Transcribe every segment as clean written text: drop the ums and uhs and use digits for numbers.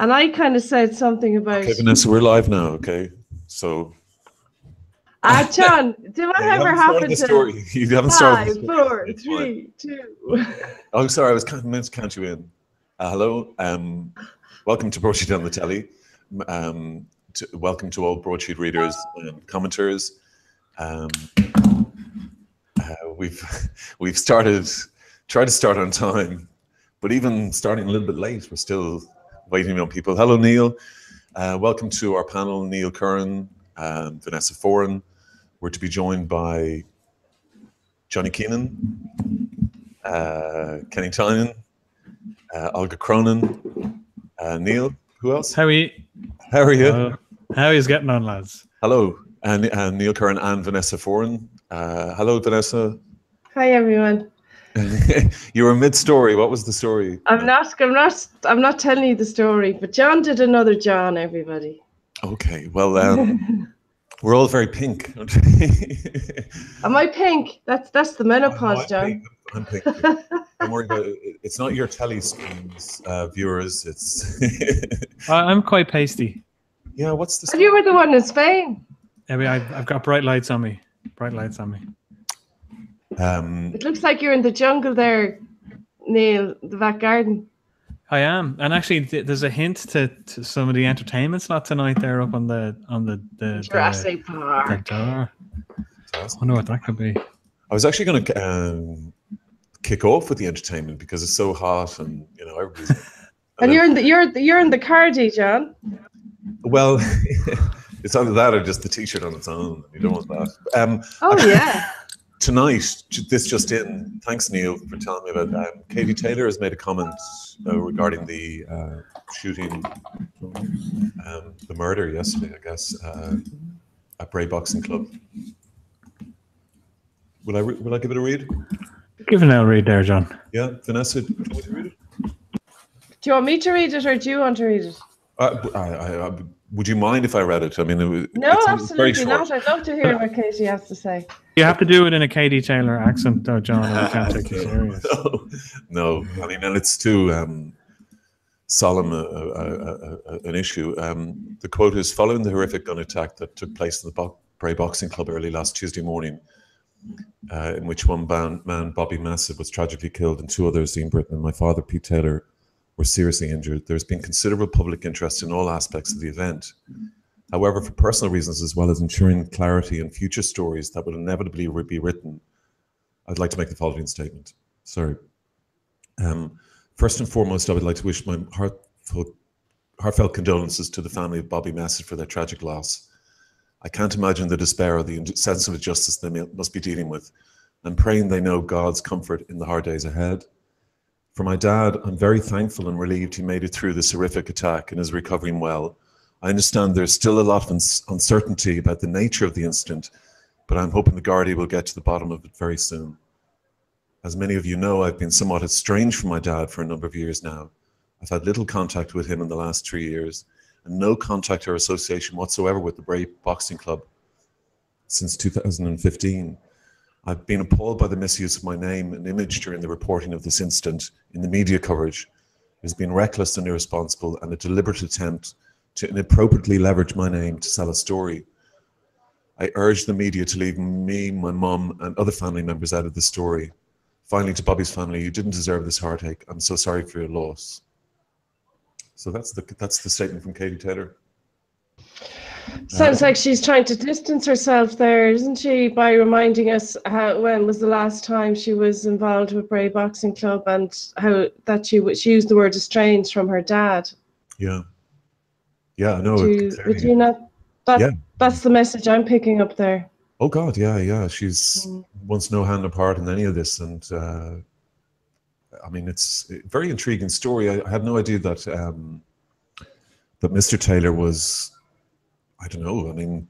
And I kind of said something about... Okay, Vanessa, we're live now, okay? So... John, did whatever happened to... You haven't started the story. 5, 4, 3, 2... Oh, sorry, I was meant to count you in. Hello, welcome to Broadsheet on the Telly. Welcome to all Broadsheet readers and commenters. We've tried to start on time, but even starting a little bit late, we're still waiting on people. Hello, Neil. Welcome to our panel, Neil Curran, Vanessa Foran. We're to be joined by Johnny Keenan, Kenny Tynan, Olga Cronin, Neil. Who else? How are you? How are you? How are you getting on, lads? Hello, and Neil Curran and Vanessa Foran. Hello, Vanessa. Hi, everyone. You were mid-story. What was the story? I'm not telling you the story, but John did another John, everybody. Okay, well, we're all very pink. Am I pink? That's the menopause, John. I'm pink. Don't worry about it. It's not your telly screens, viewers. It's. I'm quite pasty. Yeah, what's the story? You were the one in Spain. I've got bright lights on me. Bright lights on me. It looks like you're in the jungle there, Neil, the back garden. I am, and actually, there's a hint to some of the entertainment slot tonight. There up on the Jurassic Park. I wonder what that could be. I was actually going to kick off with the entertainment because it's so hot, and you know everybody's. And you're in the cardi, John. Well, it's either that or just the T-shirt on its own. You don't want that. Yeah. Tonight, this just in. Thanks, Neil, for telling me about. Katie Taylor has made a comment regarding the shooting, the murder yesterday, I guess, at Bray Boxing Club. Will I give it a read? Give it a read there, John. Yeah, Vanessa, do you want me to read it? Do you want me to read it, or do you want to read it? Would you mind if I read it? I mean, no, absolutely not. I'd love to hear what Katie has to say. You have to do it in a Katie Taylor accent, though, John. I can't take you serious. No, I mean, and it's too solemn an issue. The quote is, following the horrific gun attack that took place in the Bray Boxing Club early last Tuesday morning, in which one man, Bobby Massett, was tragically killed and two others, Ian Britton and my father, Pete Taylor, were seriously injured. There's been considerable public interest in all aspects of the event. However, for personal reasons, as well as ensuring clarity in future stories that will inevitably be written, I'd like to make the following statement. Sorry. First and foremost, I would like to wish my heartfelt condolences to the family of Bobby Massett for their tragic loss. I can't imagine the despair or the sense of injustice they must be dealing with. I'm praying they know God's comfort in the hard days ahead. For my dad, I'm very thankful and relieved he made it through this horrific attack and is recovering well. I understand there's still a lot of uncertainty about the nature of the incident, but I'm hoping the Gardaí will get to the bottom of it very soon. As many of you know, I've been somewhat estranged from my dad for a number of years now. I've had little contact with him in the last 3 years, and no contact or association whatsoever with the Bray Boxing Club since 2015. I've been appalled by the misuse of my name and image during the reporting of this incident in the media coverage. It has been reckless and irresponsible and a deliberate attempt to inappropriately leverage my name to sell a story. I urge the media to leave me, my mum, and other family members out of the story. Finally, to Bobby's family, you didn't deserve this heartache. I'm so sorry for your loss. So that's the statement from Katie Taylor. Sounds like she's trying to distance herself there, isn't she, by reminding us when was the last time she was involved with Bray Boxing Club and how that she used the word estranged from her dad. Yeah. Yeah, I know. Would you not? That's the message I'm picking up there. Oh God, yeah. She's wants no hand apart in any of this, and I mean, it's a very intriguing story. I had no idea that that Mr. Taylor was, I don't know, I mean,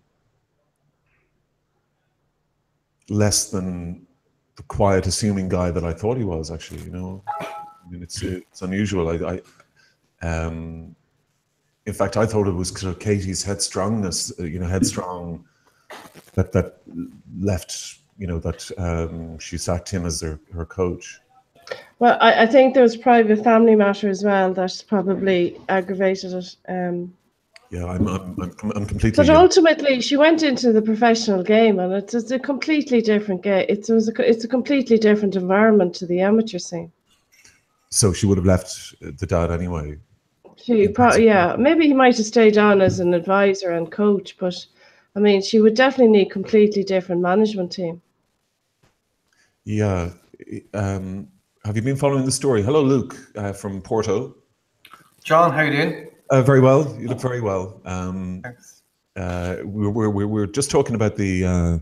less than the quiet, assuming guy that I thought he was. Actually, you know, I mean, it's unusual. In fact, I thought it was kind of Katie's headstrongness, headstrong, that left, that she sacked him as her coach. Well, I think there was private family matter as well that probably aggravated it. Yeah, I'm completely. But ultimately, she went into the professional game, and it's a completely different game. It's a completely different environment to the amateur scene. So she would have left the dad anyway. Yeah, maybe he might have stayed on as an advisor and coach, but I mean, she would definitely need completely different management team. Yeah. Have you been following the story? Hello, Luke from Porto. John, how you doing? Very well. You look very well. Thanks. We're just talking about there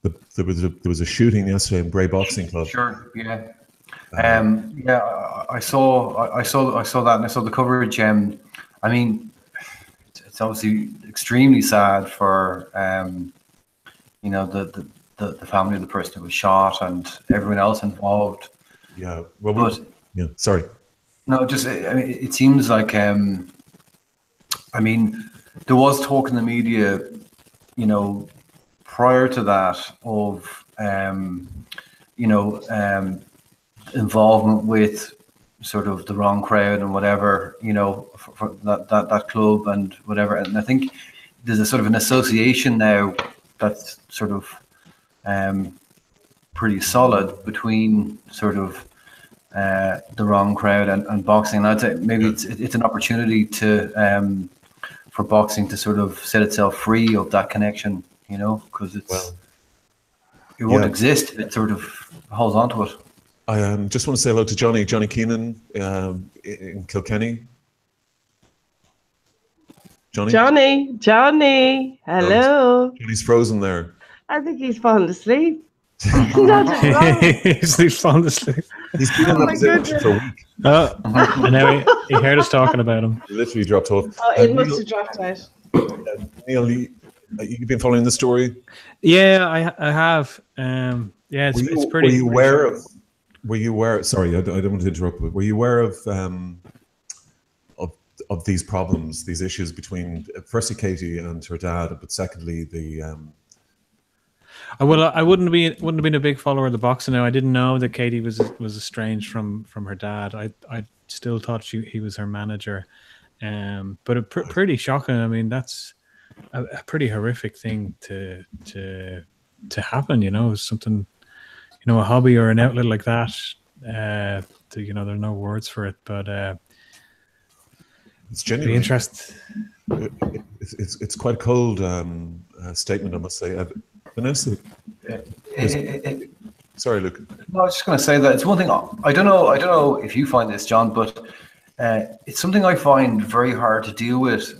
was a shooting yesterday in Bray Boxing Club. Sure. Yeah. Yeah. I saw that, and I saw the coverage. I mean, it's obviously extremely sad for you know, the family of the person who was shot and everyone else involved. Yeah. Well, yeah. Sorry. No, just I mean, it seems like I mean, there was talk in the media, you know, prior to that of you know, involvement with sort of the wrong crowd and whatever, you know, for that club and whatever. And I think there's a sort of an association now that's sort of pretty solid between sort of the wrong crowd and boxing. And I'd say maybe it's an opportunity to for boxing to sort of set itself free of that connection, you know, because it won't exist if it sort of holds on to it. I just want to say hello to Johnny Keenan in Kilkenny. Johnny, hello. Johnny's frozen there. I think he's fallen asleep. He's fallen asleep. He's been in that position for a week. And now he heard us talking about him. He literally dropped off. Oh, it must have dropped out. Neil, you've been following the story? Yeah, I have. Yeah, it's pretty. Were you aware? Sorry, I don't want to interrupt. But were you aware of these problems, these issues between firstly Katie and her dad, but secondly the. I wouldn't have been a big follower of the boxing now. I didn't know that Katie was estranged from her dad. I still thought he was her manager, but pretty shocking. I mean, that's a pretty horrific thing to happen. You know, something, you know, a hobby or an outlet like that. You know, there are no words for it, but it's genuinely interesting. It's quite a cold statement, I must say. Vanessa, sorry, Luke. No, I was just going to say that it's one thing. I don't know if you find this, John, but it's something I find very hard to deal with.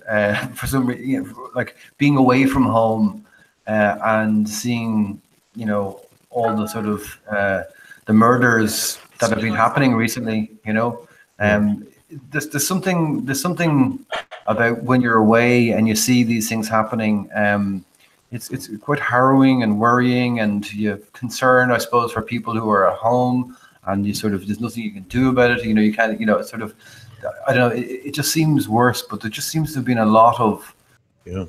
For some reason, you know, like being away from home and seeing, you know, all the sort of the murders that have been happening recently. You know, there's something about when you're away and you see these things happening. It's quite harrowing and worrying, and you have concern, I suppose, for people who are at home, and you sort of, there's nothing you can do about it. You know, you can't, you know, sort of, I don't know, it just seems worse, but there just seems to have been a lot of, you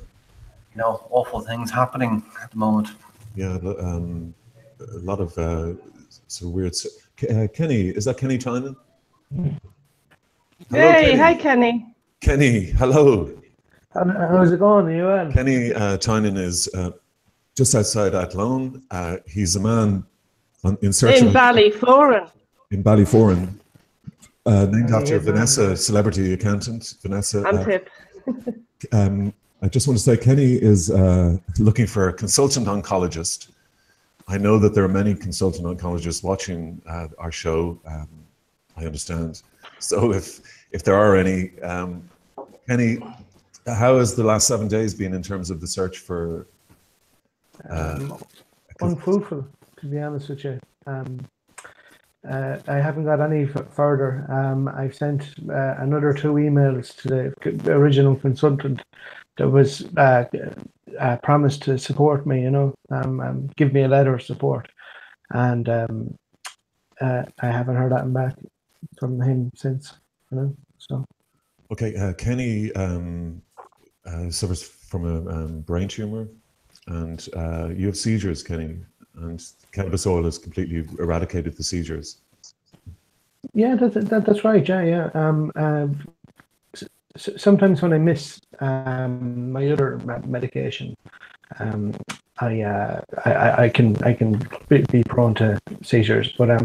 know, awful things happening at the moment. Yeah, a lot of sort of weird. Kenny, is that Kenny Tynan? Hello, hey, Kenny. Hi, Kenny. Kenny, hello. How's it going? Are you well? Kenny Tynan is just outside Athlone. He's a man in search in Ballyforan. In Ballyforan, named after Vanessa, celebrity accountant. Vanessa. I'm Pip. I just want to say Kenny is looking for a consultant oncologist. I know that there are many consultant oncologists watching our show. I understand. So if there are any, Kenny, how has the last 7 days been in terms of the search for? Unfruitful, to be honest with you. I haven't got any further. I've sent another 2 emails to the original consultant that was promised to support me, you know, give me a letter of support. And I haven't heard that back from him since, you know, so. Okay, Kenny suffers from a brain tumor, and you have seizures, Kenny, and cannabis oil has completely eradicated the seizures. Yeah, that's right. Yeah. Sometimes when I miss my other medication, I can be prone to seizures. But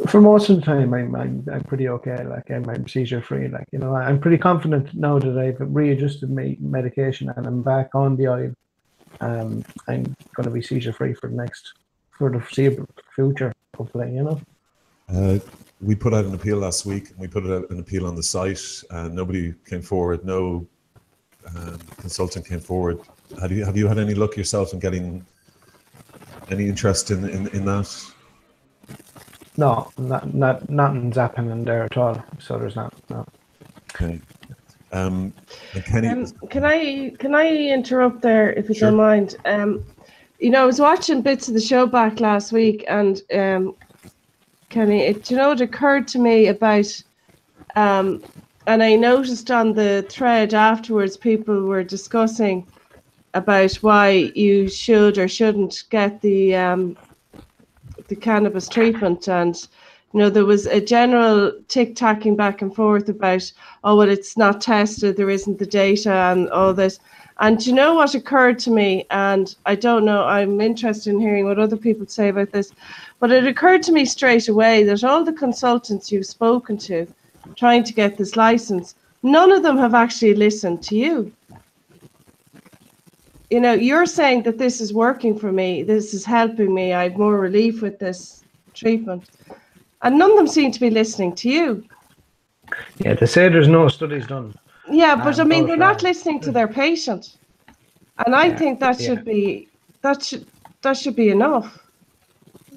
for most of the time, I'm pretty okay. Like I'm seizure free. Like I'm pretty confident now that I've readjusted my medication and I'm back on the oil. I'm going to be seizure free for the foreseeable future, hopefully. We put out an appeal last week. We put out an appeal on the site, and nobody came forward. No consultant came forward. Have you had any luck yourself in getting any interest in that? No, nothing's happening there at all. So there's not. No. Okay. And Kenny, can I interrupt there if you Sure. don't mind? I was watching bits of the show back last week, and Kenny, it occurred to me about, and I noticed on the thread afterwards, people were discussing about why you should or shouldn't get the cannabis treatment, and there was a general tick-tacking back and forth about, oh well, it's not tested, there isn't the data, and all this. And do you know what occurred to me? And I don't know, I'm interested in hearing what other people say about this, but it occurred to me straight away that all the consultants you've spoken to trying to get this license, none of them have actually listened to you. You're saying that this is working for me, this is helping me, I have more relief with this treatment. And none of them seem to be listening to you. Yeah, they say there's no studies done. Yeah, but I mean, they're not listening to their patient, and I think that should be enough.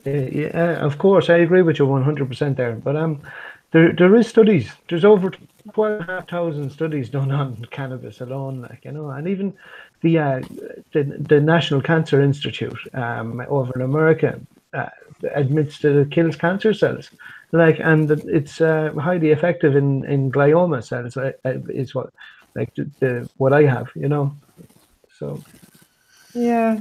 Yeah, of course, I agree with you 100% there. But there is studies. There's over 12,500 studies done on cannabis alone, and even the National Cancer Institute over in America admits that it kills cancer cells. And it's highly effective in glioma cells. Is what I have, So. Yeah,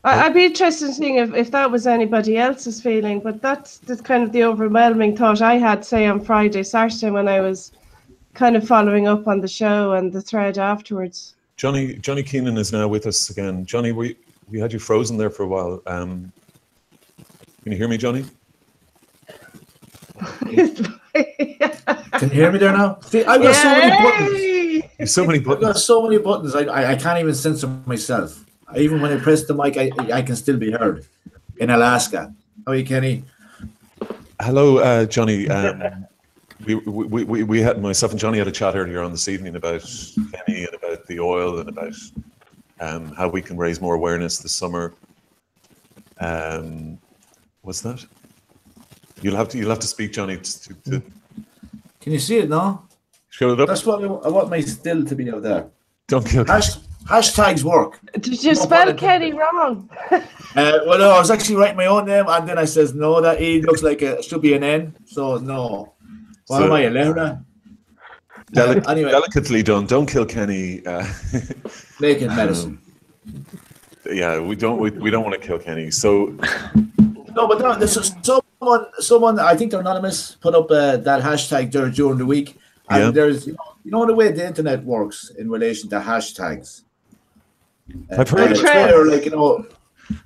I'd be interested in seeing if that was anybody else's feeling. But that's kind of the overwhelming thought I had, say on Friday, Saturday, when I was kind of following up on the show and the thread afterwards. Johnny Keenan is now with us again. Johnny, we had you frozen there for a while. Can you hear me, Johnny? Can you hear me there now? See, I've got so many buttons. There's so many buttons. I've got so many buttons. I can't even censor myself. Even when I press the mic, I can still be heard in Alaska. How are you, Kenny? Hello, Johnny. We had, myself and Johnny had a chat earlier on this evening about Kenny and about the oil and about how we can raise more awareness this summer. What's that? You'll have to speak, Johnny. To Can you see it now? show it up. That's what I want my still to be out there. Don't kill. Hashtags work. Did you spell Kenny wrong? Well, no, I was actually writing my own name, and then I says no. That E looks like it should be an N. So no. What am I, a learner? Anyway, delicately done. Don't kill Kenny. Making medicine. Yeah, we don't want to kill Kenny. So no, but no, there's someone. I think they're anonymous. Put up that hashtag there during the week, and there's you know the way the internet works in relation to hashtags. I've heard Twitter,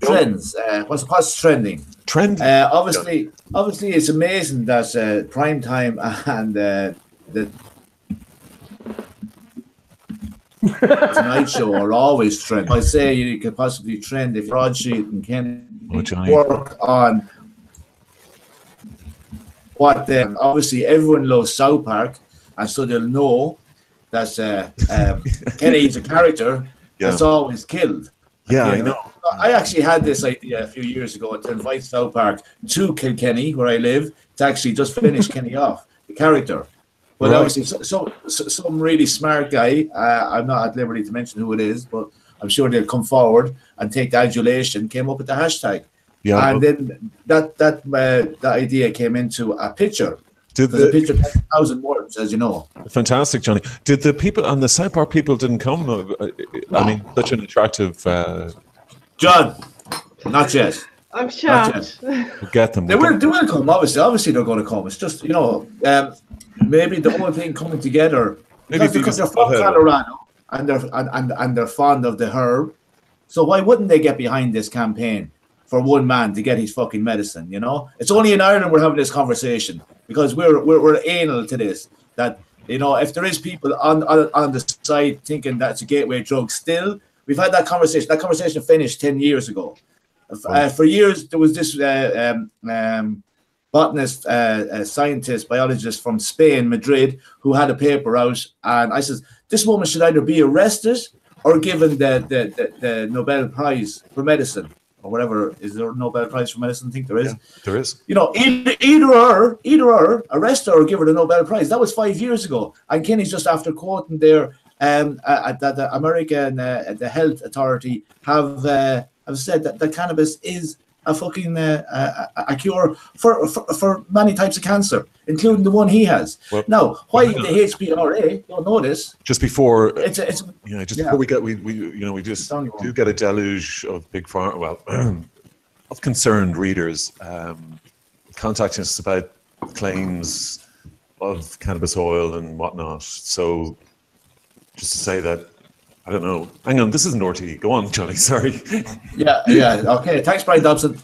trends. What's trending? Trend. Obviously, it's amazing that prime time and the Tonight Show are always trending. I say you could possibly trend if Broadsheet and Ken work on what obviously everyone loves South Park, and so they'll know that Kenny's a character that's always killed. Yeah, I know. I actually had this idea a few years ago to invite South Park to Kilkenny, where I live, to actually just finish Kenny off, the character. But obviously, some really smart guy, I'm not at liberty to mention who it is, but I'm sure they'll come forward and take the adulation, came up with the hashtag. Yeah, and then that idea came into a picture. The picture 10,000 words, as you know. Fantastic, Johnny. Did the people on the South Park people didn't come? I mean, such an attractive. John, not yet. I'm shocked. We'll get them. They will come, obviously they're going to come. It's just, maybe the whole thing coming together. Maybe Because they're from Colorado and they're fond of the herb. So why wouldn't they get behind this campaign for one man to get his fucking medicine, It's only in Ireland we're having this conversation because we're anal to this. That, if there is people on the side thinking that's a gateway drug still, we've had that conversation. That conversation finished 10 years ago. For years, there was this botanist, scientist, biologist from Spain, Madrid, who had a paper out. And I said, this woman should either be arrested or given the Nobel Prize for medicine. Or whatever, is there a Nobel Prize for medicine? I think there is. Yeah, there is. Either or, arrest her or give her the Nobel Prize. That was 5 years ago. And Kenny's just after quoting there that the American the Health Authority have said that cannabis is a fucking a cure for many types of cancer, including the one he has. Well, now, why the HPRA don't know this? Just before, before we get we just do get a deluge of big pharma, of concerned readers contacting us about claims of cannabis oil and whatnot. So, just to say that. I don't know. Hang on, this isn't RTE. Go on, Johnny. Sorry. Yeah. Okay. Thanks, Brian Dobson.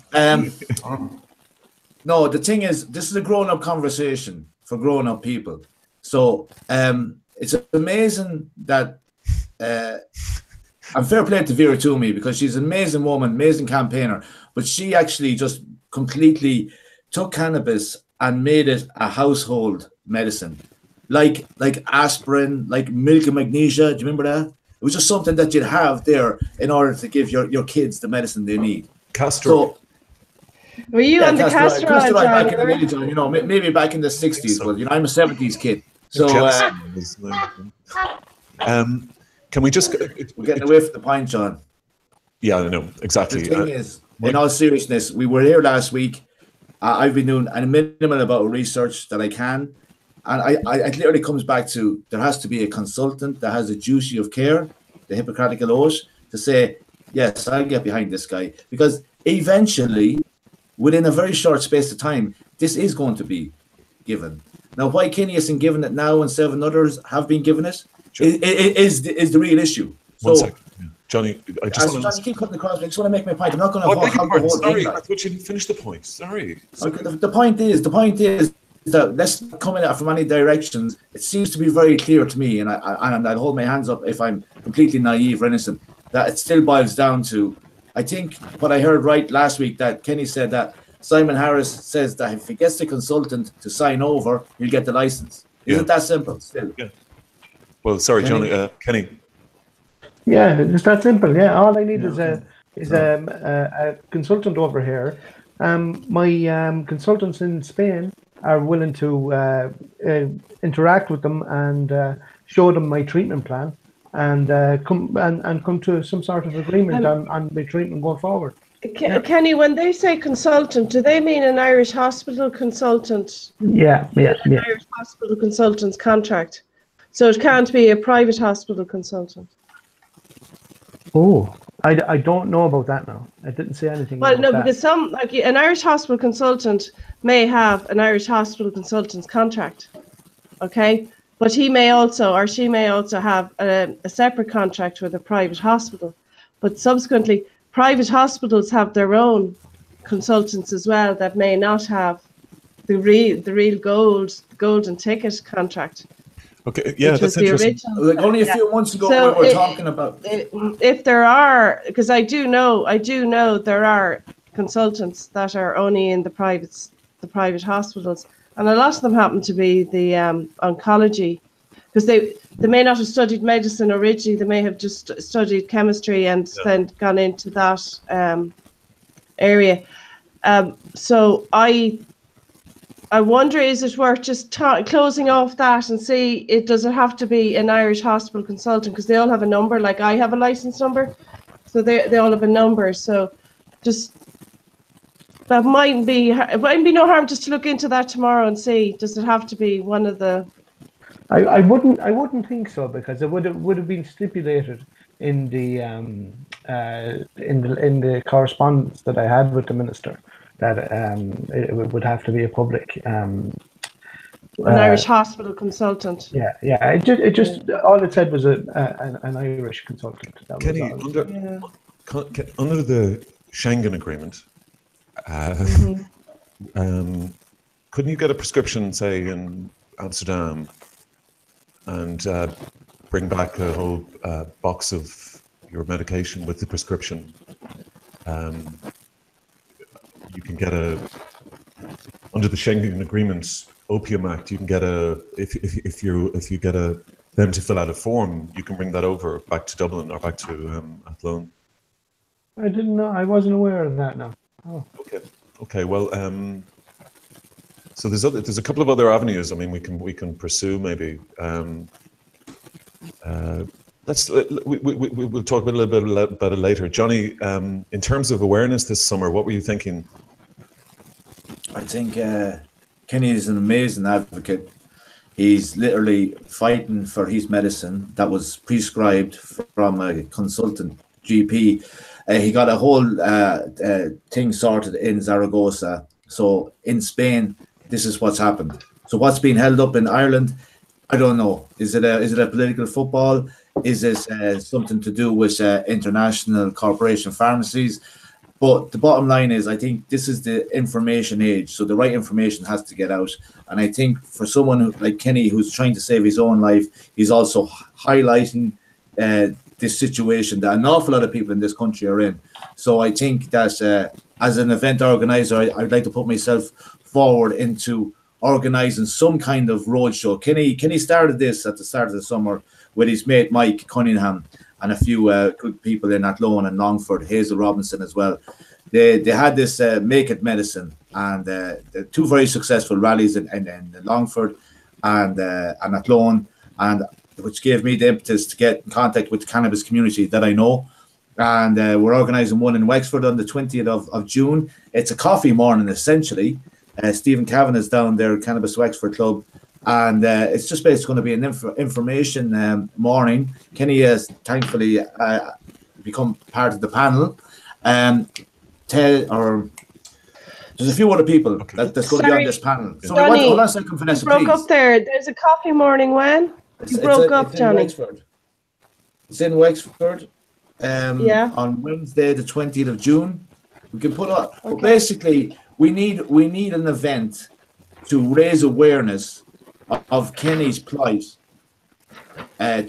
No, the thing is, this is a grown-up conversation for grown-up people. So it's amazing that, and fair play to Vera Toomey, because she's an amazing woman, amazing campaigner, but she actually just completely took cannabis and made it a household medicine, like aspirin, like milk and magnesia. Do you remember that? It was just something that you'd have there in order to give your kids the medicine they need. Castor. So, were you on the castor oil, back in the village, maybe back in the 60s, but I'm a 70s kid. So can we just we're getting away from the point, John. Yeah, I know, exactly. The thing is, in all seriousness, we were here last week. I've been doing a minimal amount of research that I can. And it literally comes back to there has to be a consultant that has a duty of care, the Hippocratic oath, to say, yes, I'll get behind this guy. Because eventually, within a very short space of time, this is going to be given. Now, why Kenny isn't given it now and 7 others have been given it is the real issue. One second. Yeah. Johnny, I just Johnny, keep cutting across. I just want to make my point. I'm not going to have the whole Sorry, thing. I thought you didn't finish the point. Sorry. Okay, the point is that let's come in from any directions. It seems to be very clear to me, and I'll hold my hands up if I'm completely naive or innocent, that it still boils down to, I think what I heard right last week, that Kenny said that Simon Harris says that if he gets the consultant to sign over, he'll get the license. Isn't that simple still? Yeah. Well, sorry, Kenny. Johnny, Kenny. Yeah, it's that simple. Yeah, all I need is a consultant over here. My consultants in Spain are willing to interact with them and show them my treatment plan and come to some sort of agreement on the treatment going forward. Kenny, when they say consultant, do they mean an Irish hospital consultant? Yeah. An Irish hospital consultant's contract. So it can't be a private hospital consultant. Oh, I don't know about that now. I didn't say anything. Well, no, that. because an Irish hospital consultant may have an Irish hospital consultant's contract, okay? But he may also, or she may also have a separate contract with a private hospital. But subsequently, private hospitals have their own consultants as well that may not have the real golden ticket contract. Okay, yeah, that's interesting. Like only a few months ago, we were talking about. If there are, because I do know there are consultants that are only in the private hospitals, and a lot of them happen to be the oncology, because they may not have studied medicine originally. They may have just studied chemistry and then gone into that area. So I wonder, is it worth just closing off that and see, does it have to be an Irish hospital consultant? Because they all have a number, like I have a license number. So they all have a number. So just, it might be no harm just to look into that tomorrow and see, does it have to be one of the... I wouldn't think so, because it would have been stipulated in the correspondence that I had with the minister that it would have to be a public An Irish hospital consultant. Yeah. It just all it said was an Irish consultant. That was Kenny, all. under the Schengen Agreement, couldn't you get a prescription, say, in Amsterdam, and bring back a whole box of your medication with the prescription? You can get under the Schengen Agreement Opium Act, you can get if you get them to fill out a form, you can bring that over back to Dublin or back to Athlone. I didn't know. I wasn't aware of that. No. Oh. Okay. Well, so there's a couple of other avenues. I mean, we can pursue maybe. We'll talk a little bit about it later. Johnny, in terms of awareness this summer, what were you thinking? I think Kenny is an amazing advocate. He's literally fighting for his medicine that was prescribed from a consultant GP. He got a whole thing sorted in Zaragoza. So in Spain, this is what's happened. So what's being held up in Ireland, I don't know. Is it a political football? Is this something to do with international corporation pharmacies? But the bottom line is, I think this is the information age, so the right information has to get out. And I think for someone like Kenny, who's trying to save his own life, he's also highlighting this situation that an awful lot of people in this country are in. So I think that as an event organizer, I'd like to put myself forward into organising some kind of roadshow. Kenny started this at the start of the summer with his mate Mike Cunningham and a few good people in Athlone and Longford, Hazel Robinson as well. They had this Make It Medicine, and two very successful rallies in Longford and Athlone, and which gave me the impetus to get in contact with the cannabis community that I know. And we're organising one in Wexford on the 20th of June. It's a coffee morning, essentially. Stephen Cavan is down there, Cannabis Wexford Club. And it's just basically going to be an information morning. Kenny has thankfully become part of the panel. There's a few other people that's going to be on this panel. So Johnny, hold on a second, Vanessa, broke please. up there. There's a coffee morning when? You broke up, Johnny. It's in Wexford. On Wednesday, the 20th of June. We can put up. Okay. Basically, we need an event to raise awareness of Kenny's plight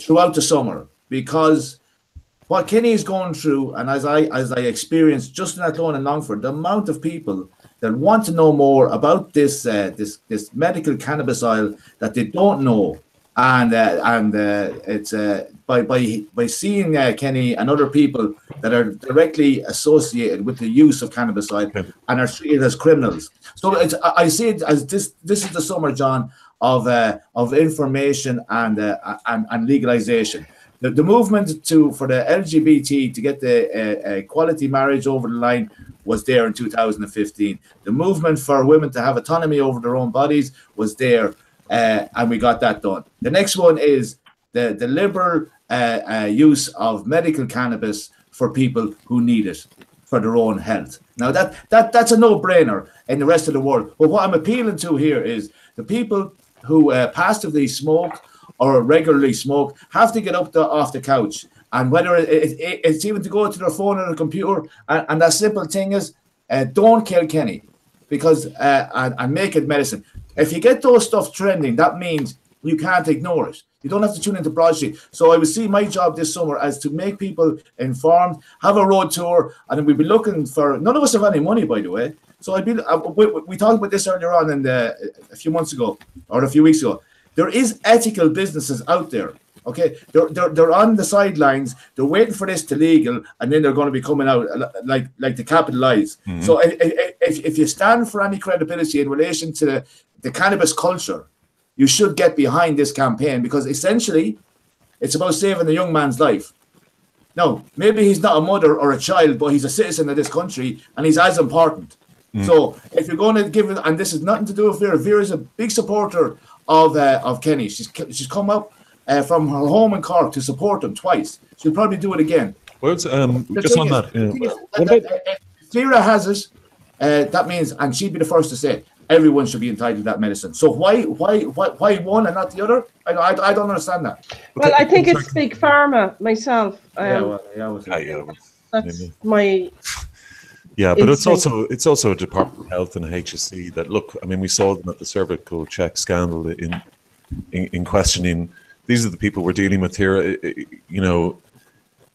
throughout the summer, because what Kenny is going through, and as I experienced just in Athlone and Longford, the amount of people that want to know more about this medical cannabis oil that they don't know, and it's by seeing Kenny and other people that are directly associated with the use of cannabis oil and are treated as criminals. So I see it as this is the summer, John, of information and legalization. The movement for the LGBT to get the equality marriage over the line was there in 2015. The movement for women to have autonomy over their own bodies was there, and we got that done. The next one is the liberal use of medical cannabis for people who need it for their own health. Now that's a no-brainer in the rest of the world. But what I'm appealing to here is the people who passively smoke or regularly smoke have to get up off the couch, and whether it's even to go to their phone or a computer, and that simple thing is don't kill Kenny, because and Make It Medicine. If you get those stuff trending, that means you can't ignore it. You don't have to tune into Broadsheet. So I would see my job this summer as to make people informed, have a road tour, and then we'll be looking for. None of us have any money, by the way. So we talked about this earlier on a few months ago or a few weeks ago. There is ethical businesses out there. Okay, they're on the sidelines. They're waiting for this to legal, and then they're going to be coming out like to capitalize. Mm-hmm. So if you stand for any credibility in relation to the cannabis culture, you should get behind this campaign, because essentially it's about saving the young man's life. Now, maybe he's not a mother or a child, but he's a citizen of this country, and he's as important. Mm. So if you're going to give it, and this is nothing to do with Vera. Vera is a big supporter of Kenny. She's come up from her home in Cork to support them twice. She'll probably do it again. Well, just on that. If Clara has it, that means, and she'd be the first to say, everyone should be entitled to that medicine. So why one and not the other? I don't understand that. Well, I think it's big pharma myself. That's my. Yeah, but it's also a Department of Health and HSE that look. I mean, we saw them at the cervical check scandal in questioning. These are the people we're dealing with here. You know,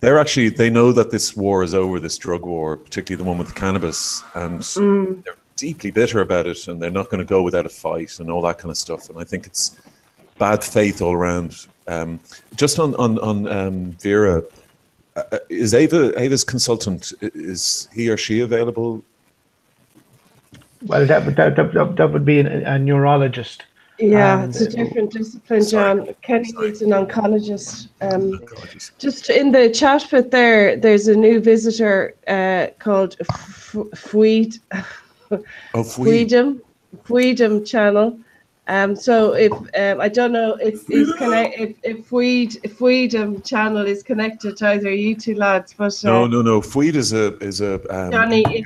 they know that this war is over, this drug war, particularly the one with the cannabis, and they're deeply bitter about it, and they're not going to go without a fight and all that kind of stuff. And I think it's bad faith all around. Just on Vera, is Ava's consultant, is he or she available? Well, that would be a neurologist. Yeah, it's a different discipline, John. Kenny needs an oncologist. Just in the chat bit there's a new visitor called Freedom channel. So if I don't know if Freedom channel is connected to either you two lads, but no. Freed is a Johnny.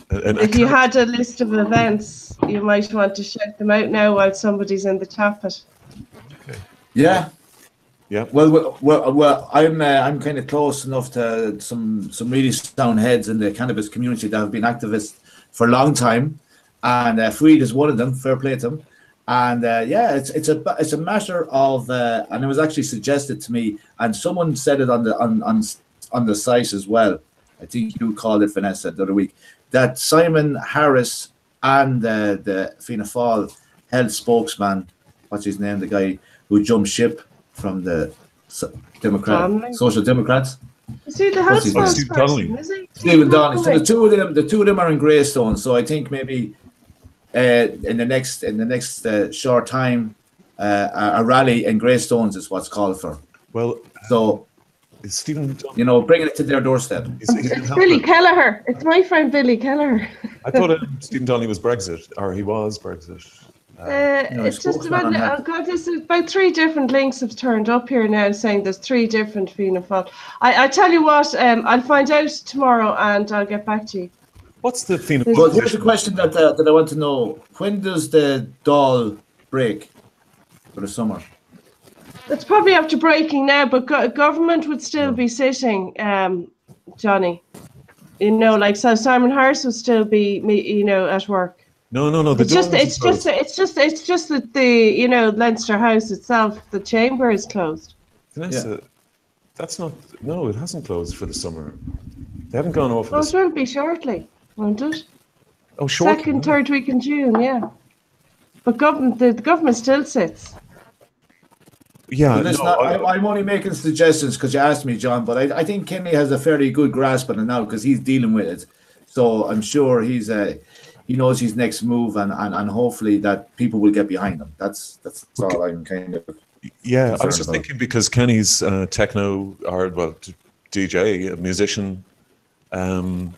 If you had a list of events, you might want to shout them out now while somebody's in the chat bit. Okay. Yeah. Yeah. Well, I'm kind of close enough to some really sound heads in the cannabis community that have been activists for a long time, and Freed is one of them. Fair play to them. And it's a matter of, and it was actually suggested to me, and someone said it on the site as well. I think you called it, Vanessa, the other week, that Simon Harris and the Fianna Fáil health spokesman, what's his name, the guy who jumped ship from the Social Democrats. Is he the health spokesperson? Is he? Stephen Donnelly. So the two of them are in Greystone. So I think maybe in the next short time, a rally in Greystones is what's called for. Well, so. Is Stephen, bringing it to their doorstep. It's Billy Kelleher. It's my friend Billy Kelleher. I thought Stephen Donnelly was Brexit, or he was Brexit. It's just about, there's about 3 different links have turned up here now saying there's 3 different Fianna Fáil. I tell you what, I'll find out tomorrow and I'll get back to you. What's the Fianna Fáil? Well, here's the question that I want to know. When does the doll break for the summer? It's probably after breaking now, but government would still be sitting, Johnny. So Simon Harris would still be, at work. No. It's just that the Leinster House itself, the chamber is closed. Vanessa, that's not. No, it hasn't closed for the summer. They haven't gone off. It will be shortly, won't it? Oh, shortly. 2nd, 3rd week in June, yeah. But the government still sits. Yeah, listen, I'm only making suggestions because you asked me, John, but I think Kenny has a fairly good grasp on it now because he's dealing with it. So I'm sure he knows his next move and hopefully that people will get behind him. That's all I'm kind of. Yeah, I was just thinking because Kenny's techno or DJ, a musician. Our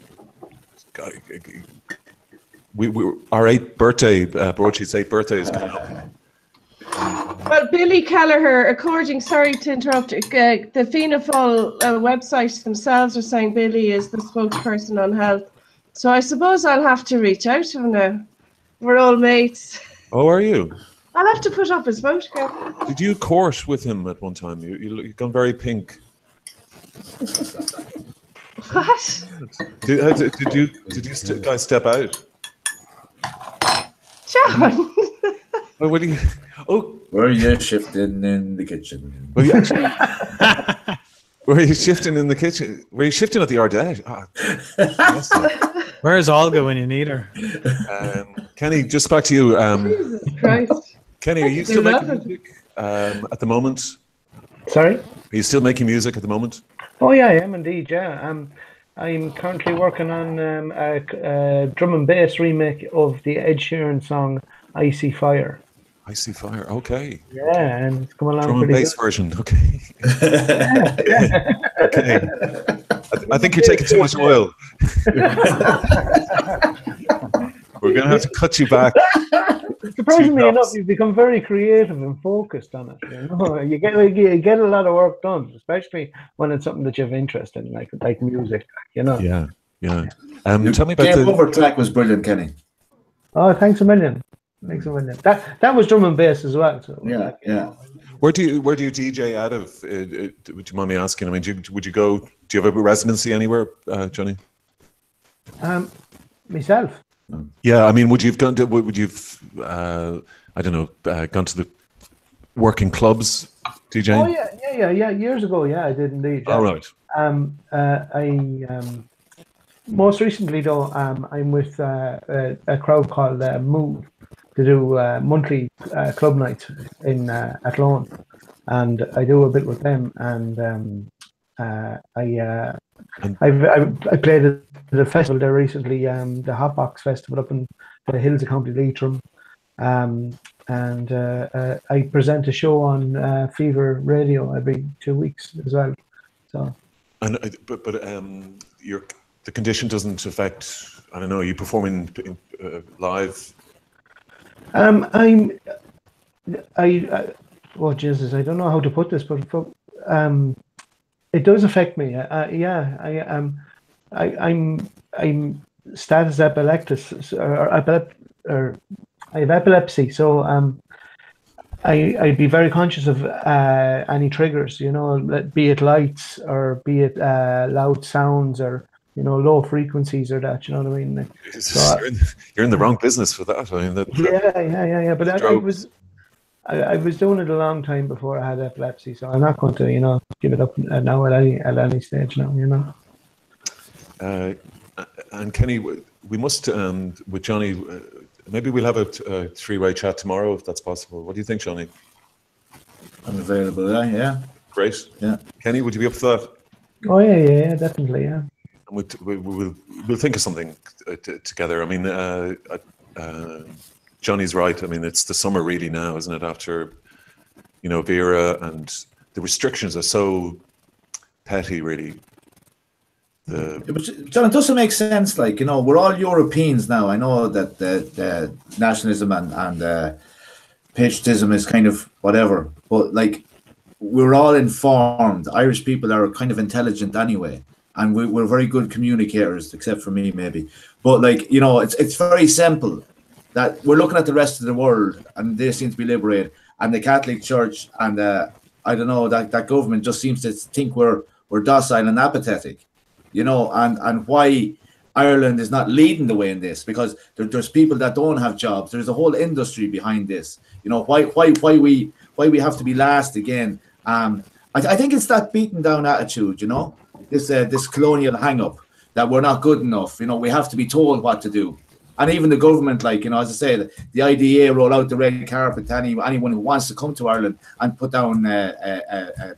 8th birthday, Broadsheet's 8th birthday is coming up. Well, Billy Kelleher, sorry to interrupt, the Fianna Fáil website themselves are saying Billy is the spokesperson on health. So I suppose I'll have to reach out to him now. We're all mates. Oh, are you? I'll have to put up his photograph. Did you court with him at one time? You've gone very pink. What? Did you guys step out? John. Well, what do you? Oh, were you shifting in the kitchen? Were you shifting in the kitchen? Were you shifting at the Ardèche? Where's Olga when you need her? Kenny, just back to you. Jesus Christ. Kenny, are you still making music at the moment? Sorry? Are you still making music at the moment? Oh yeah, I am indeed. Yeah, I'm currently working on a drum and bass remake of the Ed Sheeran song "I See Fire." I See Fire. Okay. Yeah, and it's coming along drum and bass version. Okay. Okay. I think you're taking too much oil. We're gonna have to cut you back. surprisingly enough, you've become very creative and focused on it. You know, you get a lot of work done, especially when it's something that you have interest in, like music. You know. Yeah. Tell me about Game Over track was brilliant, Kenny. Oh, thanks a million. Thanks a million. That was drum and bass as well. So Yeah. Where do you DJ out of? Would you mind me asking? I mean, would you go? Do you have a residency anywhere, Johnny? Myself. Yeah, I mean, would you've gone to? Would you've? I don't know. Gone to the working clubs, DJ? Oh yeah. Years ago, yeah, I did indeed. Yeah. All right. I most recently though, I'm with a crowd called Move to do monthly club nights in Athlone, and I do a bit with them. And I played at the festival there recently, the Hotbox Festival up in the hills of County Leitrim, and I present a show on Fever Radio every 2 weeks as well. So. And but the condition doesn't affect. I don't know. Are you performing live? Oh Jesus, I don't know how to put this, but it does affect me. I'm status epilepticus, or I have epilepsy, so I'd be very conscious of any triggers, you know, be it lights or be it loud sounds or, you know, low frequencies or that, you know what I mean? So, you're in the wrong business for that. I mean, yeah. But I was doing it a long time before I had epilepsy, so I'm not going to, you know, give it up now at any stage now, you know. And Kenny, we must with Johnny. Maybe we'll have a three-way chat tomorrow if that's possible. What do you think, Johnny? I'm available. Yeah. Great. Yeah. Kenny, would you be up for that? Oh yeah, definitely, yeah. And we'll think of something together. I mean, Johnny's right. I mean, it's the summer really now, isn't it? After, you know, Vera, and the restrictions are so petty, really. John, it doesn't make sense. Like, you know, we're all Europeans now. I know that the nationalism and patriotism is kind of whatever, but like, we're all informed. Irish people are kind of intelligent anyway, and we're very good communicators, except for me maybe. But like, you know, it's very simple that we're looking at the rest of the world, and they seem to be liberated, and the Catholic Church and I don't know, that government just seems to think we're docile and apathetic. You know, and why Ireland is not leading the way in this, because there's people that don't have jobs. There's a whole industry behind this. You know, why we have to be last again. I think it's that beaten down attitude, you know, this colonial hang up that we're not good enough. You know, we have to be told what to do. And even the government, like, you know, as I say, the IDA roll out the red carpet to anyone who wants to come to Ireland and put down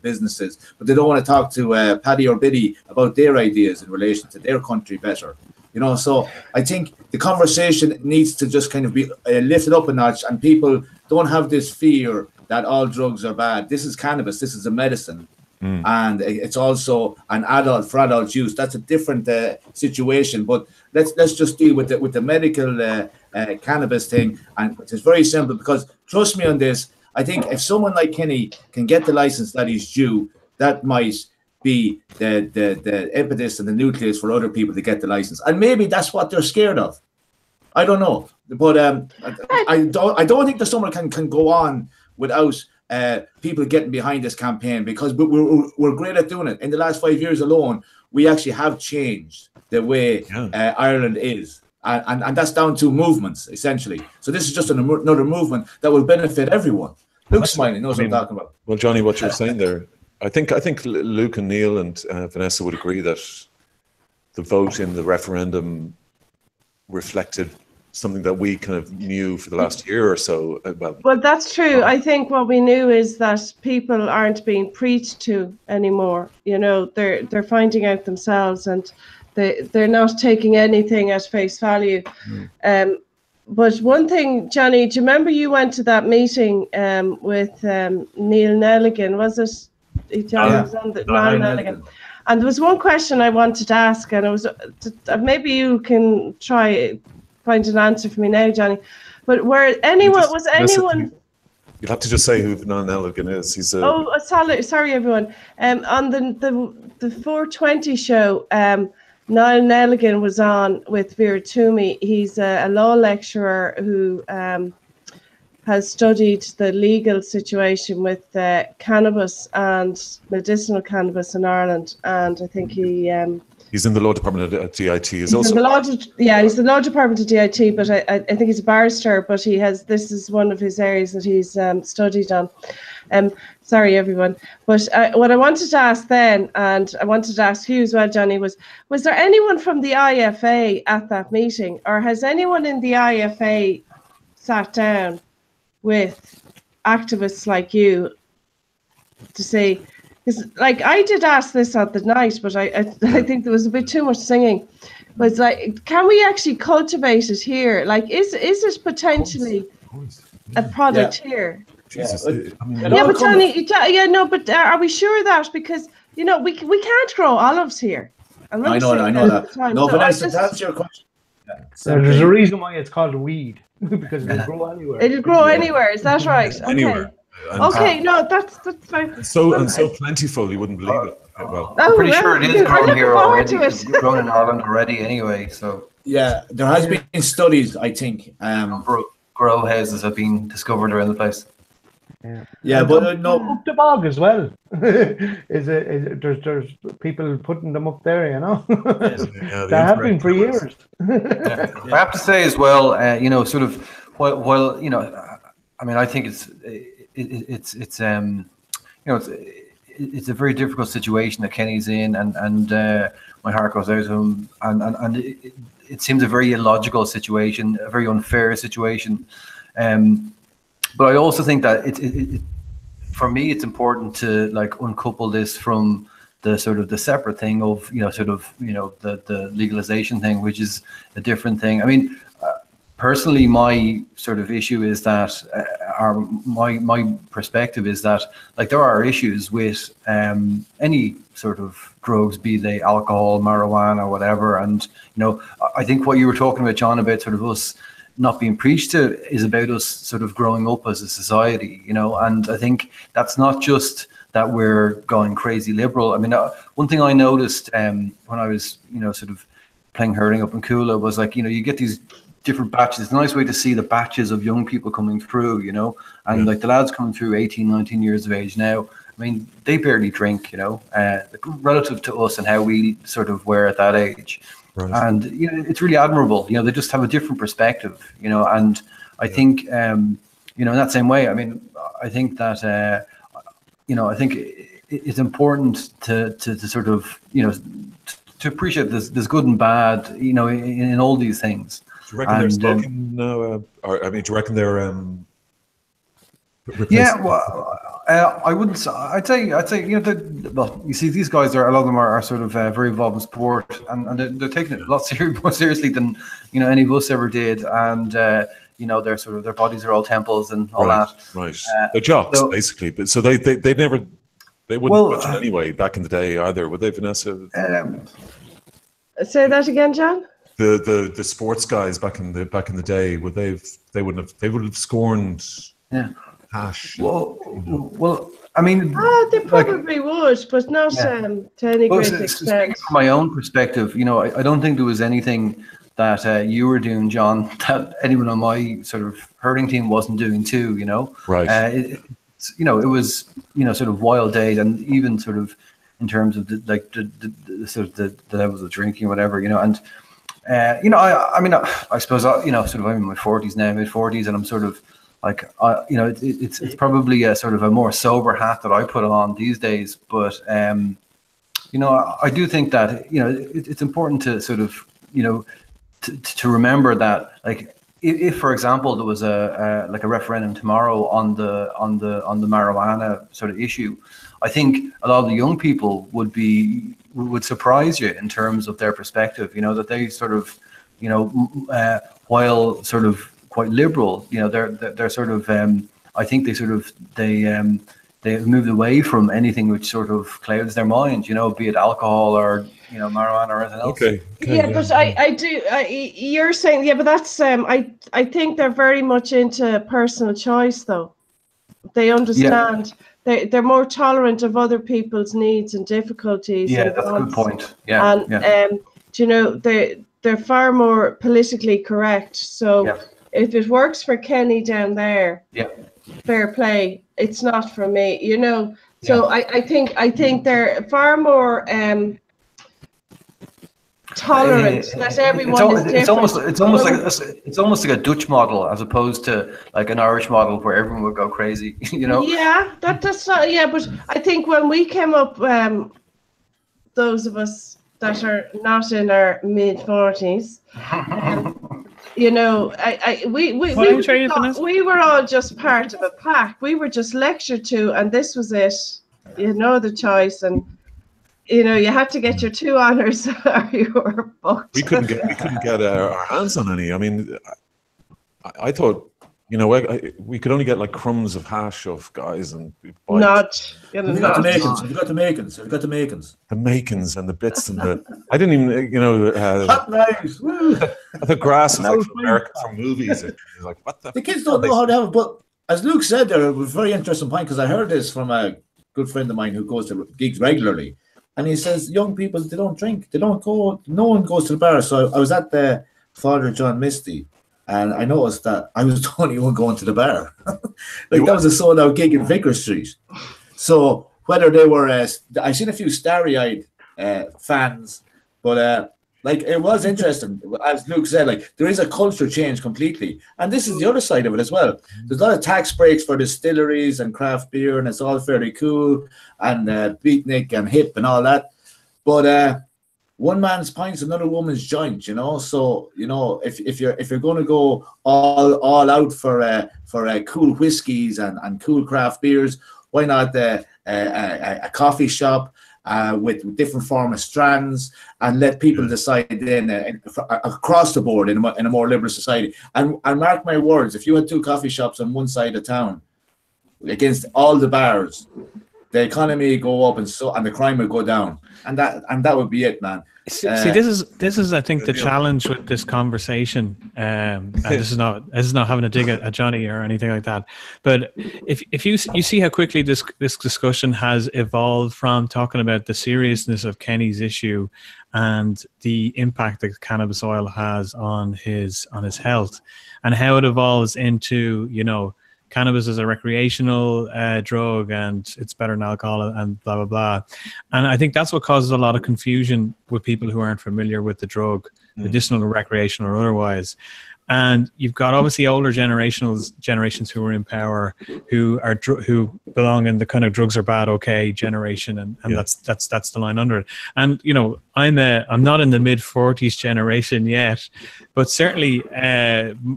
businesses, but they don't want to talk to Paddy or Biddy about their ideas in relation to their country better. You know, so I think the conversation needs to just kind of be lifted up a notch, and people don't have this fear that all drugs are bad. This is cannabis. This is a medicine. And it's also an for adult use. That's a different situation. But let's just deal with the medical cannabis thing, and it's very simple. Because trust me on this, I think if someone like Kenny can get the license that he's due, that might be the impetus and the nucleus for other people to get the license. And maybe that's what they're scared of. I don't know, but I don't think the summer can go on without people getting behind this campaign, because we're great at doing it. In the last 5 years alone, we actually have changed the way Ireland is. And that's down to movements, essentially. So this is just another movement that will benefit everyone. Luke's smiling, knows what I'm talking about. Well, Johnny, what you're saying there, I think Luke and Neil and Vanessa would agree that the vote in the referendum reflected something that we kind of knew for the last year or so. Well, that's true. I think what we knew is that people aren't being preached to anymore. You know, they're finding out themselves, and they're not taking anything at face value. But one thing, Johnny, do you remember you went to that meeting with Neil Nelligan? Was it? Johnny was on the Niall Nelligan. And there was one question I wanted to ask, and it was maybe you can try find an answer for me now, Johnny. But was anyone? You'll have to just say who Niall Nelligan is. He's a. Oh, sorry, everyone. On the 420 show, Niall Nelligan was on with Vera Toomey. He's a law lecturer who has studied the legal situation with cannabis and medicinal cannabis in Ireland, and I think he's in the law department at DIT. He's the law department at DIT, but I think he's a barrister. But this is one of his areas that he's studied on. Sorry, everyone. But what I wanted to ask then, and I wanted to ask you as well, Johnny, was there anyone from the IFA at that meeting, or has anyone in the IFA sat down with activists like you to say, because like I did ask this at the night, but I think there was a bit too much singing. But it's like, can we actually cultivate it here? Like, is it potentially a product here? Jesus. But Johnny, but are we sure that, because we can't grow olives here? I know that. No, Vanessa, that's your question. There's a reason why it's called weed, because it'll grow anywhere. It'll grow anywhere. Is that right? Okay. Anywhere. Okay, no, that's fine. So plentiful, you wouldn't believe it. Well, I'm pretty sure it is grown here already. It's grown in Ireland already anyway. So yeah, there has been studies, I think. Grow houses have been discovered around the place. Yeah, but no. Up the bog as well. There's people putting them up there, They have been for years. I have to say as well, sort of while I mean, I think it's a very difficult situation that Kenny's in, and my heart goes out to him, and it seems a very illogical situation, a very unfair situation. But I also think that for me, it's important to like uncouple this from the sort of the separate thing of the legalization thing, which is a different thing. I mean, personally, my sort of issue is that, my perspective is that, like, there are issues with any sort of drugs, be they alcohol, marijuana, whatever. And I think what you were talking about, John, about sort of us not being preached to, is about us sort of growing up as a society, and I think that's not just that we're going crazy liberal. I mean, one thing I noticed when I was, sort of playing hurling up in Coola was like, you get these different batches. It's a nice way to see the batches of young people coming through, and like the lads coming through 18, 19 years of age now, I mean, they barely drink, relative to us and how we sort of were at that age. Right. And it's really admirable. They just have a different perspective. And I think in that same way, I mean, I think that I think it's important to sort of to appreciate there's good and bad in all these things. Do you reckon they're smoking now? Or I mean, do you reckon they're yeah, well, I wouldn't. I'd say well, you see, these guys a lot of them are sort of very involved in sport, and they're taking it a lot more seriously than any of us ever did, and they're sort of, their bodies are all temples and all that. Right, they're jocks basically, but so they wouldn't watch it anyway back in the day either, would they, Vanessa? Say that again, John. The sports guys back in the day, they would have scorned. Yeah. Hash. Well, I mean, they probably would, but not to any great extent. From my own perspective, I don't think there was anything that you were doing, John, that anyone on my sort of hurling team wasn't doing too. Right. It was sort of wild days, and even sort of in terms of the sort of the levels of drinking, whatever, and I mean, I suppose sort of I'm in my 40s now, mid 40s, and I'm sort of like, it's probably a sort of a more sober hat that I put on these days. But, I do think that, it's important to sort of, to remember that, like, if for example, there was a referendum tomorrow on the marijuana sort of issue, I think a lot of the young people would surprise you in terms of their perspective, that they sort of, while sort of quite liberal, they're sort of I think they they've moved away from anything which sort of clouds their mind, you know, be it alcohol or, you know, marijuana or anything else. Okay. Yeah, but I do. You're saying, yeah, but that's I think they're very much into personal choice, though. They understand. They're more tolerant of other people's needs and difficulties. Yeah, and that's a wants. good point. Yeah, And you know, they're far more politically correct. So if it works for Kenny down there, fair play. It's not for me, you know. So I think they're far more tolerant that everyone is different. It's almost like a Dutch model as opposed to like an Irish model where everyone would go crazy, you know. Yeah, that's not. Yeah, but I think when we came up, those of us that are not in our mid-40s, you know, we were all just part of a pack. We were just lectured to, and this was it. You know, the choice, and you know, you had to get your 2 honours or you were booked. We couldn't get our hands on any. I mean, I thought, you know, we could only get like crumbs of hash off guys and not. We've got the Macons. We've got the Macons. We've got the Macons. The Macons and the bits and the. I didn't even, you know. Hot knives. The grass is like from America, from movies. Like, what the kids don't know how to have it. But as Luke said, there it was a very interesting point because I heard this from a good friend of mine who goes to gigs regularly. And he says, young people, they don't drink. They don't go. No one goes to the bar. So I was at the Father John Misty, and I noticed that I was the only one going to the bar. Like that was a sold-out gig in Vicar Street. So whether they were, I've seen a few starry-eyed fans, but like it was interesting. As Luke said, like there is a culture change completely, and this is the other side of it as well. There's a lot of tax breaks for distilleries and craft beer, and it's all fairly cool and beatnik and hip and all that. But one man's pint's another woman's joint, you know. So you know, if you're going to go all out for cool whiskies and cool craft beers, why not a coffee shop with different form of strands, and let people decide then across the board in a more liberal society. And mark my words, if you had 2 coffee shops on one side of town against all the bars, the economy would go up and the crime would go down, and that would be it, man. See, this is I think the challenge with this conversation, and this is not having a dig at Johnny or anything like that, but if you see how quickly this discussion has evolved from talking about the seriousness of Kenny's issue and the impact that cannabis oil has on his health, and how it evolves into, you know, cannabis is a recreational drug and it's better than alcohol and blah, blah, blah. And I think that's what causes a lot of confusion with people who aren't familiar with the drug, medicinal or recreational or otherwise. And you've got obviously older generations who are in power, who belong in the kind of drugs are bad, okay generation, and that's the line under it. And you know, I'm not in the mid-40s generation yet, but certainly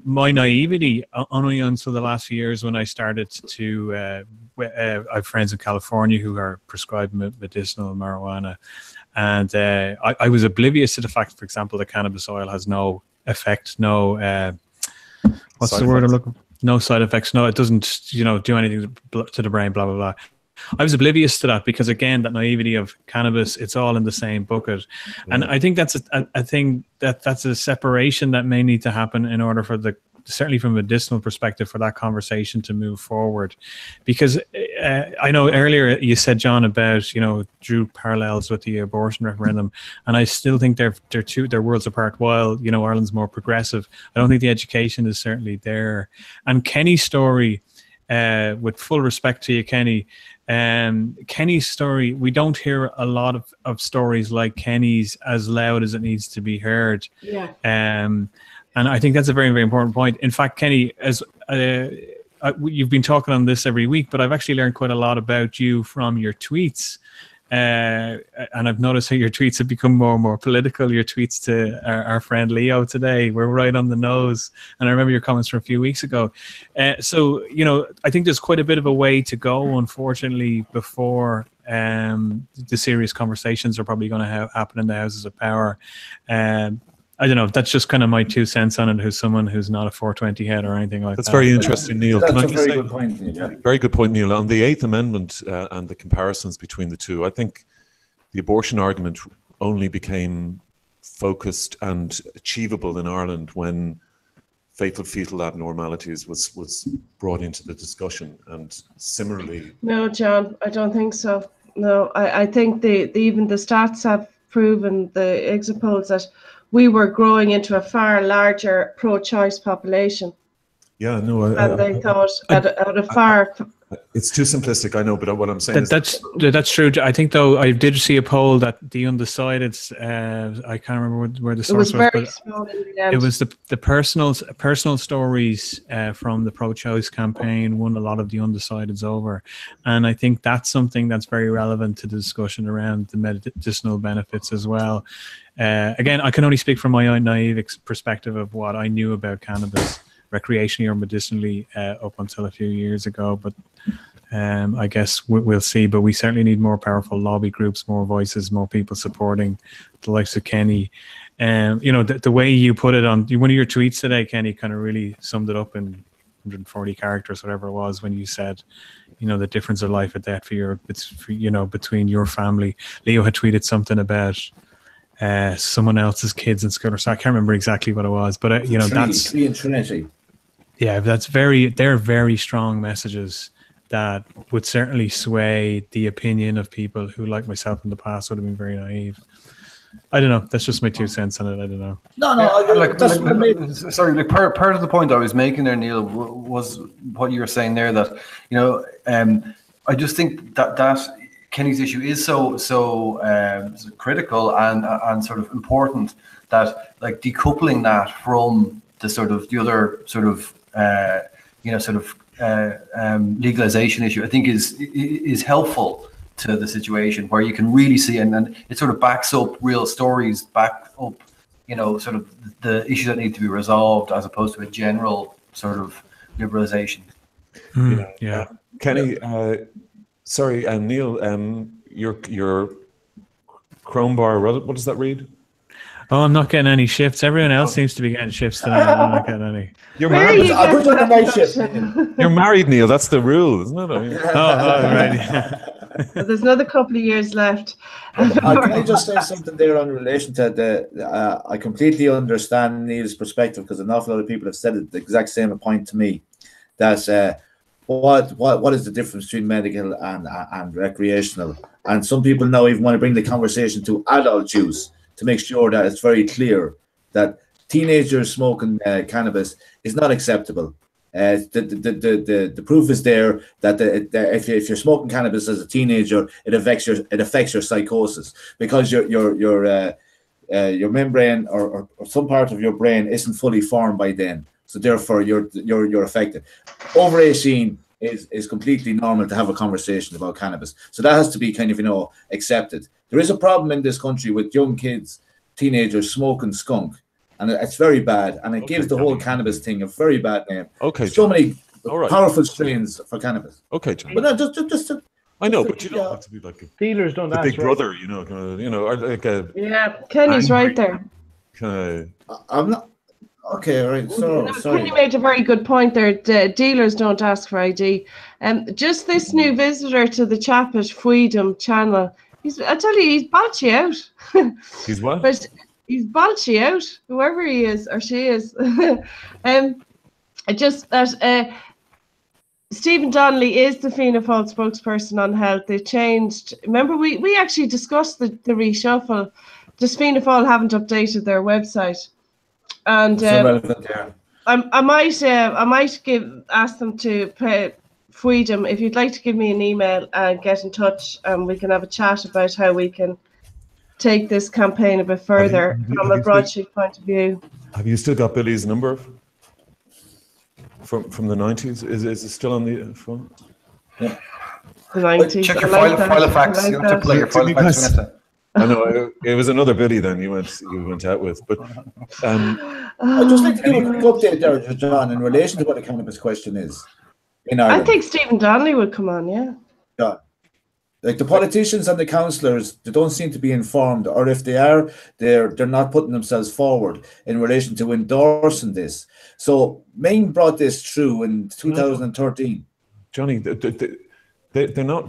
my naivety only until the last few years when I started to I have friends in California who are prescribed medicinal marijuana, and I was oblivious to the fact, for example, that cannabis oil has no effect, no what's the word I'm looking for? No side effects, no, it doesn't, you know, do anything to the brain, blah blah blah. I was oblivious to that because, again, that naivety of cannabis, it's all in the same bucket. And I think that's a thing that's a separation that may need to happen in order for certainly from a medicinal perspective, for that conversation to move forward. Because I know earlier you said, John, about, you know, drew parallels with the abortion referendum, and I still think they're worlds apart. While, you know, Ireland's more progressive, I don't think the education is certainly there. And Kenny's story, with full respect to you, Kenny, Kenny's story, we don't hear a lot of stories like Kenny's as loud as it needs to be heard. Yeah. And I think that's a very, very important point. In fact, Kenny, as you've been talking on this every week, but I've actually learned quite a lot about you from your tweets. And I've noticed how your tweets have become more and more political. Your tweets to our friend Leo today were right on the nose. And I remember your comments from a few weeks ago. So, you know, I think there's quite a bit of a way to go, unfortunately, before the serious conversations are probably going to happen in the Houses of Power. I don't know. That's just kind of my 2 cents on it. Who's someone who's not a 420 head or anything like that. That's very interesting, Neil. That's Can I a just very say, good point, Neil. Yeah. very good point, Neil. On the 8th Amendment and the comparisons between the two, I think the abortion argument only became focused and achievable in Ireland when fatal fetal abnormalities was brought into the discussion. And similarly... No, John, I don't think so. No, I think even the stats have proven, the exit polls, that we were growing into a far larger pro-choice population. Yeah, no, And they thought at a far... It's too simplistic, I know, but what I'm saying is... That's true. I think, though, I did see a poll that the undecideds, I can't remember where the source was, very but small in the end. it was the personal stories from the pro-choice campaign won a lot of the undecideds over. And I think that's something that's very relevant to the discussion around the medicinal benefits as well. Again, I can only speak from my own naive perspective of what I knew about cannabis, recreationally or medicinally, up until a few years ago. But I guess we'll see. But we certainly need more powerful lobby groups, more voices, more people supporting the likes of Kenny. You know, the way you put it on one of your tweets today, Kenny, kind of really summed it up in 140 characters, whatever it was, when you said, you know, the difference of life or death between your family. Leo had tweeted something about someone else's kids in school, so I can't remember exactly what it was, but you know, that's Trinity. Yeah, they're very strong messages that would certainly sway the opinion of people who, like myself in the past, would have been very naive. I don't know. That's just my 2 cents on it. I don't know. Part of the point I was making there, Neil, was what you were saying there, that, you know, I just think that Kenny's issue is so critical and sort of important, that, like, decoupling that from the other legalization issue, I think is helpful to the situation, where you can really see, and it sort of backs up real stories, back up, you know, sort of the issues that need to be resolved, as opposed to a general sort of liberalization. Yeah. Kenny, sorry, Neil, your Chrome bar, what does that read? Oh, I'm not getting any shifts. Everyone else seems to be getting shifts tonight. I'm not getting any. You're married. I put you on the night shift. You're married, Neil. That's the rule, isn't it? I mean, right. There's another couple of years left. Can I just say something there in relation to I completely understand Neil's perspective, because an awful lot of people have said the exact same point to me. That's what is the difference between medical and recreational? And some people now even want to bring the conversation to adult use, to make sure that it's very clear that teenagers smoking cannabis is not acceptable. The proof is there that if you're smoking cannabis as a teenager, it affects your psychosis, because your membrane or some part of your brain isn't fully formed by then. So therefore, you're affected. Over 18 is completely normal to have a conversation about cannabis. So that has to be kind of, you know, accepted. There is a problem in this country with young kids, teenagers smoking skunk, and it's very bad, and it gives the whole cannabis thing a very bad name. Okay, so many right. Powerful strains for cannabis. Okay, John. But no, just I know, but you don't have to be like dealers don't the ask big brother, you know, or like a Kenny's right there. I'm not. Okay, all right. So sorry. Kenny made a very good point there. Dealers don't ask for ID. Just this new visitor to the Chapit Freedom channel. I tell you, he's balchy out. He's what? But he's balchy out, whoever he is or she is. Just that Stephen Donnelly is the Fianna Fáil spokesperson on health. They changed. Remember, we actually discussed the reshuffle. Just Fianna Fáil haven't updated their website. And I might ask them to pay Freedom, if you'd like to give me an email and get in touch, and we can have a chat about how we can take this campaign a bit further from a broadsheet point of view. Have you still got Billy's number from the 90s? Is it still on the phone? Yeah. The 90s. Check your Filofax. You have to play your Filofax. I know it was another Billy then you went out with, but I'd just like to give a quick update there, John, in relation to what the cannabis question is in Ireland. I think Stephen Donnelly would come on, yeah. Yeah. Like the politicians and the councillors, they don't seem to be informed, or if they are, they're not putting themselves forward in relation to endorsing this. So Maine brought this through in 2013. Johnny, they're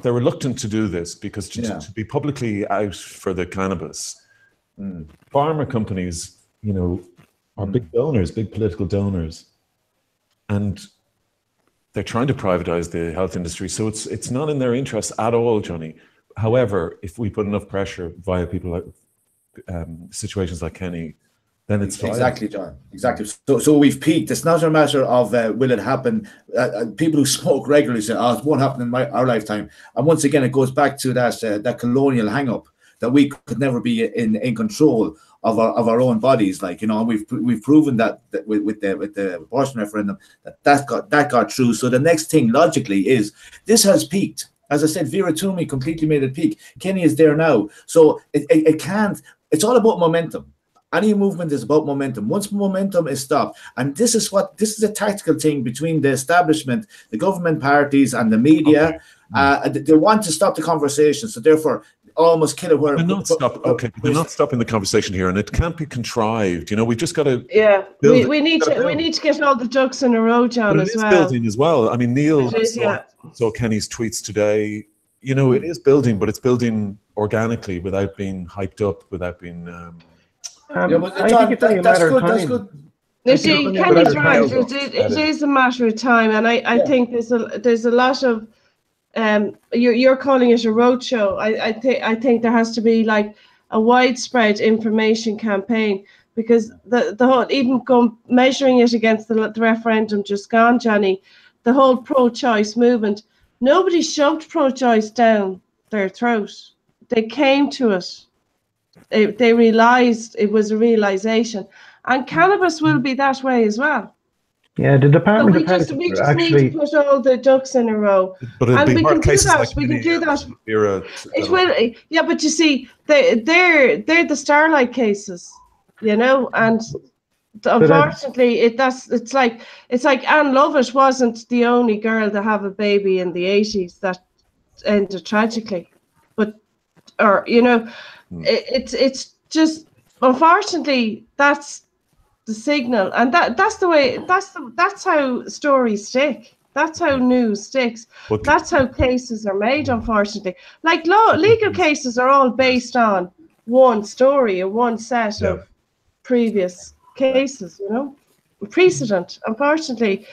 reluctant to do this because to be publicly out for the cannabis, pharma companies, you know, are big donors, big political donors, and they're trying to privatize the health industry. So it's not in their interest at all, Johnny. However, if we put enough pressure via people like situations like Kenny, then it's fine. Exactly, John. Exactly. So we've peaked. It's not a matter of will it happen. People who smoke regularly say, "Oh, it won't happen in our lifetime." And once again, it goes back to that colonial hang-up that we could never be in control of our own bodies. Like, you know, we've proven that with the abortion referendum that got through. So the next thing logically is this has peaked. As I said, Vera Toomey completely made it peak. Kenny is there now. So it can't. It's all about momentum. Any movement is about momentum. Once momentum is stopped, and this is a tactical thing between the establishment, the government parties, and the media. Okay. They want to stop the conversation, so therefore almost kill it where. They're not stopping the conversation here, and it can't be contrived. You know, we just got to. Yeah, we need to get all the ducks in a row, John, as well. Building as well. I mean, Neil saw Kenny's tweets today. You know, it is building, but it's building organically without being hyped up, without being. I think it's only a matter of time. That's good. Kenny's right. It is a matter of time, and I think there's a lot of you're calling it a roadshow. I think there has to be like a widespread information campaign, because the whole, even measuring it against the referendum just gone, Johnny, the whole pro-choice movement, nobody shoved pro-choice down their throat. They came to it. They realized it was a realization, and cannabis will be that way as well. Yeah, the Department of Health we just need to put all the ducks in a row, and we can do that. We can do that. It will, yeah, but you see, they're the Starlight cases, you know, and unfortunately, it's like Anne Lovett wasn't the only girl to have a baby in the 80s that ended tragically, it's just, unfortunately, that's the signal, and that's the way. That's how stories stick. That's how news sticks. That's how cases are made. Unfortunately, like legal cases are all based on one story or one set of previous cases. You know, precedent. Unfortunately,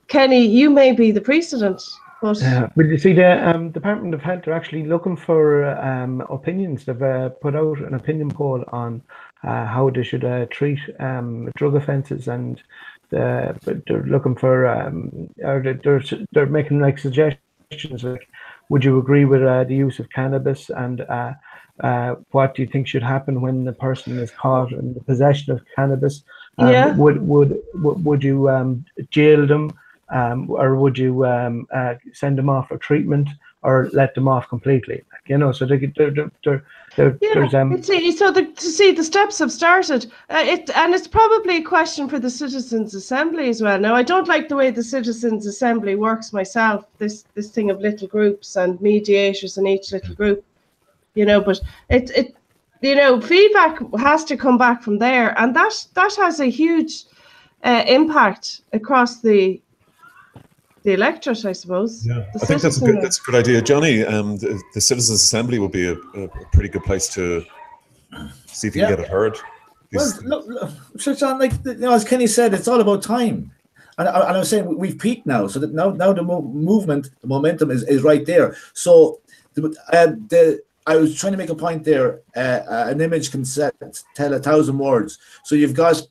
Kenny, you may be the precedent. But you see, the Department of Health are actually looking for opinions. They've put out an opinion poll on how they should treat drug offences, and they're looking for, they're making like suggestions like, would you agree with the use of cannabis, and what do you think should happen when the person is caught in the possession of cannabis? Would you jail them? Or would you send them off for treatment, or let them off completely? You know, so the steps have started. And it's probably a question for the Citizens' Assembly as well. Now, I don't like the way the Citizens' Assembly works myself. This thing of little groups and mediators in each little group. You know, but it feedback has to come back from there, and that has a huge impact across the electorate, I suppose. Yeah, I think that's a good idea, Johnny. The Citizens' Assembly will be a pretty good place to see if you can get it heard. Well, look, John, like as Kenny said, it's all about time, and I was saying we've peaked now, so that now the movement, the momentum is right there. So I was trying to make a point there. An image can tell 1,000 words. So you've got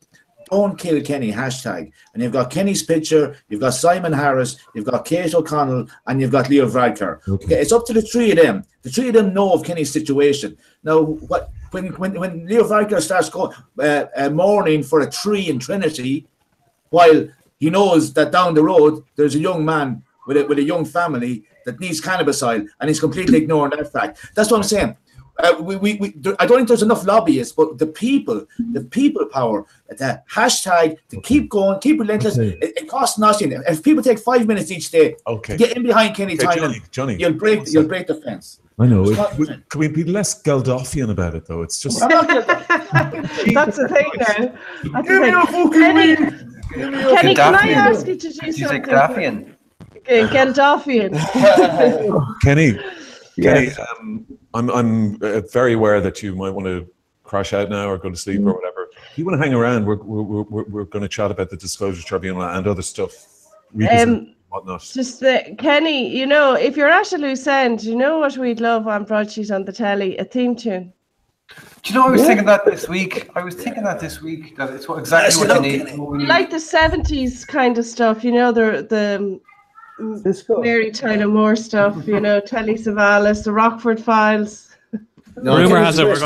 "Don't Kill Kenny" hashtag, and you've got Kenny's picture, you've got Simon Harris, you've got Kate O'Connell, and you've got Leo Varadkar. Okay, it's up to the three of them. The three of them know of Kenny's situation. Now, when Leo Varadkar starts going mourning for a tree in Trinity, while he knows that down the road there's a young man with a young family that needs cannabis oil, and he's completely ignoring that fact. That's what I'm saying. I don't think there's enough lobbyists, but the people power, the hashtag, to keep going, keep relentless. It costs nothing. If people take 5 minutes each day to get in behind Kenny Tynan, Johnny, you'll break the fence. I know. Can we be less Geldoffian about it, though? It's just... That's the thing now. Kenny, can I ask you to do something? She's a Gaddafian. Geldofian. Kenny, Yes. I'm very aware that you might want to crash out now or go to sleep or whatever. If you want to hang around, we're going to chat about the Disclosure Tribunal and other stuff. Whatnot. Just Kenny, you know, if you're at a loose end, you know what we'd love on Broadsheet on the telly? A theme tune. Do you know, I was thinking that this week. That it's exactly what you need. Like the 70s kind of stuff, you know, the Mary Tyler Moore stuff, you know, Telly Savalas, the Rockford Files. Rumor has it we're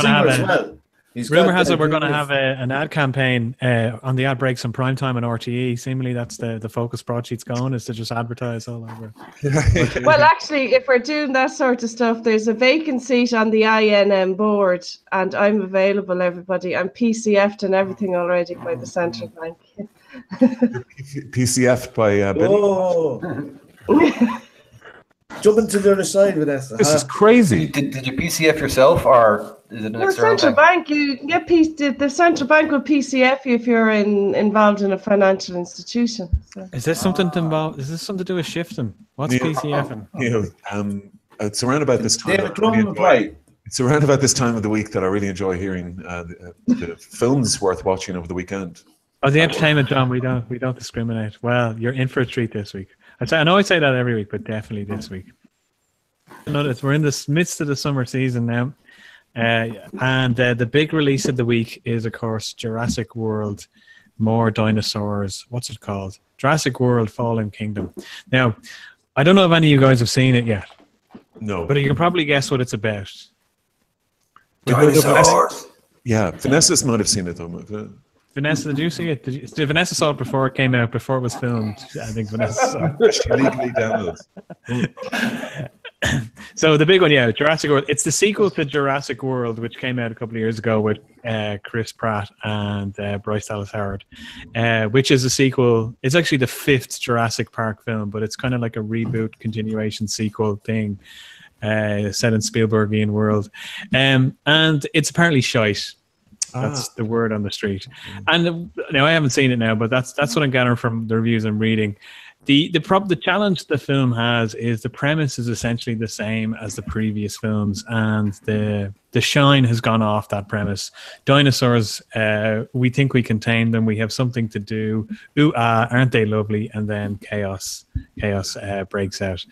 going to have an ad campaign on the ad breaks on primetime on RTE. Seemingly, that's the focus Broadsheet's going, is to just advertise all over. Well, actually, if we're doing that sort of stuff, there's a vacant seat on the INM board, and I'm available, everybody. I'm PCF'd and everything already by the central bank. PCF'd by Jumping to the other side, Vanessa. This is crazy. Did you PCF yourself, or is it an external central bank? You can get the central bank will PCF you if you're involved in a financial institution. So. Is this something to involve? Is this something to do with shifting? What's PCFing? It's around about this time. It's around about this time of the week that I really enjoy hearing the films worth watching over the weekend. Oh, the entertainment, John. We don't discriminate. Well, you're in for a treat this week. I know I say that every week, but definitely this week. Notice we're in the midst of the summer season now, and the big release of the week is, of course, Jurassic World: More Dinosaurs. What's it called? Jurassic World: Fallen Kingdom. Now, I don't know if any of you guys have seen it yet. No, but you can probably guess what it's about. Dinosaurs. Yeah, Vanessa might have seen it though. Vanessa, did you see it? Did Vanessa saw it before it came out, before it was filmed? I think Vanessa saw it. She legally downloads. So the big one, Jurassic World. It's the sequel to Jurassic World, which came out a couple of years ago with Chris Pratt and Bryce Dallas Howard, which is a sequel. It's actually the 5th Jurassic Park film, but it's kind of like a reboot, continuation, sequel thing set in Spielbergian world. And it's apparently shite. That's the word on the street. And now I haven't seen it now, but that's what I'm gathering from the reviews I'm reading. The challenge the film has is the premise is essentially the same as the previous films, and the shine has gone off that premise. Dinosaurs, we think we can tame them. We have something to do. Ooh, aren't they lovely? And then chaos breaks out.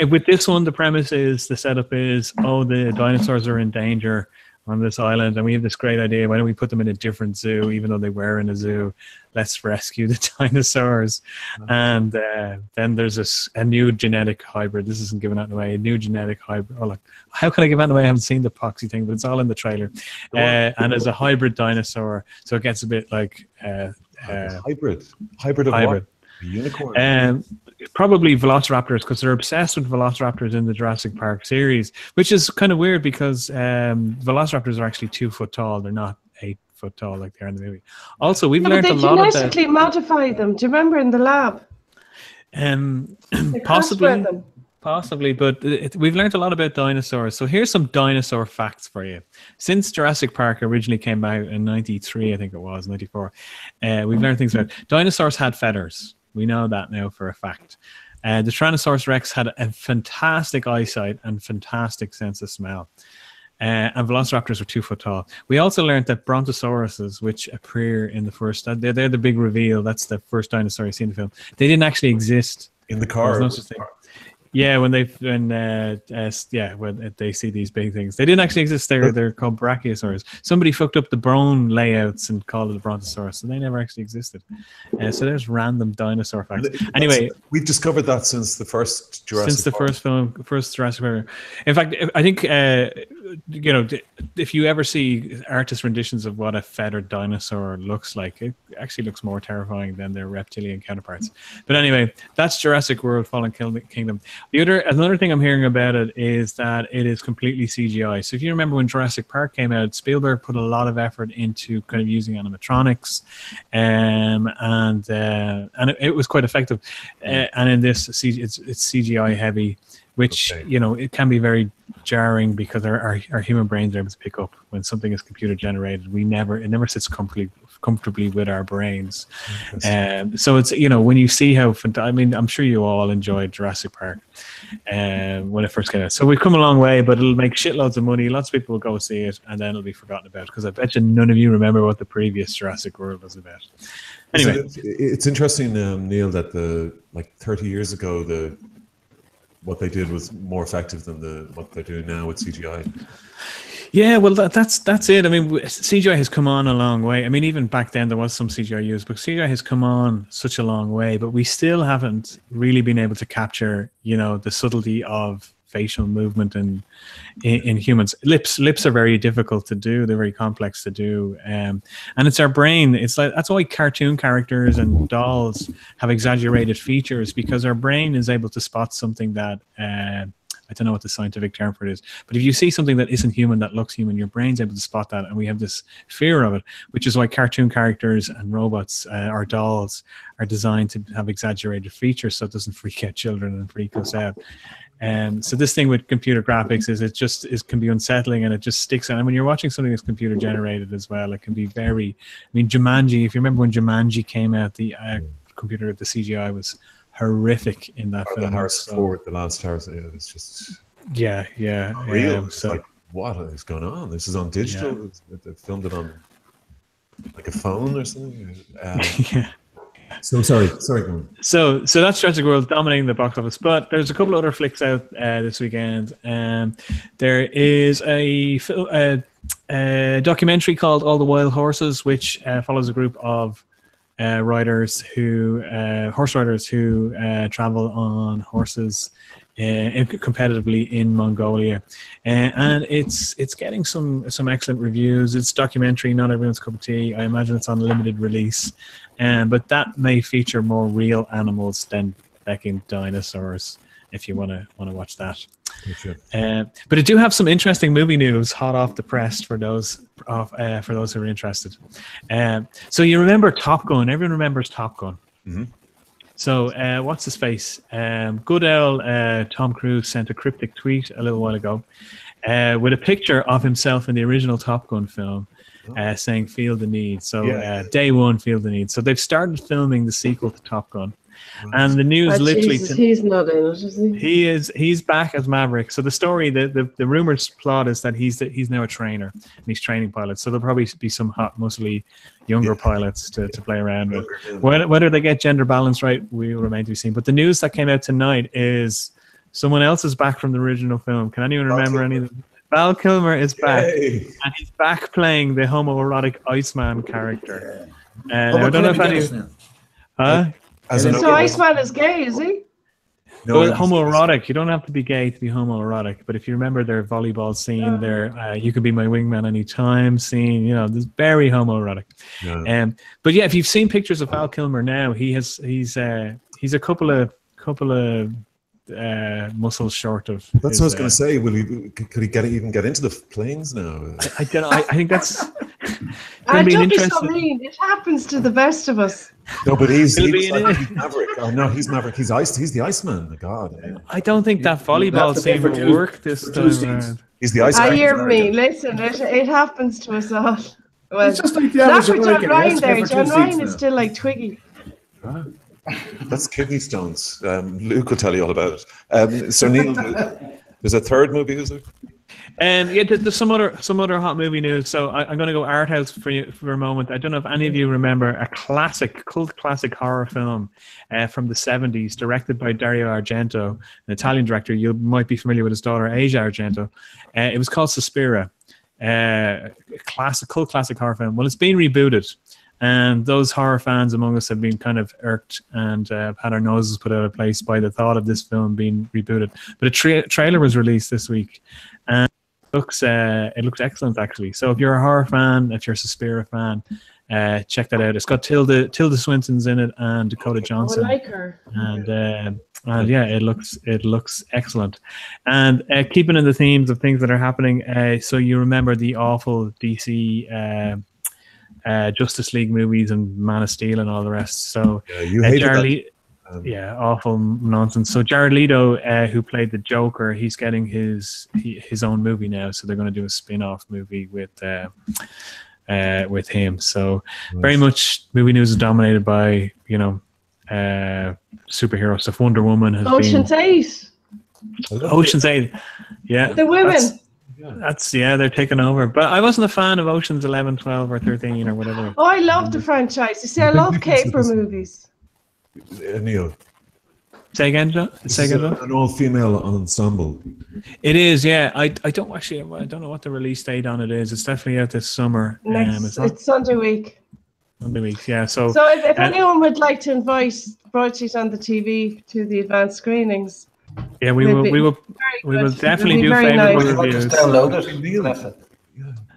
With this one, the setup is, the dinosaurs are in danger on this island, and we have this great idea. Why don't we put them in a different zoo, even though they were in a zoo? Let's rescue the dinosaurs. And then there's a new genetic hybrid. This isn't giving that away. A new genetic hybrid. Oh, look, how can I give that away? I haven't seen the poxy thing, but it's all in the trailer. And there's a hybrid dinosaur, so it gets a bit like hybrid of what? A unicorn. Probably velociraptors, because they're obsessed with velociraptors in the Jurassic Park series, which is kind of weird because velociraptors are actually 2 foot tall. They're not 8 foot tall like they are in the movie. Also, we've learned a lot about... They genetically modify them. Do you remember in the lab? Possibly, but we've learned a lot about dinosaurs. So here's some dinosaur facts for you. Since Jurassic Park originally came out in 93, I think it was, 94, we've learned things about... Dinosaurs had feathers. We know that now for a fact. The Tyrannosaurus Rex had a fantastic eyesight and fantastic sense of smell. And velociraptors were 2 foot tall. We also learned that brontosauruses, which appear in the first... They're the big reveal. That's the first dinosaur you see in the film. They didn't actually exist. In the car. No such thing. Yeah, when they see these big things, they didn't actually exist. They're called brachiosaurs. Somebody fucked up the bone layouts and called it a brontosaurus, so they never actually existed. So there's random dinosaur facts. Anyway, we've discovered that since the first Jurassic. Since the first Jurassic Park. In fact, I think if you ever see artist renditions of what a feathered dinosaur looks like, it actually looks more terrifying than their reptilian counterparts. But anyway, that's Jurassic World: Fallen Kingdom. Another thing I'm hearing about it is that it is completely CGI. So if you remember when Jurassic Park came out, Spielberg put a lot of effort into kind of using animatronics, and it was quite effective. And in this, it's CGI heavy, which it can be very jarring because our human brains are able to pick up when something is computer generated. It never sits comfortably with our brains. So it's when you see how I'm sure you all enjoyed Jurassic Park when it first came out. So we've come a long way, but it'll make shitloads of money. Lots of people will go see it, and then it'll be forgotten about because I bet you none of you remember what the previous Jurassic World was about. Anyway, it's interesting, Neil, that 30 years ago what they did was more effective than what they're doing now with CGI. Yeah, well, that's it. I mean, CGI has come on a long way. I mean, even back then there was some CGI used, but CGI has come on such a long way. But we still haven't really been able to capture, the subtlety of facial movement in humans. Lips are very difficult to do. They're very complex to do, and it's our brain. It's like that's why cartoon characters and dolls have exaggerated features, because our brain is able to spot something that I don't know what the scientific term for it is, but if you see something that isn't human that looks human, your brain's able to spot that, and we have this fear of it, which is why cartoon characters and robots or dolls are designed to have exaggerated features so it doesn't freak out children and freak us out. So this thing with computer graphics is it can be unsettling, and it just sticks out. And when you're watching something that's computer generated as well, it can be very. I mean, Jumanji. If you remember when Jumanji came out, the CGI was horrific in that film. The Harrison Ford, the last Harrison. It's just real. So like, what is going on? This is on digital. They filmed it on like a phone or something. Yeah. So sorry. So that's Jurassic World dominating the box office, but there's a couple other flicks out this weekend. There is a documentary called All the Wild Horses, which follows a group of horse riders who travel on horses competitively in Mongolia, and it's getting some excellent reviews. It's documentary, not everyone's cup of tea. I imagine it's on limited release, but that may feature more real animals than becking dinosaurs. If you want to watch that. Sure. But I do have some interesting movie news, hot off the press for those who are interested. So you remember Top Gun? Everyone remembers Top Gun. Mm-hmm. So what's his face? Good old Tom Cruise sent a cryptic tweet a little while ago with a picture of himself in the original Top Gun film, saying "Feel the need." So day one, feel the need. So they've started filming the sequel to Top Gun. And the news literally... Jesus, he's not in it, is he? He's back as Maverick. So the story, the rumors plot is that he's now a trainer and he's training pilots. So there'll probably be some hot, muscly younger pilots to play around with. Whether they get gender balance right, will remain to be seen. But the news that came out tonight is someone else is back from the original film. Can anyone remember any of them? Val Kilmer is back. Yay. And he's back playing the homoerotic Iceman character. I don't know if any... Huh? So Iceman is gay, is he? No, well, homoerotic. You don't have to be gay to be homoerotic. But if you remember their volleyball scene, their "You Can Be My Wingman Anytime" scene, this very homoerotic. Yeah. But yeah, if you've seen pictures of Val Kilmer now, he's a couple of muscles short of. That's what I was going to say. Could he even get into the planes now? I don't know. I think that's. Don't be so mean. It happens to the best of us. No, but he's Maverick. Oh no, he's Maverick. He's the Iceman. My God. I don't think that volleyball scene will work this time around. He's the Iceman. I hear me. Listen, it happens to us all. Well, it's just like the average John Ryan there. John Ryan is still like Twiggy. That's kidney stones. Luke will tell you all about it. So Neil, there's a third movie, is there? There's some other hot movie news. So I'm going to go art house for you for a moment. I don't know if any of you remember a cult classic horror film from the 70s, directed by Dario Argento, an Italian director. You might be familiar with his daughter, Asia Argento. It was called Suspiria, cult classic horror film. Well, it's been rebooted. And those horror fans among us have been kind of irked and had our noses put out of place by the thought of this film being rebooted. But a trailer was released this week, and it looks excellent, actually. So if you're a horror fan, if you're a Suspiria fan, check that out. It's got Tilda Swinton's in it and Dakota Johnson. I like her. And yeah, it looks excellent. And keeping in the themes of things that are happening, so you remember the awful DC Justice League movies and Man of Steel and all the rest. So you hated that. Yeah, awful nonsense. So Jared Leto, who played the Joker, he's getting his own movie now. So they're going to do a spin-off movie with him. So very much movie news is dominated by superhero stuff. Wonder Woman has Ocean's 8. Ocean's 8. Yeah, The women. They're taking over. But I wasn't a fan of Ocean's 11, 12, or 13 or whatever. Oh, I love the franchise. You see, I love caper movies. Neil. Say again, John? An all-female ensemble. It is, yeah. I don't know what the release date on it is. It's definitely out this summer. It's Sunday week. Sunday week, yeah. So if anyone would like to invite Broadsheet on the TV to the advanced screenings, yeah, we will definitely do favourable reviews.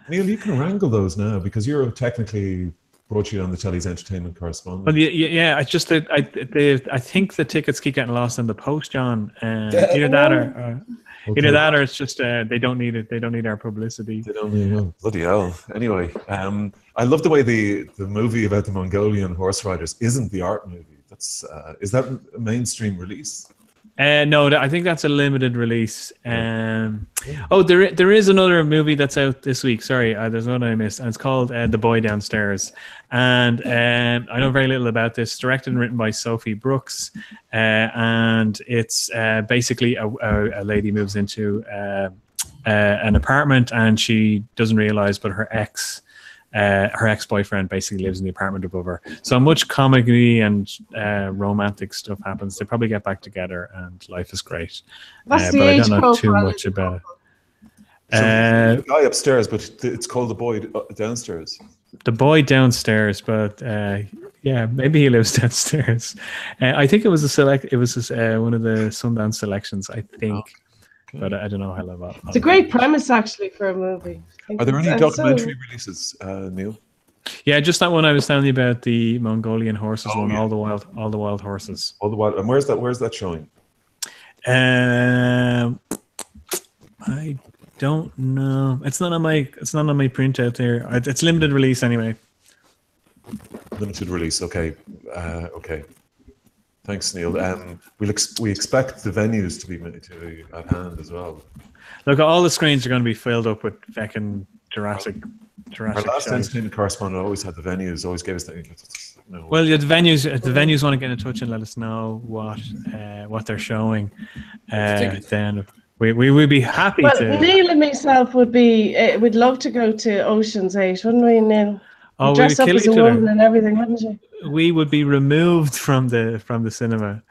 Neil, you can wrangle those now because you're technically Broadsheet on the Telly's entertainment correspondent. Well, yeah. I think the tickets keep getting lost in the post, John. Either that or it's just they don't need it. They don't need our publicity. They don't need it. Bloody hell. Anyway, I love the way the movie about the Mongolian horse riders isn't the art movie. Is that a mainstream release? No, I think that's a limited release. There is another movie that's out this week. Sorry, there's one I missed, and it's called The Boy Downstairs. And I know very little about this. Directed and written by Sophie Brooks, and it's basically a lady moves into an apartment, and she doesn't realize, but her ex-boyfriend basically lives in the apartment above her. So much comedy and romantic stuff happens. They probably get back together and life is great. But I don't know too much about it. The guy upstairs, but it's called The Boy Downstairs. The Boy Downstairs, but yeah, maybe he lives downstairs. I think it was one of the Sundance selections, I think. But I don't know how about it. It's a great premise, actually, for a movie. Are there any documentary releases, Neil? Yeah, just that one I was telling you about, the Mongolian horses one, yeah. All the wild horses. All the wild. And where's that showing? I don't know. It's not on my printout here. It's limited release anyway. Limited release. Okay. Okay. Thanks, Neil. We expect the venues to be at hand as well. Look, all the screens are going to be filled up with fucking Jurassic. Our last entertainment correspondent always had the venues. Always gave us the. No. Well, the venues want to get in touch and let us know what they're showing. Then we would be happy to. Neil and myself would love to go to Ocean's 8, wouldn't we, Neil? Oh, dress up as a woman and everything, wouldn't you? We would be removed from the cinema.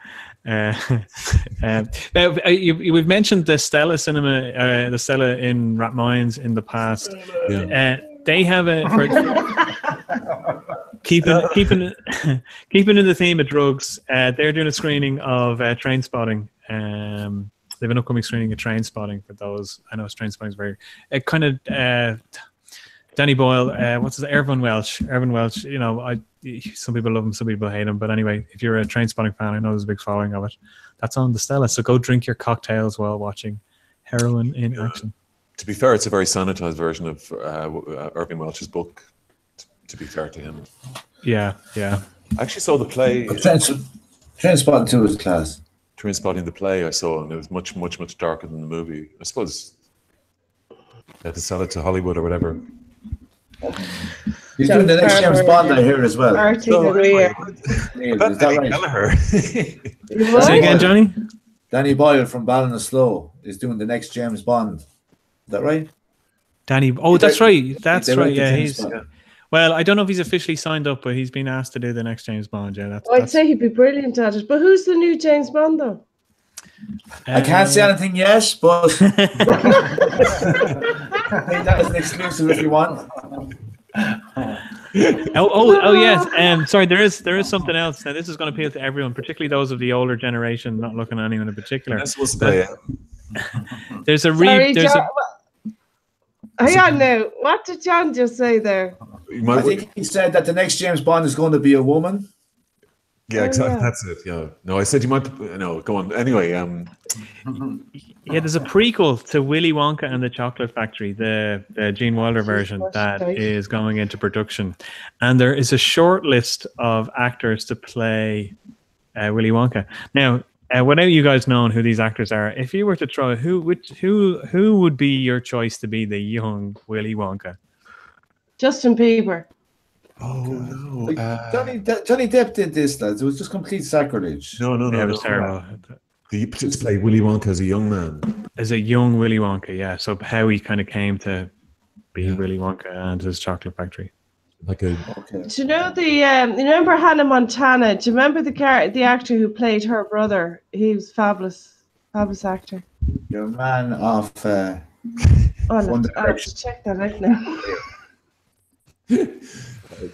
We've mentioned the Stella Cinema, the Stella in Rathmines in the past. Yeah. They have keeping in the theme of drugs. They're doing a screening of Train Spotting. They have an upcoming screening of Train Spotting for those. I know Train Spotting is very kind of. Danny Boyle, Irvin Welsh. You know, some people love him, some people hate him. But anyway, if you're a Train Spotting fan, I know there's a big following of it. That's on the Stella. So go drink your cocktails while watching Heroin in Action. To be fair, it's a very sanitized version of Irving Welsh's book. To be fair to him. Yeah. I actually saw the play. Train Spotting 2 was class. Train Spotting, the play I saw, and it was much, much, much darker than the movie. I suppose they had to sell it to Hollywood or whatever. He's doing the next James Bond, I hear, as well. Say again, Johnny? Danny Boyle from Ballinasloe is doing the next James Bond. Is that right? Danny? Oh, that's right. That's right. Yeah, well, I don't know if he's officially signed up, but he's been asked to do the next James Bond. Yeah, I'd say he'd be brilliant at it. But who's the new James Bond, though? I can't say anything yet, but I think that is an exclusive if you want. Oh yes. Sorry, there is something else. Now this is going to appeal to everyone, particularly those of the older generation, not looking at anyone in particular. There's a Hang on now. What did John just say there? You might, I think he said that the next James Bond is going to be a woman. yeah, exactly. yeah. That's it. Yeah. No, I said you might. No, go on. Anyway, Yeah, there's a prequel to Willy Wonka and the Chocolate Factory, the Gene Wilder version What's that right? is going into production, and there is a short list of actors to play Willy Wonka. Now, without you guys knowing who these actors are, if you were to try, who would be your choice to be the young Willy Wonka? Justin Bieber. oh no. Johnny Depp did this, lads. It was just complete sacrilege. No, Yeah, it was terrible. To play Willy Wonka as a young man. As a young Willy Wonka, yeah. So how he kind of came to be Yeah. Willy Wonka and his Chocolate Factory. Like a Okay. Do you know the? You remember Hannah Montana? Do you remember the actor who played her brother? He was fabulous actor. You're a man of Oh, One I'll have to check that out now.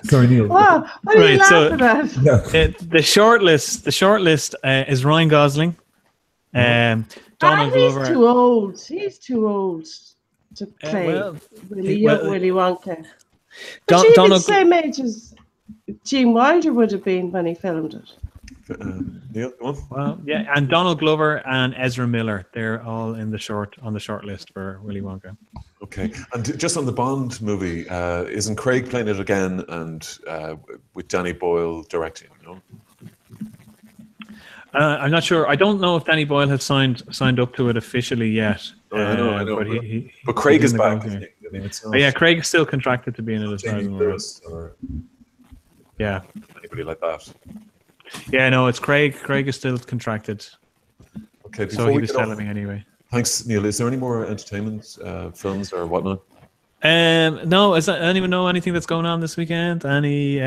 sorry, Neil. Wow, what are you Right, so- laughing at? The short list is Ryan Gosling, Donald Glover. He's too old. He's too old to play well, Willy well, Wonka. But Don- he's the Donald- same age as Gene Wilder would have been when he filmed it. Neil, go on. Well, yeah, and Donald Glover and Ezra Miller, they're all on the short list for Willy Wonka. Okay, and just on the Bond movie, isn't Craig playing it again, and with Danny Boyle directing? You know? I'm not sure. I don't know if Danny Boyle has signed up to it officially yet. I know. But, But Craig is he's in the back. gang I here. think. I mean, it's not But yeah, Craig is still contracted to be in it as far as Jamie I'm aware. Lewis or Yeah, anybody like that. yeah, no, it's Craig. Craig is still contracted, Okay, so before he we was get off, telling me anyway. thanks, Neil. Is there any more entertainment films or whatnot? No, is that anyone know anything that's going on this weekend? Any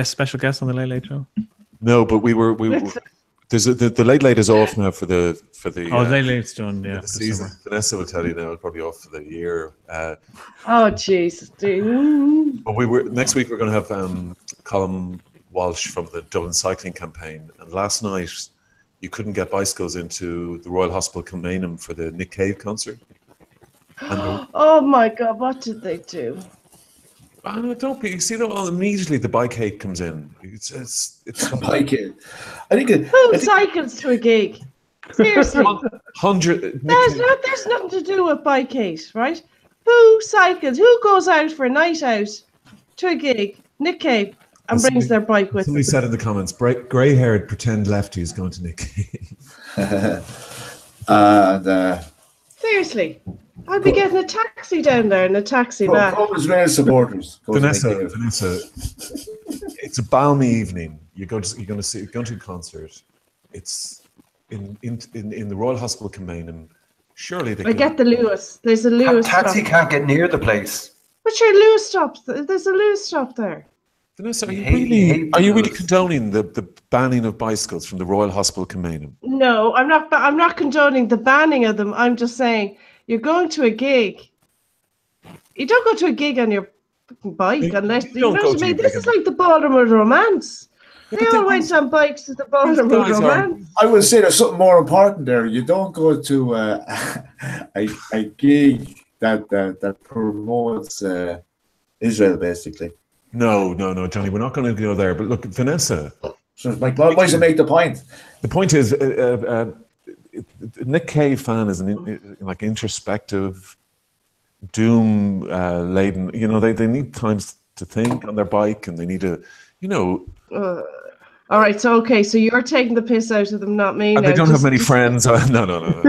special guests on the Late Late Show? No, but we were there's the Late is off now for the Oh, Late Late's done. Yeah, the season. Vanessa will tell you now, it's probably off for the year. Oh, Jesus, dude. But next week we're going to have Colin Walsh from the Dublin Cycling Campaign, and last night you couldn't get bicycles into the Royal Hospital Kilmainham for the Nick Cave concert. And Oh my God, what did they do? don't be. You see, immediately the bike hate comes in. It's like it. I think it. Who cycles to a gig? Seriously, 100. there's nothing to do with bike hate, right? Who cycles? Who goes out for a night out to a gig? Nick Cave and brings their bike with Somebody them. said in the comments, grey-haired pretend lefty is going to Nick Cave. Seriously, I'd be getting a taxi down there and a taxi back. Israel supporters. Go to Vanessa, Nick Cave. it's a balmy evening. You're going to a concert. It's in the Royal Hospital Kilmainham. Surely they I get the Lewis. There's a Lewis Taxi stop. can't get near the place. But your Lewis stop. There's a Lewis stop there. Vanessa, are you hate really those. condoning the banning of bicycles from the Royal Hospital Kilmainham? No, I'm not. I'm not condoning the banning of them. I'm just saying you're going to a gig. You don't go to a gig on your fucking bike unless you know don't go what I to mean. a This gig is like the Ballroom of Romance. Yeah, They but all went on bikes to the Ballroom of guys are- Romance. I would say there's something more important there. You don't go to a gig that promotes Israel, basically. No, Johnny, we're not going to go there. But look, Vanessa, So, like, why does it make the point? the point is, Nick Cave fan is like introspective, doom laden. You know, they need times to think on their bike, and they need to, you know. All right, so okay, so you're taking the piss out of them, not me. And now. they don't have Just- many just- friends. No.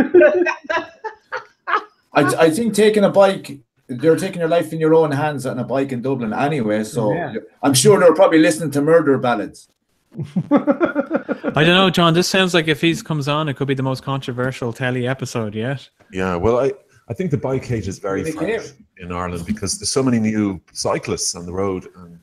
I think taking a bike, they're taking your life in your own hands on a bike in Dublin anyway. So Yeah. I'm sure they're probably listening to murder ballads. I don't know, John. This sounds like if he comes on, it could be the most controversial Telly episode yet. Yeah, well, I think the bike hate is very Nick fresh Cave. in Ireland because there's so many new cyclists on the road, and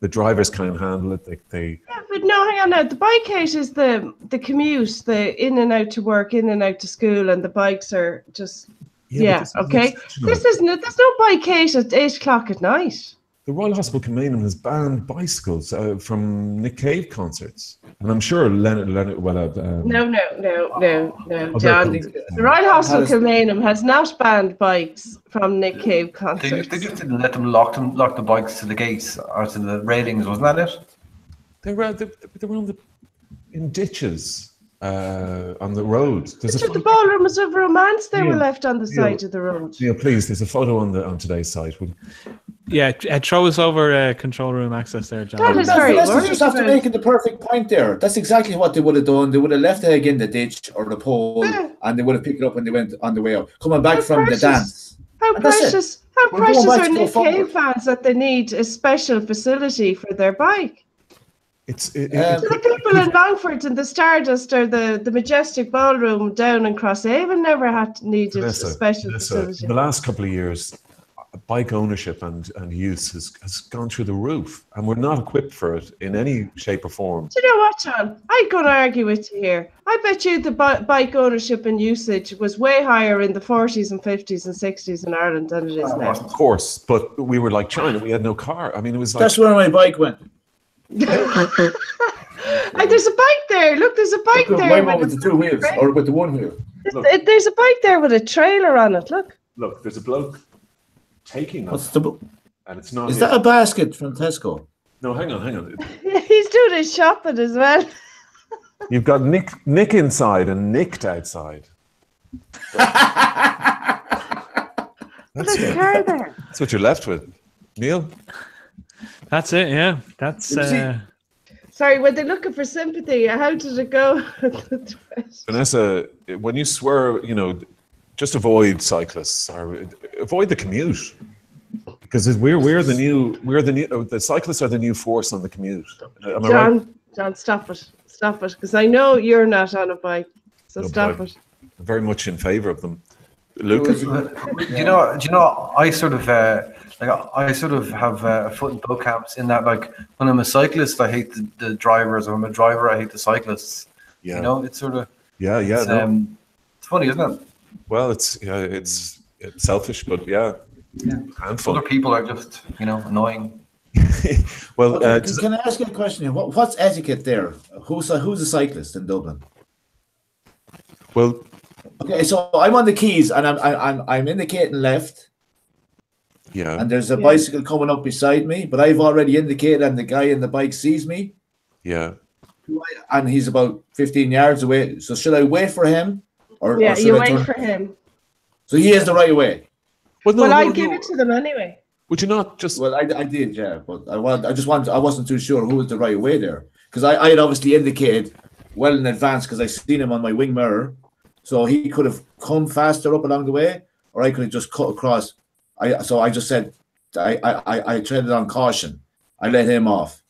the drivers can't handle it. They Yeah, but no, hang on now. The bike hate is the commute, the in and out to work, in and out to school, and the bikes are just but yeah, this is okay. exceptional. There's no bike hate at 8 o'clock at night. the Royal Hospital Kilmainham has banned bicycles from Nick Cave concerts, and I'm sure Leonard will have. No, John. They The Royal Hospital Kilmainham has not banned bikes from Nick Cave concerts. They just didn't let them lock the bikes to the gates or to the railings, wasn't that it? They were in ditches on the road. The ballrooms of romance, they were left on the side of the road. Yeah, please. There's a photo on today's site. Yeah, throw us over control room access there, John. That is very That's just after making the perfect point there. That's exactly what they would have done. They would have left the egg in the ditch or the pole, and they would have picked it up when they went on the way out. Coming back from the dance. How precious are Nick Cave fans that they need a special facility for their bike? The people in Longford and the Stardust or the Majestic Ballroom down in Crosshaven never needed a special facility. In the last couple of years, bike ownership and use has gone through the roof, and we're not equipped for it in any shape or form. Do you know what, John? I'm going to argue with you here. I bet you the bike ownership and usage was way higher in the 40s and 50s and 60s in Ireland than it is now. Of course, but we were like China. We had no car. I mean, it was like... That's where my bike went. There's a bike there. Look, there's a bike there. My with the two wheels or with the one wheel. There's a bike there with a trailer on it. Look, there's a bloke taking us. And it's not. Is that a basket from Tesco? No, hang on. He's doing his shopping as well. You've got Nick inside and nicked outside. That's what you're left with, Neil. That's it, yeah. That's Sorry, when they're looking for sympathy, how did it go? Vanessa, when you swear, just avoid cyclists or avoid the commute, because the cyclists are the new force on the commute. Am I right? John, stop it, because I know you're not on a bike, so stop it. I'm very much in favour of them. Lucas, do you know? I sort of have a foot in both camps in that, like, when I'm a cyclist, I hate the drivers. When I'm a driver, I hate the cyclists. Yeah. It's sort of it's funny, isn't it? Well, it's selfish, but and fun. Other people are just annoying. Well, can I ask you a question here? What's etiquette there? Who's a cyclist in Dublin? Well, okay, so I'm on the quays and I'm indicating left. Yeah. And there's a bicycle coming up beside me, but I've already indicated and the guy in the bike sees me. Yeah. And he's about 15 yards away. So should I wait for him? Or you wait for him. So he has the right of way. Well, I'd give it to them anyway. Would you not just... Well, I did, yeah. But I wasn't too sure who was the right of way there. Because I had obviously indicated well in advance because I seen him on my wing mirror. So he could have come faster up along the way, or I could have just cut across. So I just said, I treaded on caution. I let him off.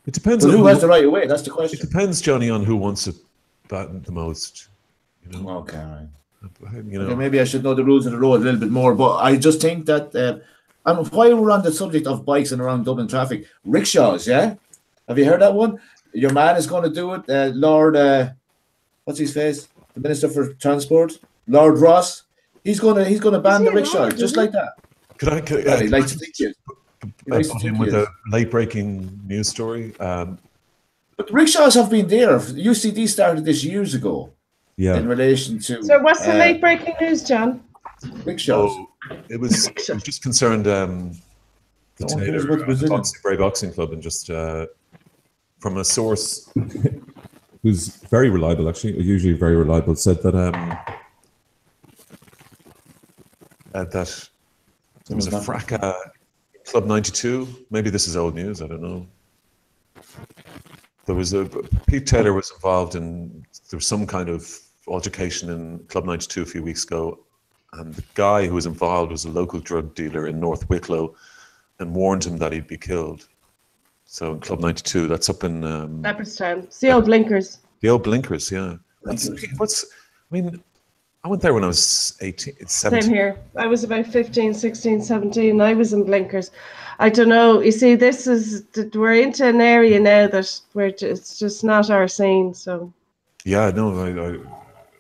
It depends on who has the right of way. That's the question. It depends, Johnny, on who wants it the most. Okay, right. Okay, maybe I should know the rules of the road a little bit more. But I just think that, and while we're on the subject of bikes and around Dublin traffic, rickshaws, yeah? Have you heard that one? Your man is going to do it, Lord, what's his face? The Minister for Transport, Lord Ross. He's gonna ban the rickshaw just like that. He likes to think it. With a late-breaking news story. But rickshaws have been there. UCD started this years ago. Yeah. In relation to. So what's the late-breaking news, John? Rickshaws. It was just concerned the Bray Boxing Club, and just from a source who's very reliable, actually, usually very reliable, said that that there was a fracas in Club 92. Maybe this is old news, I don't know. There was Pete Taylor was involved in, there was some kind of altercation in Club 92 a few weeks ago, and the guy who was involved was a local drug dealer in North Wicklow and warned him that he'd be killed. So in Club 92, that's up in... Leopardstown. It's the old Blinkers. The old Blinkers, yeah. I went there when I was 17. Same here. I was about 15, 16, 17. I was in Blinkers. I don't know. You see, we're into an area now it's just not our scene, so... Yeah, no,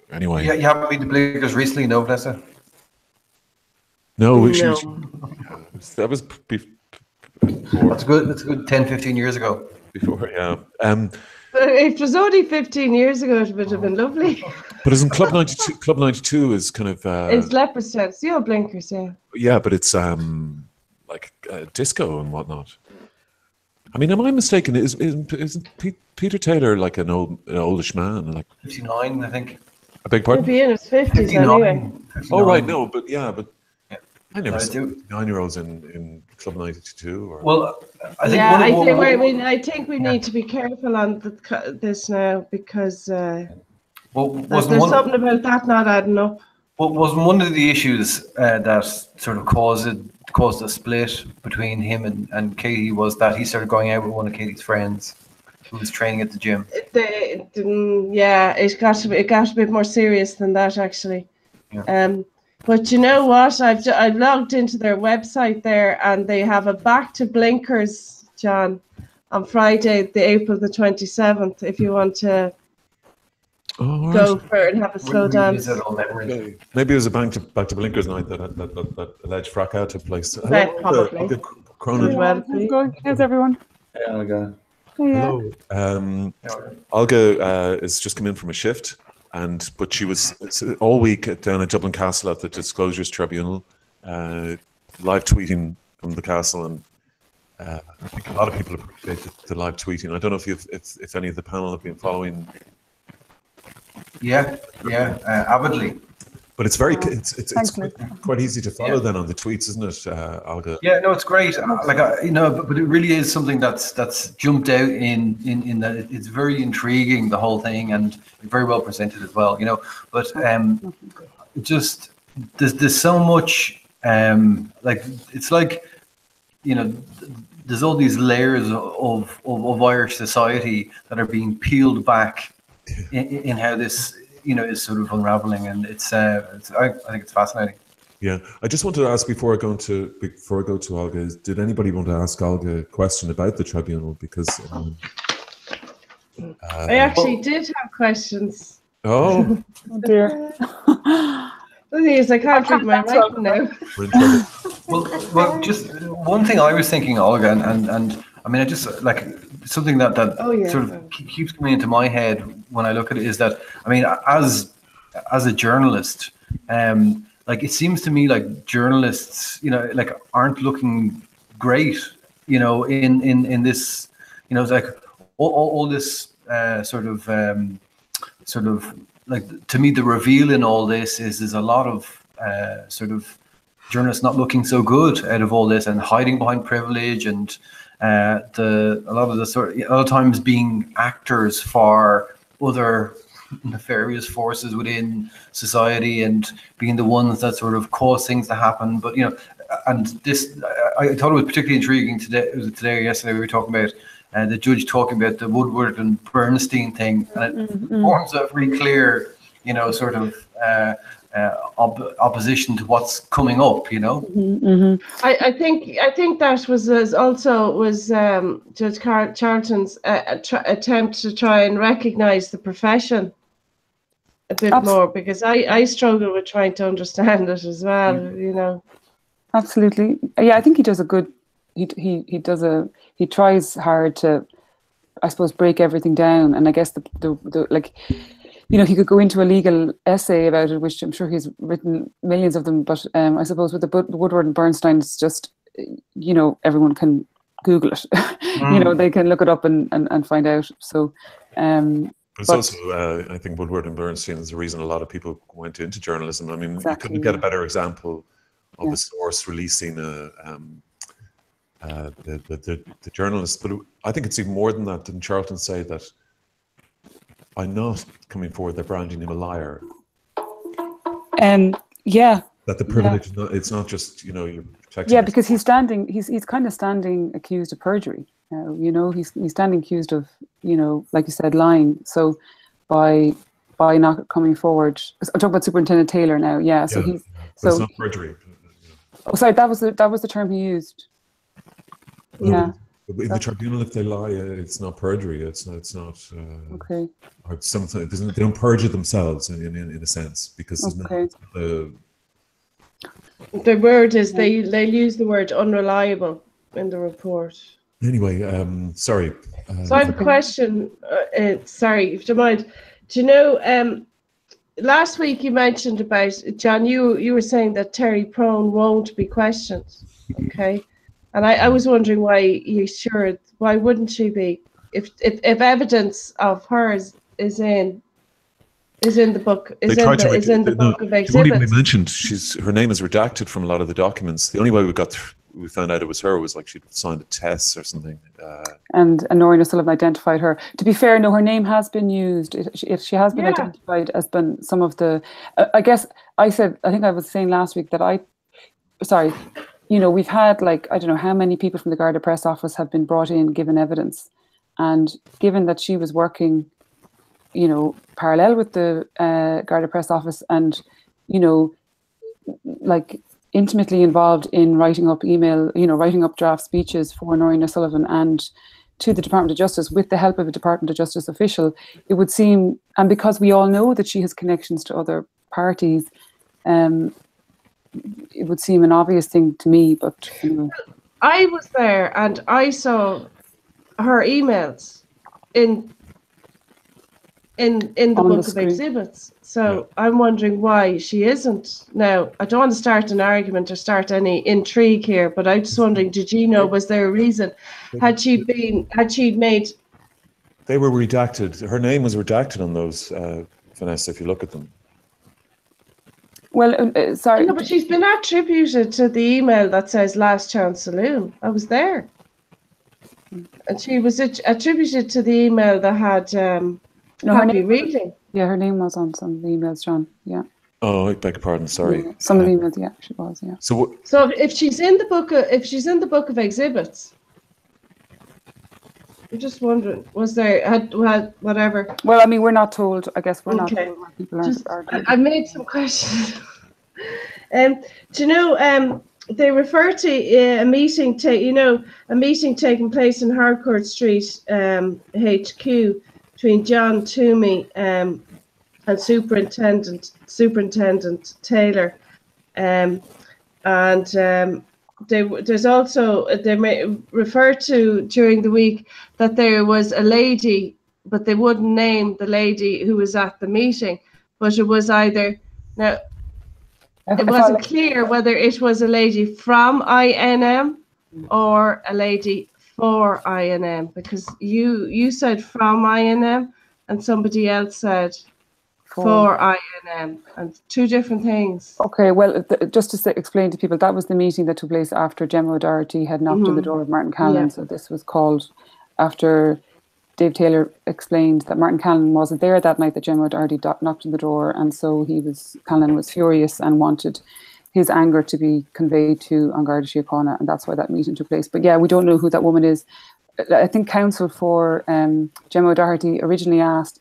anyway. Yeah, you haven't been to Blinkers recently, no, Vanessa? No, that was That's good. That's a good 10, 15 years ago. Before, yeah. But if it was only 15 years ago, it would have been lovely. But isn't Club 92? Club 92 is kind of It's leopard steps, blinkers, yeah. yeah, but it's like disco and whatnot. I mean, am I mistaken? Isn't Peter Taylor like an oldish man? Like 59, I think. I beg pardon? He'll be in his 50s anyway. 59. Oh right, no, but yeah, but Yeah. I never I saw do. 9-year-olds in Club 92. Or Well, I think Yeah, I I think we need to be careful on this now because there's something about that not adding up. Well, wasn't one of the issues that sort of caused a split between him and Katie was that he started going out with one of Katie's friends who was training at the gym? Yeah, it got a bit more serious than that actually. Yeah. But you know what? I've logged into their website there, and they have a back to blinkers, John, on Friday, April the 27th. If you want to go for it and have a slow dance. Okay. Maybe it was a back to blinkers night that alleged fracas took place. Probably. Cronin. How's everyone? Hey, Olga. Hello. Olga has just come in from a shift, but she was all week down at Dublin Castle at the Disclosures Tribunal, live tweeting from the castle, and I think a lot of people appreciate the live tweeting. I don't know if any of the panel have been following. Yeah, avidly. But it's quite easy to follow then on the tweets, isn't it, Olga? Yeah, no, it's great. But it really is something that's jumped out in that it's very intriguing, the whole thing, and very well presented as well. But it just there's so much it's like there's all these layers of Irish society that are being peeled back in how this is sort of unraveling, and I think it's fascinating. Yeah, I just wanted to ask before I go to Olga, did anybody want to ask Olga a question about the tribunal? Because I actually did have questions. Oh Dear. The thing is, I can't read my writing now. We're in trouble. Well, just one thing I was thinking, Olga, and I mean, I just like something that sort of keeps coming into my head when I look at it is that, I mean, as a journalist, it seems to me like journalists, aren't looking great, in this, it's like all this sort of like, to me, the reveal in all this is a lot of sort of journalists not looking so good out of all this and hiding behind privilege, and a lot of times being actors for other nefarious forces within society and being the ones that sort of cause things to happen. But and this, I thought it was particularly intriguing today. It was today or yesterday we were talking about the judge talking about the Woodward and Bernstein thing, and it forms a really clear, sort of opposition to what's coming up. I think that was also Judge Charlton's attempt to try and recognise the profession a bit more, because I struggle with trying to understand it as well. Absolutely, yeah. I think he does a good. He tries hard to, I suppose, break everything down. And I guess he could go into a legal essay about it, which I'm sure he's written millions of them. But I suppose with the Woodward and Bernstein, it's just, everyone can Google it. They can look it up and find out. So, But it's also, I think Woodward and Bernstein is the reason a lot of people went into journalism. I mean, you couldn't get a better example of a source releasing the journalist. But I think it's even more than that. Didn't Charlton say that by not coming forward, they're branding him a liar? Yeah. That the privilege, it's not just, you're protecting. Yeah, because he's kind of standing accused of perjury. He's standing accused of, like you said, lying. So by not coming forward, I'm talking about Superintendent Taylor now. Yeah. So he's it's not perjury. Oh, sorry, that was the term he used. No, in the tribunal, if they lie, it's not perjury. It's not. Okay. Or something. They don't perjure themselves in a sense, because the word is they use the word unreliable. in the report. Anyway, sorry. So I have a question. Sorry, if you don't mind. Do you know? Last week you mentioned about John. You were saying that Terry Prone won't be questioned. Okay, and I was wondering why why wouldn't she be? If evidence of hers is in the book, is in the book of exhibits. She won't even be mentioned. Her name is redacted from a lot of the documents. The only way we found out it was her was like she'd signed a test or something. And Noreen O'Sullivan identified her. To be fair, no, her name has been used. She has been identified as been some of the. I guess I think I was saying last week that we've had like, I don't know how many people from the Garda Press Office have been brought in, given evidence, and given that she was working, parallel with the Garda Press Office, and like intimately involved in writing up draft speeches for Noreen O'Sullivan and to the Department of Justice with the help of a Department of Justice official, it would seem, and because we all know that she has connections to other parties, it would seem an obvious thing to me, but I was there and I saw her emails in the book of exhibits. So I'm wondering why she isn't. Now, I don't want to start an argument or start any intrigue here, but I'm just wondering, did you know, was there a reason? Had she made... They were redacted. Her name was redacted on those, Vanessa, if you look at them. Well, sorry. No, but she's been attributed to the email that says Last Chance Saloon. I was there. And she was attributed to the email that had Happy Reading. Yeah, her name was on some of the emails, John. Yeah. Oh, I beg your pardon. Sorry. Yeah, some of the emails, yeah, she was. Yeah. So if she's in the book of exhibits, I'm just wondering, was there had whatever? Well, I mean, we're not told. I guess we're not told where people are. I made some questions. Do you know? They refer to a meeting taking place in Harcourt Street, HQ, between John Toomey and Superintendent Taylor, there's also, they may refer to during the week that there was a lady, but they wouldn't name the lady who was at the meeting, but it was either, now it wasn't clear whether it was a lady from INM or a lady for INM, because you said from INM and somebody else said for INM, and two different things. Okay, well, just to explain to people, that was the meeting that took place after Gemma O'Doherty had knocked on the door of Martin Callan. So this was called after Dave Taylor explained that Martin Callan wasn't there that night, that Gemma O'Doherty knocked on the door, and so Callan was furious and wanted his anger to be conveyed to An Garda Síochána, and that's why that meeting took place. But yeah, we don't know who that woman is. I think counsel for Gemma O'Doherty originally asked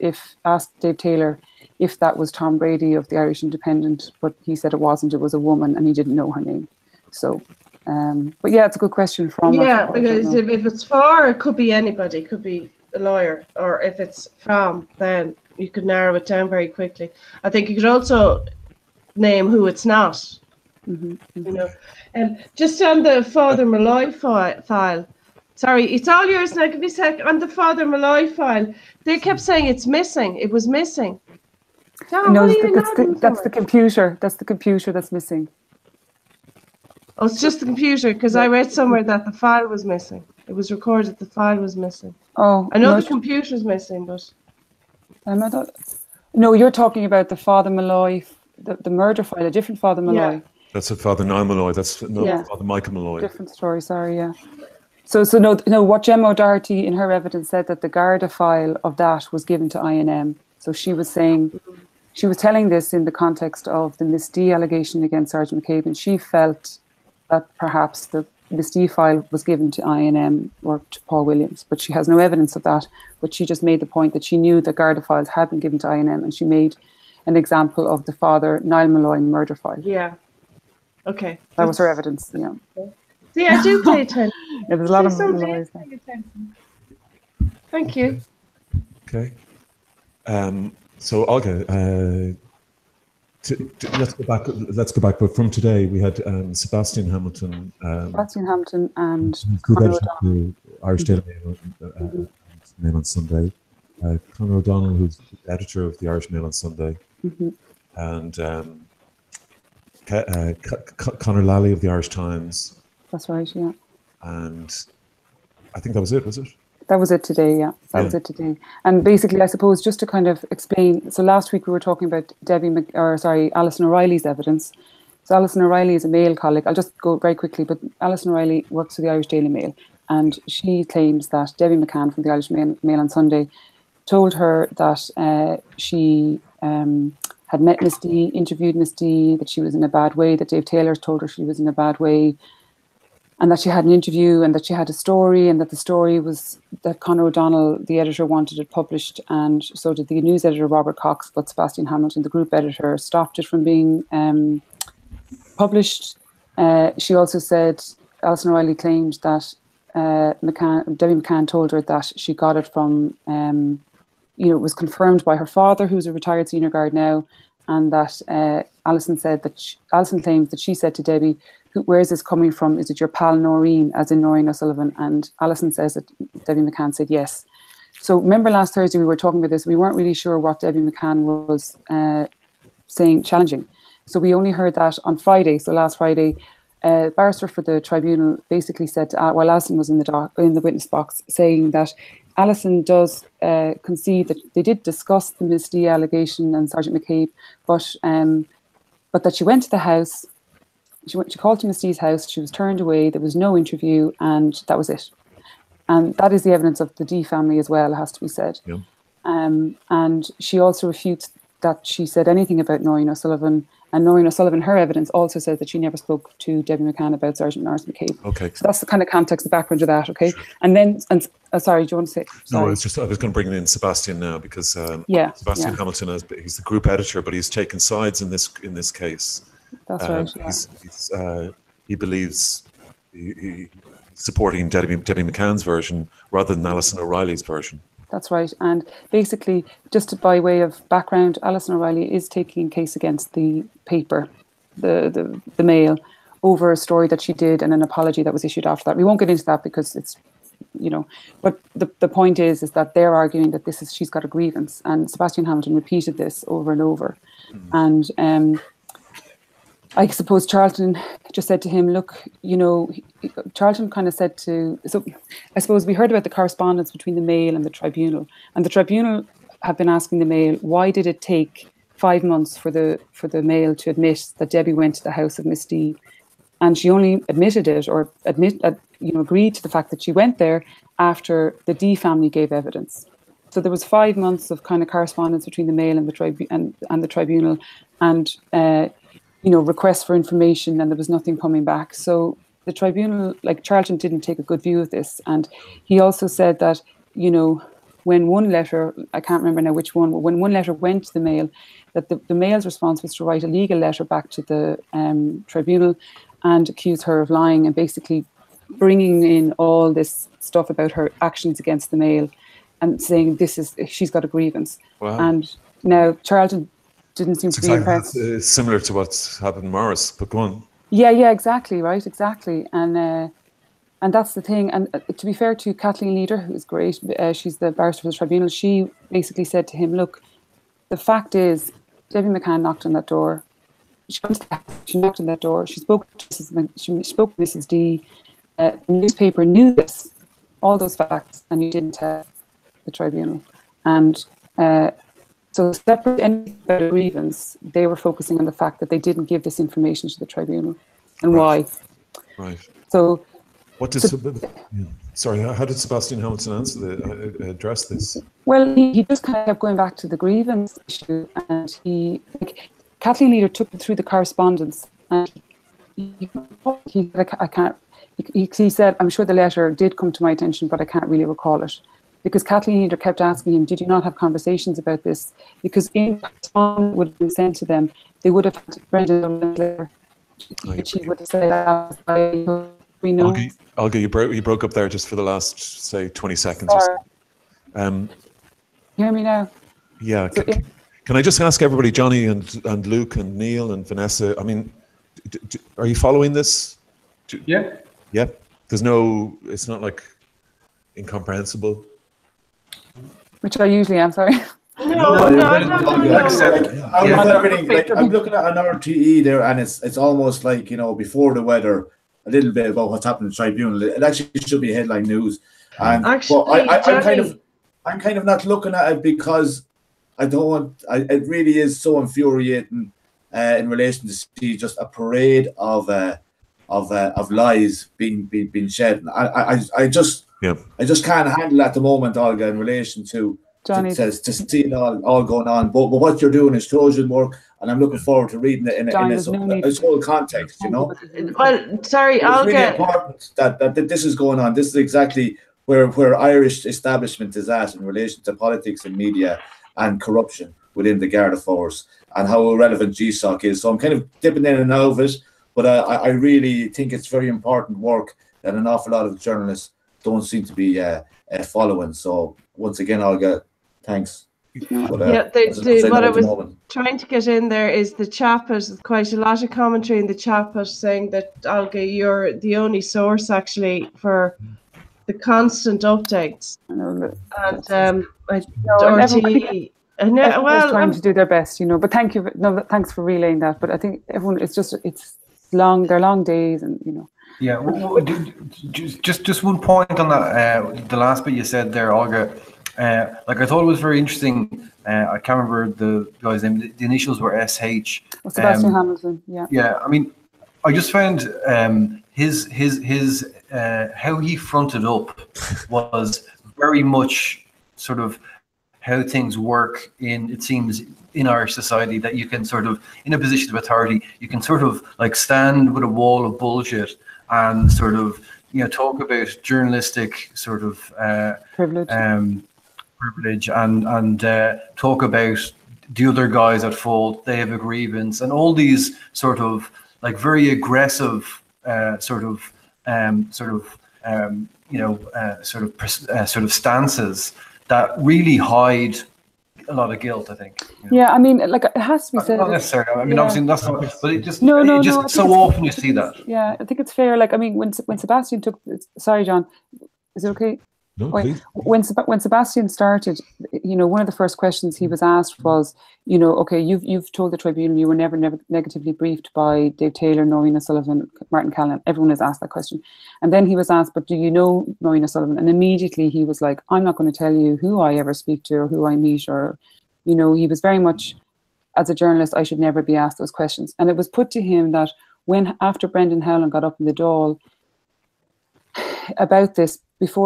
Dave Taylor if that was Tom Brady of the Irish Independent, but he said it wasn't, it was a woman, and he didn't know her name. So, but yeah, it's a good question from... Yeah, because if it's for, it could be anybody, it could be a lawyer, or if it's from, then you could narrow it down very quickly. I think you could also name who it's not. You know, just on the Father Malloy file. Sorry, it's all yours now. Give me a sec. On the Father Malloy file, they kept saying it's missing. It was missing. John, no, that's the computer. That's the computer that's missing. Oh, it's just the computer, because I read somewhere that the file was missing. It was recorded the file was missing. Oh, I know the computer's missing, but... No, you're talking about the Father Malloy, the murder file, a different Father Malloy. Yeah. That's a Father Niall Malloy. That's Father Michael Malloy. Different story, sorry, yeah. So no, what Gemma O'Doherty in her evidence said that the Garda file of that was given to INM. So she was telling this in the context of the Miss D allegation against Sergeant McCabe, and she felt that perhaps the Miss D file was given to INM or to Paul Williams, but she has no evidence of that. But she just made the point that she knew the Garda files had been given to INM, and she made an example of the Father Niall Malloy murder file. Yeah. Okay. That was her evidence, yeah. See, I do pay attention. Yeah, there's a lot of Malloys there. Thank you. Okay. So, Olga, let's go back. Let's go back. But from today, we had Sebastian Hamilton. Sebastian Hamilton and group Conor editor O'Donnell. to Irish Daily Mail on Sunday. Conor O'Donnell, who's the editor of the Irish Mail on Sunday, and Conor Lally of the Irish Times. That's right, yeah. And I think that was it, was it? That was it today, yeah. That was it today. And basically, I suppose, just to kind of explain, so last week we were talking about Alison O'Reilly's evidence. So Alison O'Reilly is a Mail colleague. I'll just go very quickly, but Alison O'Reilly works for the Irish Daily Mail, and she claims that Debbie McCann from the Irish Mail on Sunday told her that she had met Miss D, interviewed Miss D, that she was in a bad way, that Dave Taylor told her she was in a bad way, and that she had an interview and that she had a story, and that the story was that Conor O'Donnell, the editor, wanted it published, and so did the news editor Robert Cox, but Sebastian Hamilton, the group editor, stopped it from being published. She also said, Alison O'Reilly claimed that Debbie McCann told her that she got it from, it was confirmed by her father, who's a retired senior guard now, and that Alison claims that she said to Debbie, where is this coming from? Is it your pal Noreen, as in Noreen O'Sullivan? And Alison says that Debbie McCann said yes. So remember last Thursday we were talking about this. We weren't really sure what Debbie McCann was challenging. So we only heard that on Friday. So last Friday, barrister for the tribunal basically said, while Alison was in the witness box, saying that Alison does concede that they did discuss the Miss D allegation and Sergeant McCabe, but that she went to the house. She called to Miss D's house, she was turned away, there was no interview, and that was it. And that is the evidence of the D family as well, it has to be said. Yeah. And she also refutes that she said anything about Noreen O'Sullivan, and Noreen O'Sullivan, her evidence also says that she never spoke to Debbie McCann about Sergeant Norris McCabe. Okay. So that's the kind of context, the background of that, okay? Sure. And then, sorry, do you want to say? Sorry. No, it's just, I was going to bring in Sebastian now, because Sebastian Hamilton, he's the group editor, but he's taken sides in this case. That's right. He believes he's supporting Debbie McCann's version rather than Alison O'Reilly's version. That's right. And basically, just by way of background, Alison O'Reilly is taking a case against the paper, the Mail, over a story that she did and an apology that was issued after that. We won't get into that because it's, but the point is that they're arguing that she's got a grievance, and Sebastian Hamilton repeated this over and over. And I suppose Charlton just said to him, look, Charlton kind of said so I suppose we heard about the correspondence between the Mail and the Tribunal, and the Tribunal have been asking the Mail, why did it take 5 months for the Mail to admit that Debbie went to the house of Miss D? And she only admitted it, or agreed to the fact that she went there after the D family gave evidence. So there was 5 months of kind of correspondence between the Mail and the Tribunal, and requests for information, and there was nothing coming back. So the Tribunal, like Charlton, didn't take a good view of this. And he also said that, when one letter, I can't remember now which one, but when one letter went to the Mail, that the Mail's response was to write a legal letter back to the Tribunal and accuse her of lying, and basically bringing in all this stuff about her actions against the Mail and saying she's got a grievance. Wow. And now Charlton didn't seem to be impressed. It's similar to what's happened in Morris, but go on. Yeah, exactly, right, exactly. And that's the thing. And to be fair to Kathleen Leader, who's great, she's the barrister for the Tribunal, she basically said to him, look, the fact is, Debbie McCann knocked on that door. She knocked on that door. She spoke to Mrs. D. The newspaper knew this, all those facts, and you didn't tell the Tribunal. And so separate any grievance, they were focusing on the fact that they didn't give this information to the Tribunal, and why. Right. So, what did how did Sebastian Hamilton address this? Well, he just kind of kept going back to the grievance issue, and Kathleen Leader took him through the correspondence, and he said, I'm sure the letter did come to my attention, but I can't really recall it. Because Kathleen Leader kept asking him, did you not have conversations about this? Because in correspondence would have been sent to them, they would have had Brendan letter, which he would have said, we know. Olga, you broke up there just for the last, say, 20 seconds. Sorry. Hear me now? Yeah. Can I just ask everybody, Johnny and Luke and Neil and Vanessa, I mean, are you following this? Yeah. Yeah. It's not like incomprehensible. Which I usually am, sorry. No, Like I said, out of everything, like I'm looking at an RTE there, and it's almost like, you know, before the weather, a little bit about what's happening in the Tribunal. It actually should be headline news. And Actually, I'm kind of not looking at it because I don't want. It really is so infuriating in relation to see just a parade of lies being shed. I just can't handle at the moment, Olga, in relation to Johnny, to see it all going on. But what you're doing is Trojan work, and I'm looking forward to reading it in its whole context, you know. Well, sorry, It's really important that this is going on. This is exactly where Irish establishment is at in relation to politics and media and corruption within the Garda Force, and how irrelevant GSOC is. So I'm kind of dipping in and out of it, but I really think it's very important work that an awful lot of journalists don't seem to be following. So once again, Olga, thanks. But, what I was trying to get in there is the chaplet, quite a lot of commentary in the chaplet saying that, Olga, you're the only source actually for the constant updates. And RTE. Everyone's trying to do their best, you know. But thanks for relaying that. But I think everyone, it's long. They're long days, and you know. Yeah. Well, just one point on that. The last bit you said there, Olga. Like I thought it was very interesting. I can't remember the guy's name. The initials were SH. Sebastian Hamilton. Yeah. Yeah. I mean, I just found his how he fronted up was very much sort of how things work it seems in our society, that you can sort of, in a position of authority, you can sort of like stand with a wall of bullshit and sort of, you know, talk about journalistic sort of privilege and talk about the other guys at fault, they have a grievance, and all these sort of like very aggressive sort of stances that really hide a lot of guilt, I think. You know? Yeah, I mean, like it has to be said. Not necessarily. I mean, obviously that's not. But it just so often you see that. Yeah, I think it's fair. Like, I mean, when Sebastian took, sorry, John, is it okay? No, please. When Sebastian started, you know, one of the first questions he was asked was, you know, okay, you've told the Tribunal you were never negatively briefed by Dave Taylor, Noreen O'Sullivan, Martin Callan. Everyone has asked that question. And then he was asked, but do you know Noreen O'Sullivan? And immediately he was like, I'm not going to tell you who I ever speak to or who I meet, or, you know, he was very much, as a journalist, I should never be asked those questions. And it was put to him that after Brendan Howlin got up in the Dáil about this,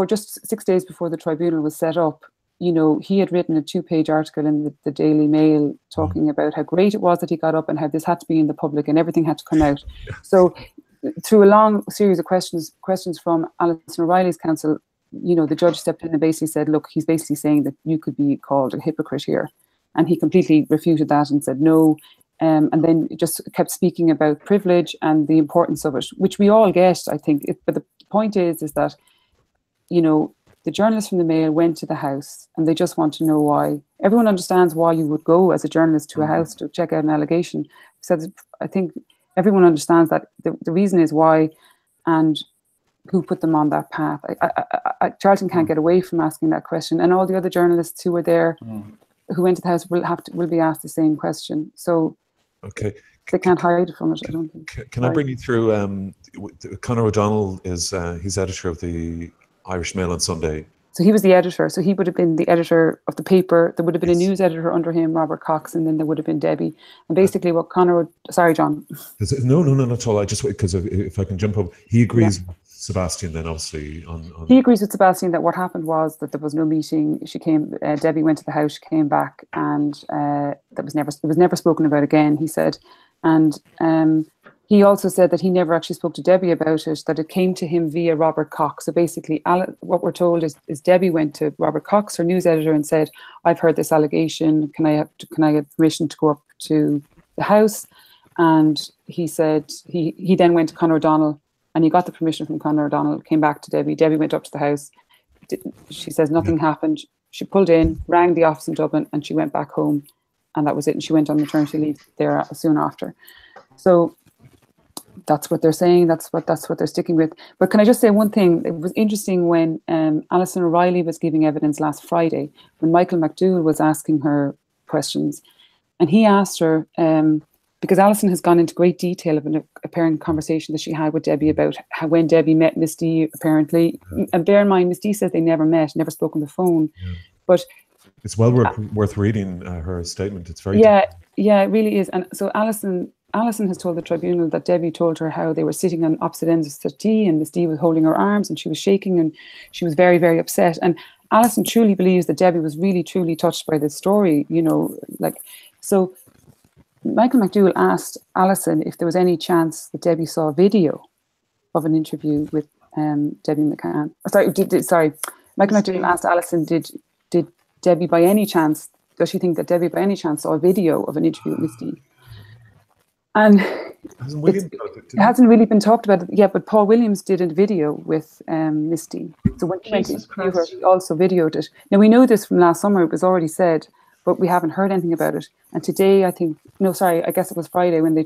just 6 days before the Tribunal was set up, you know, he had written a 2-page article in the Daily Mail talking about how great it was that he got up and how this had to be in the public and everything had to come out. So through a long series of questions from Alison O'Reilly's counsel, you know, the judge stepped in and basically said, look, he's basically saying that you could be called a hypocrite here. And he completely refuted that and said no. And then just kept speaking about privilege and the importance of it, which we all get, I think. But the point is that, you know, the journalists from the Mail went to the house and they just want to know why. Everyone understands why you would go as a journalist to a house to check out an allegation. So I think everyone understands that the reason is why and who put them on that path. Charlton can't get away from asking that question, and all the other journalists who were there, who went to the house, will be asked the same question. So okay, they can't hide from it, I don't think. Can I bring you through? Conor O'Donnell is he's editor of the Irish Mail on Sunday. So he was the editor. So he would have been the editor of the paper. There would have been a news editor under him, Robert Cox, and then there would have been Debbie. And basically what sorry, John. No, not at all. I just, because if I can jump up, he agrees with Sebastian then, obviously. He agrees with Sebastian that what happened was that there was no meeting. She came, Debbie went to the house, she came back, and it was never spoken about again, he said. And he also said that he never actually spoke to Debbie about it, that it came to him via Robert Cox. So basically, what we're told is Debbie went to Robert Cox, her news editor, and said, I've heard this allegation, can I get permission to go up to the house? And he said, he then went to Conor O'Donnell, and he got the permission from Conor O'Donnell, came back to Debbie. Debbie went up to the house. She says nothing happened. She pulled in, rang the office in Dublin, and she went back home. and that was it. And she went on maternity leave there soon after. So that's what they're saying. That's what they're sticking with. But can I just say one thing? It was interesting when Alison O'Reilly was giving evidence last Friday, when Michael McDowell was asking her questions, and he asked her, because Alison has gone into great detail of an apparent conversation that she had with Debbie about how when Debbie met Miss D, apparently, and bear in mind, Miss D says they never met, never spoke on the phone, but it's well worth reading her statement. It's very yeah, it really is. And so Alison has told the tribunal that Debbie told her how they were sitting on opposite ends of the settee, and Miss D was holding her arms, and she was shaking, and she was very, very upset. And Alison truly believes that Debbie was really, truly touched by this story. So Michael McDowell asked Alison if there was any chance that Debbie saw a video of an interview with Debbie McCann. Michael McDowell asked Alison, did Debbie by any chance, does she think that Debbie by any chance saw a video of an interview with Miss D? And it hasn't really been talked about yet, but Paul Williams did a video with Miss D. So when he went to interview her, he also videoed it. Now, we know this from last summer, it was already said, but we haven't heard anything about it. And today, I guess it was Friday when they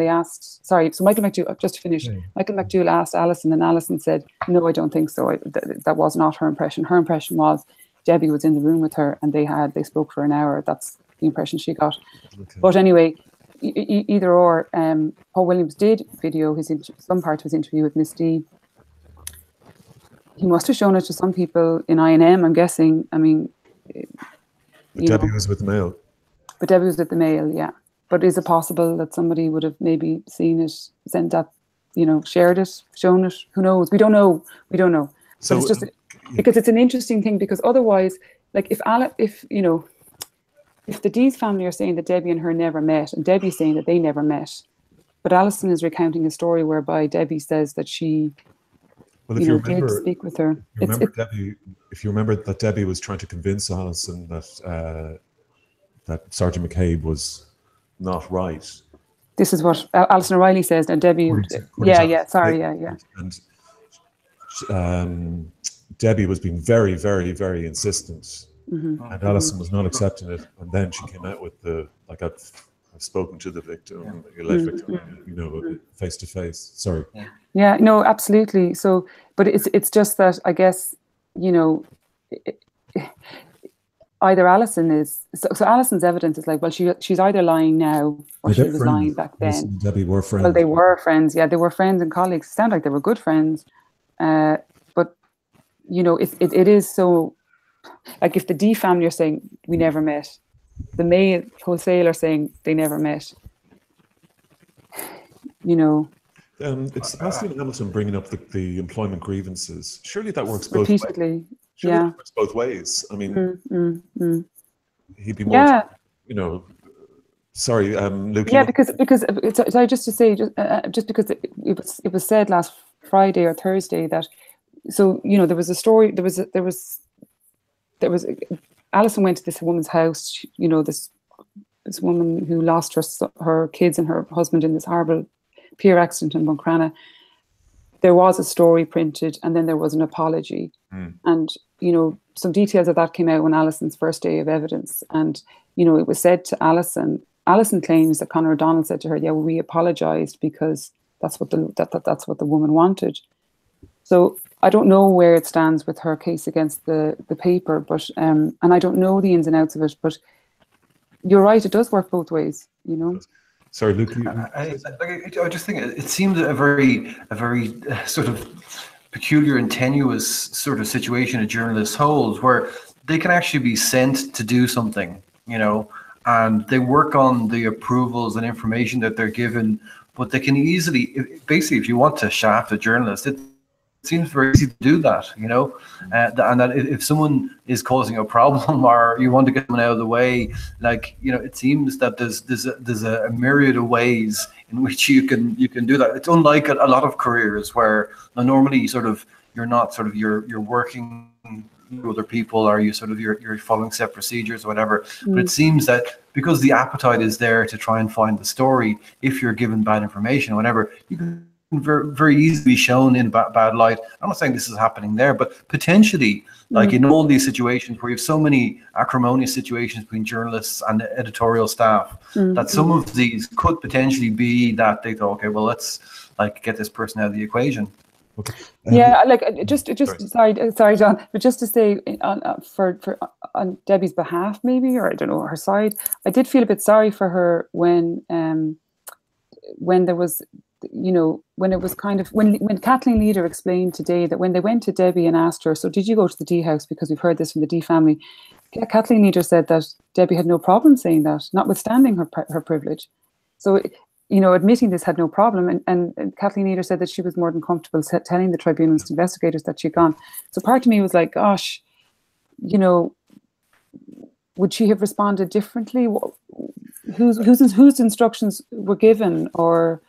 asked, so Michael McDowell, just to finish, Michael McDowell asked Alison, and Alison said, no, I don't think so. That was not her impression. Her impression was Debbie was in the room with her, and they spoke for an hour. That's the impression she got. Okay. But anyway, either or, Paul Williams did video some part of his interview with Miss D. He must have shown it to some people in I&M, I'm guessing. I mean, Debbie was with the Mail. But Debbie was with the Mail, yeah. But is it possible that somebody would have maybe seen it, sent that, shared it, shown it? Who knows? We don't know. So but it's just because it's an interesting thing, because otherwise, like if the Dees family are saying that Debbie and her never met, and Debbie's saying that they never met, but Alison is recounting a story whereby Debbie says that she did speak with her. If you remember that Debbie was trying to convince Alison that Sergeant McCabe was not right. This is what Alison O'Reilly says, and Debbie. And Debbie was being very, very, very insistent. Mm-hmm. And Alison was not accepting it, and then she came out with I've spoken to the victim, victim, face to face. Sorry. Yeah, no, absolutely. So, but it's just that I guess either Alison is so Alison's evidence is like, well, she's either lying now or she was lying back then. Debbie were friends. Well, they were friends. Yeah, they were friends and colleagues. It sounded like they were good friends, but it is so. Like if the D family are saying we never met, the Mail wholesale are saying they never met. It's Austin Hamilton bringing up the employment grievances. Surely that works both repeatedly. Surely that works both ways. I mean, he'd be more. Sorry, Luke. Yeah, because sorry, just to say, just because it was said last Friday or Thursday that there was a story. There was Alison went to this woman's house, this woman who lost her kids and her husband in this horrible pier accident in Buncrana. There was a story printed, and then there was an apology. And, some details of that came out on Alison's first day of evidence. And, it was said to Alison claims that Conor O'Donnell said to her, yeah, well, we apologized because that's what the woman wanted. So I don't know where it stands with her case against the paper, but and I don't know the ins and outs of it, but you're right, it does work both ways, Sorry, Luke. I just think it seems a very sort of peculiar and tenuous sort of situation a journalist holds, where they can actually be sent to do something, and they work on the approvals and information that they're given, but they can easily, basically, if you want to shaft a journalist, it seems very easy to do that, and that if someone is causing a problem or you want to get them out of the way, it seems that there's a myriad of ways in which you can do that. It's unlike a lot of careers where normally you're working with other people, or you're following set procedures or whatever. But it seems that because the appetite is there to try and find the story, if you're given bad information or whatever, you can very, very easily shown in bad light. I'm not saying this is happening there, but potentially, like in all these situations where you have so many acrimonious situations between journalists and editorial staff, that some of these could potentially be that they thought, okay, well, let's like get this person out of the equation. Okay. Yeah, like just sorry, John, but just to say on Debbie's behalf, maybe, or I don't know, her side, I did feel a bit sorry for her when there was, you know, when it was kind of when Kathleen Leader explained today that when they went to Debbie and asked her, so did you go to the D house, because we've heard this from the D family, Kathleen Leader said that Debbie had no problem saying that, notwithstanding her privilege. So, you know, admitting this had no problem, and Kathleen Leader said that she was more than comfortable telling the tribunal's investigators that she'd gone. So part of me was like, gosh, you know, would she have responded differently? Whose instructions were given, or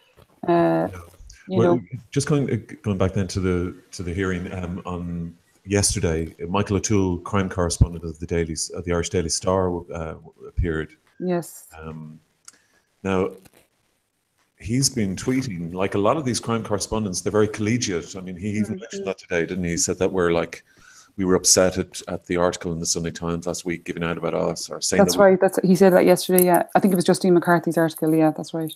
you know? Just going back then to the hearing on yesterday, Michael O'Toole, crime correspondent of the Irish Daily Star, appeared. Yes. Now, he's been tweeting, like a lot of these crime correspondents, they're very collegiate. I mean, he even mentioned that today, didn't he? He said that we were upset at the article in the Sunday Times last week giving out about us, or saying that's right. He said that yesterday. Yeah, I think it was Justine McCarthy's article. Yeah, that's right.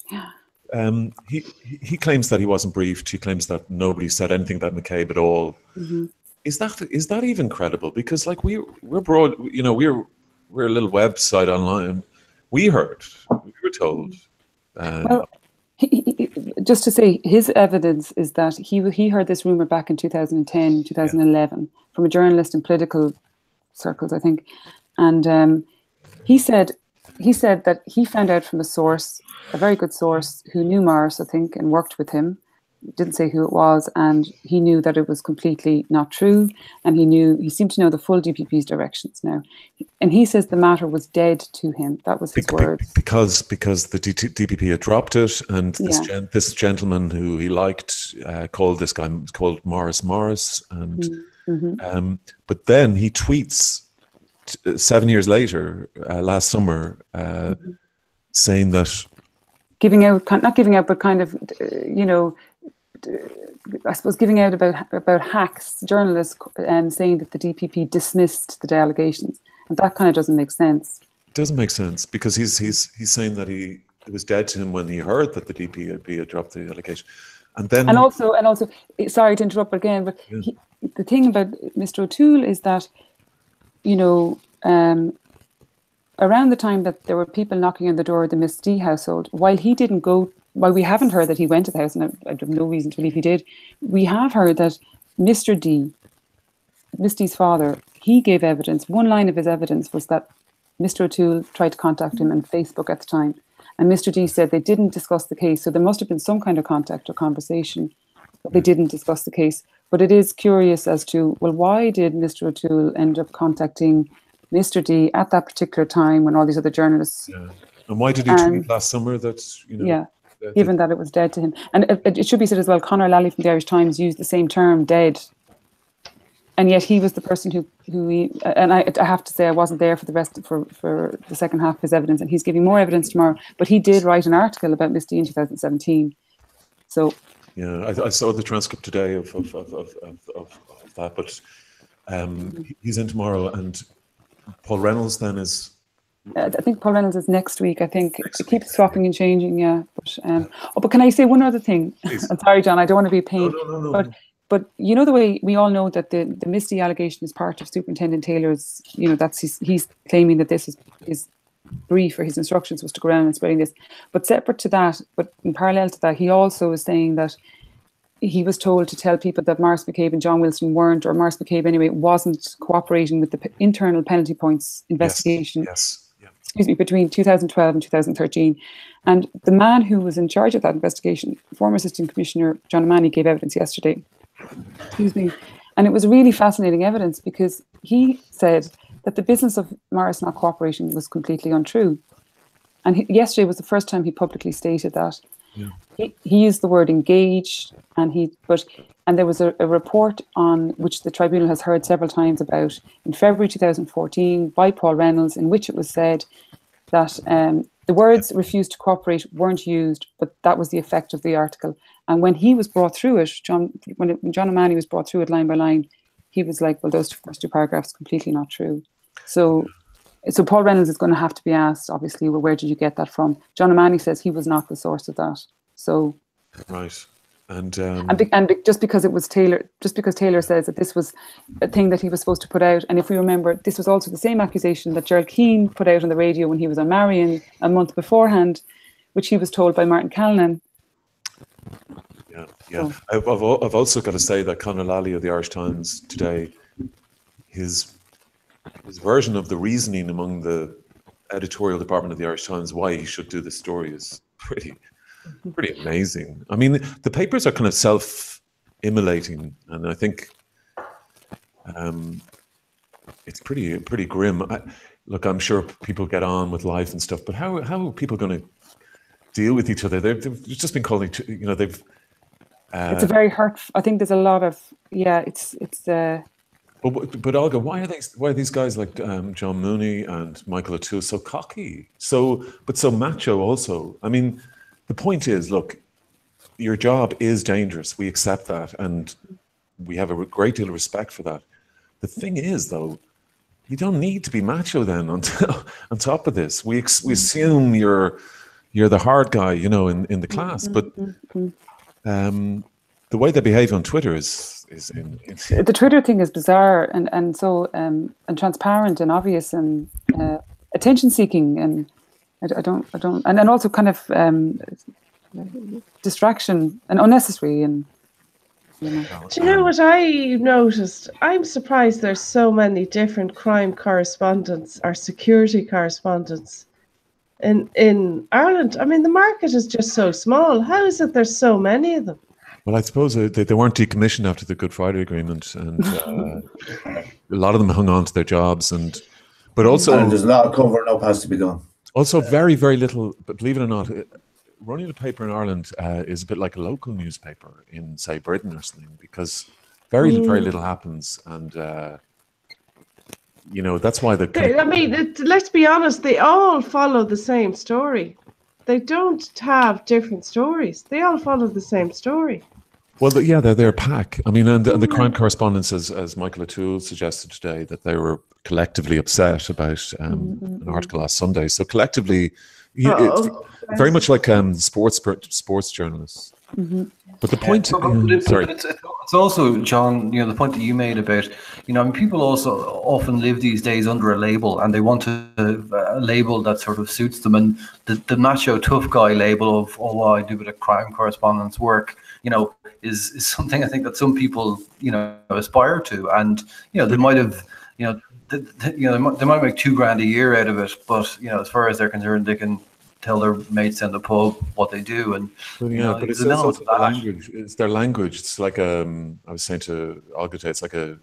He claims that he wasn't briefed. He claims that nobody said anything about McCabe at all. Is that even credible? Because like we're broad, you know, we're a little website online. We were told. Well, just to say, his evidence is that he heard this rumor back in 2010, 2011 from a journalist in political circles, I think, and he said that he found out from a source, a very good source, who knew Morris, I think, and worked with him. Didn't say who it was, and he knew that it was completely not true, and he seemed to know the full DPP's directions now, and he says the matter was dead to him. That was his words. Because the DPP had dropped it, and this gentleman who he liked called this guy Morris, and but then he tweets 7 years later, last summer, saying that not giving out, but kind of, you know, I suppose giving out about hacks, journalists, saying that the DPP dismissed the allegations, and that kind of doesn't make sense. It doesn't make sense, because he's saying that it was dead to him when he heard that the DPP had dropped the allegation, and also sorry to interrupt again, but the thing about Mr. O'Toole is that, you know, around the time that there were people knocking on the door of the Miss D household, while we haven't heard that he went to the house, and I have no reason to believe he did, we have heard that Mr. D, Miss D's father, he gave evidence. One line of his evidence was that Mr. O'Toole tried to contact him on Facebook at the time, and Mr. D said they didn't discuss the case, so there must have been some kind of contact or conversation, but they didn't discuss the case. But it is curious as to, well, why did Mr. O'Toole end up contacting Mr. D at that particular time when all these other journalists... Yeah. And why did he tweet last summer that, you know... Yeah. Given that it was dead to him. And it should be said as well, Conor Lally from the Irish Times used the same term, dead. And yet he was the person who I have to say I wasn't there for the second half of his evidence, and he's giving more evidence tomorrow. But he did write an article about Miss D in 2017. So yeah, I saw the transcript today of that, but he's in tomorrow, and Paul Reynolds then is... I think Paul Reynolds is next week. I think it keeps swapping and changing, yeah. But can I say one other thing? I'm sorry, John, I don't want to be a pain. No. But you know the way we all know that the Misty allegation is part of Superintendent Taylor's, you know, he's claiming that this is his brief or his instructions was to go around and spreading this. But separate to that, but in parallel to that, he also is saying that he was told to tell people that Maurice McCabe and John Wilson weren't, or Maurice McCabe anyway, wasn't cooperating with the internal penalty points investigation. Yes. Excuse me, between 2012 and 2013. And the man who was in charge of that investigation, former Assistant Commissioner John O'Mahony, gave evidence yesterday. Excuse me. And it was really fascinating evidence, because he said that the business of Maurice not cooperating was completely untrue. And yesterday was the first time he publicly stated that. Yeah. He used the word engaged, and there was a report on which the tribunal has heard several times about in February 2014 by Paul Reynolds, in which it was said that the words refused to cooperate weren't used, but that was the effect of the article. And when he was brought through it, when John O'Mahony was brought through it line by line, he was like, well, those first two paragraphs completely not true. So Paul Reynolds is going to have to be asked, obviously, well, where did you get that from? John O'Mahony says he was not the source of that. So right, and just because it was Taylor, just because Taylor says that this was a thing that he was supposed to put out, and if we remember, this was also the same accusation that Gerald Keane put out on the radio when he was on Marion a month beforehand, which he was told by Martin Callanan. Yeah. I've also got to say that Conor Lally of the Irish Times today, his version of the reasoning among the editorial department of the Irish Times why he should do this story is pretty amazing. I mean, the papers are kind of self-immolating, and I think it's pretty grim. Look, I'm sure people get on with life and stuff, but how are people going to deal with each other? They've just been calling, they've. It's a very hurtful. I think there's a lot of it's. But Olga, why are these guys like John Mooney and Michael O'Toole so cocky, so macho also? I mean, the point is, look, your job is dangerous. We accept that, and we have a great deal of respect for that. The thing is, though, you don't need to be macho then. On top of this, we assume you're the hard guy, in the class, but. The way they behave on Twitter is the Twitter thing is bizarre and so and transparent and obvious and attention seeking, and I don't and then also kind of distraction and unnecessary, and Do you know what I noticed? I'm surprised there's so many different crime correspondents or security correspondents in Ireland. I mean, the market is just so small. How is it there's so many of them? Well, I suppose they weren't decommissioned after the Good Friday Agreement, and a lot of them hung on to their jobs, but also there's a lot of covering up has to be done. Also, very, very little. But believe it or not, running a paper in Ireland is a bit like a local newspaper in, say, Britain or something, because very, very little happens, and that's why let's be honest. They all follow the same story. They don't have different stories. They all follow the same story. Well, they're a pack. I mean, and the crime correspondents, as Michael O'Toole suggested today, that they were collectively upset about an article last Sunday. So collectively, it's very much like sports journalists. Mm-hmm. But the point, sorry. It's also, John, the point that you made about, people also often live these days under a label, and they want a label that sort of suits them. And the macho tough guy label of, I do a bit of crime correspondence work, is something I think that some people, aspire to. And, they might have, they might make $2,000 a year out of it, but, as far as they're concerned, they can tell their mates in the pub what they do, and but it's also their language. It's their language. It's like I was saying to Olga today,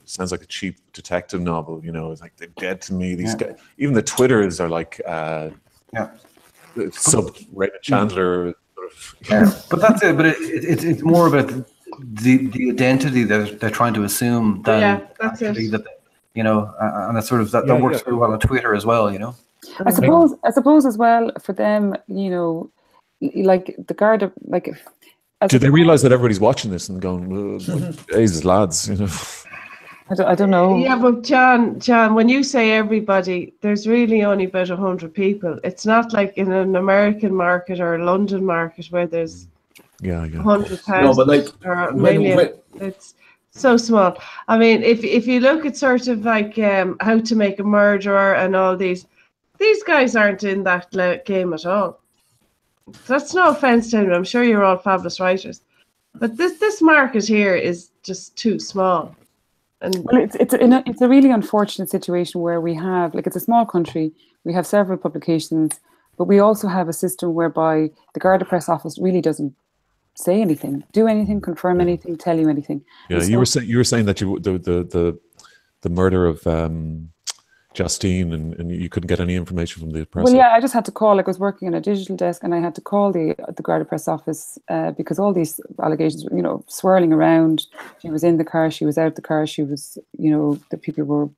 sounds like a cheap detective novel. It's like they're dead to me. These guys, even the Twitters are like sub Raymond Chandler. But that's it. But it's more about the identity that they're trying to assume than actually that and it's sort of that works very well on Twitter as well. I suppose as well for them, like the guard, like. Do they realise that everybody's watching this and going, Jesus, lads, I don't know. Yeah, but John, when you say everybody, there's really only about 100 people. It's not like in an American market or a London market where there's 100,000 or a million. It's so small. I mean, if you look at sort of like How to Make a Murderer and all these guys aren't in that game at all. That's no offense to them. I'm sure you're all fabulous writers, but this market here is just too small. And it's a really unfortunate situation where we have, like, it's a small country. We have several publications, but we also have a system whereby the Garda Press Office really doesn't say anything, do anything, confirm anything, tell you anything. Yeah, you were saying that the murder of Justine, and you couldn't get any information from the press. Well, yeah, I just had to call. Like, I was working on a digital desk, and I had to call the Garda Press Office because all these allegations were, swirling around. She was in the car, she was out the car, she was, the people were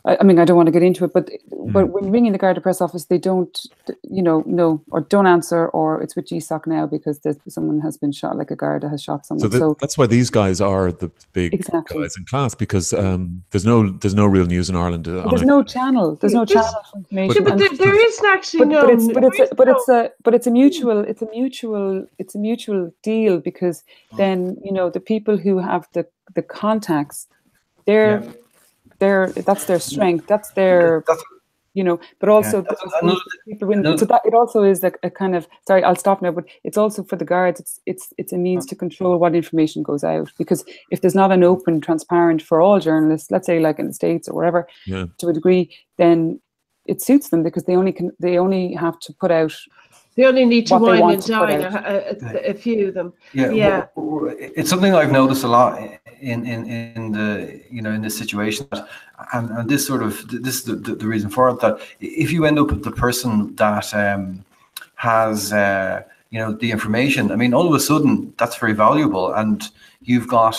I mean, I don't want to get into it, but when ringing the Garda press office, they don't, no, or don't answer, or it's with GSOC now because someone has been shot, like a Garda has shot someone. So that's why these guys are the big guys in class, because there's no real news in Ireland. There's no channel. There's no channel for information. But there isn't actually but it's a mutual deal, because then the people who have the contacts, that's their strength, that's their but also so that it also is like a kind of, sorry, I'll stop now, but it's also for the guards, it's a means to control what information goes out, because if there's not an open, transparent for all journalists, let's say like in the States or wherever, to a degree, then it suits them, because they only have to put out. They only need to wine and dine a few of them. Yeah. It's something I've noticed a lot in the in this situation, and this is the reason for it, that if you end up with the person that has the information, I mean, all of a sudden that's very valuable, and you've got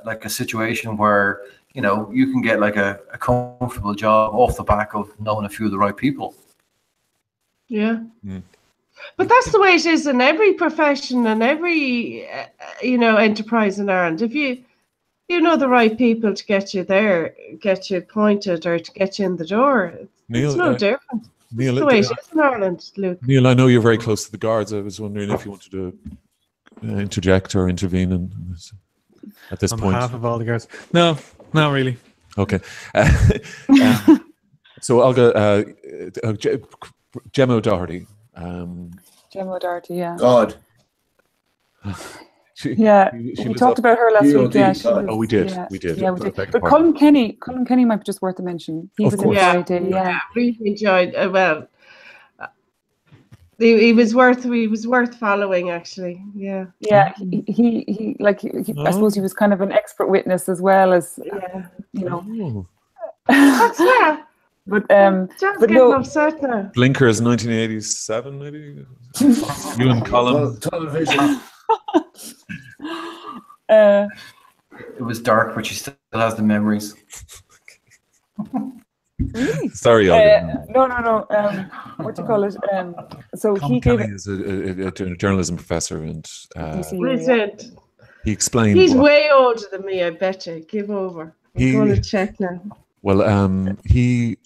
like a situation where you can get like a comfortable job off the back of knowing a few of the right people. Yeah. But that's the way it is in every profession and every enterprise in Ireland. If you know the right people to get you there, get you appointed, or to get you in the door, it's no different. Neil, that's the way it is in Ireland, Luke. Neil, I know you're very close to the guards. I was wondering if you wanted to interject or intervene at this point. On behalf of all the guards. No, not really. Okay. So Olga, Gemma O'Doherty. Gemma O'Doherty, yeah. God. We talked about her last week. Yeah, we did. Yeah, we did. But Colin Kenny might be just worth a mention. He was in Friday. Yeah, really enjoyed. He was worth following, actually. Yeah. Yeah, he I suppose he was kind of an expert witness as well as That's that. But upset now. Blinkers 1987, maybe. You and Colin. Television. It was dark, but she still has the memories. Really? Sorry, Olga. No. What do you call it? So he gave it. Is a journalism professor, and he explained. He's way older than me, I bet you. Give over. I'm going to check now. Well, he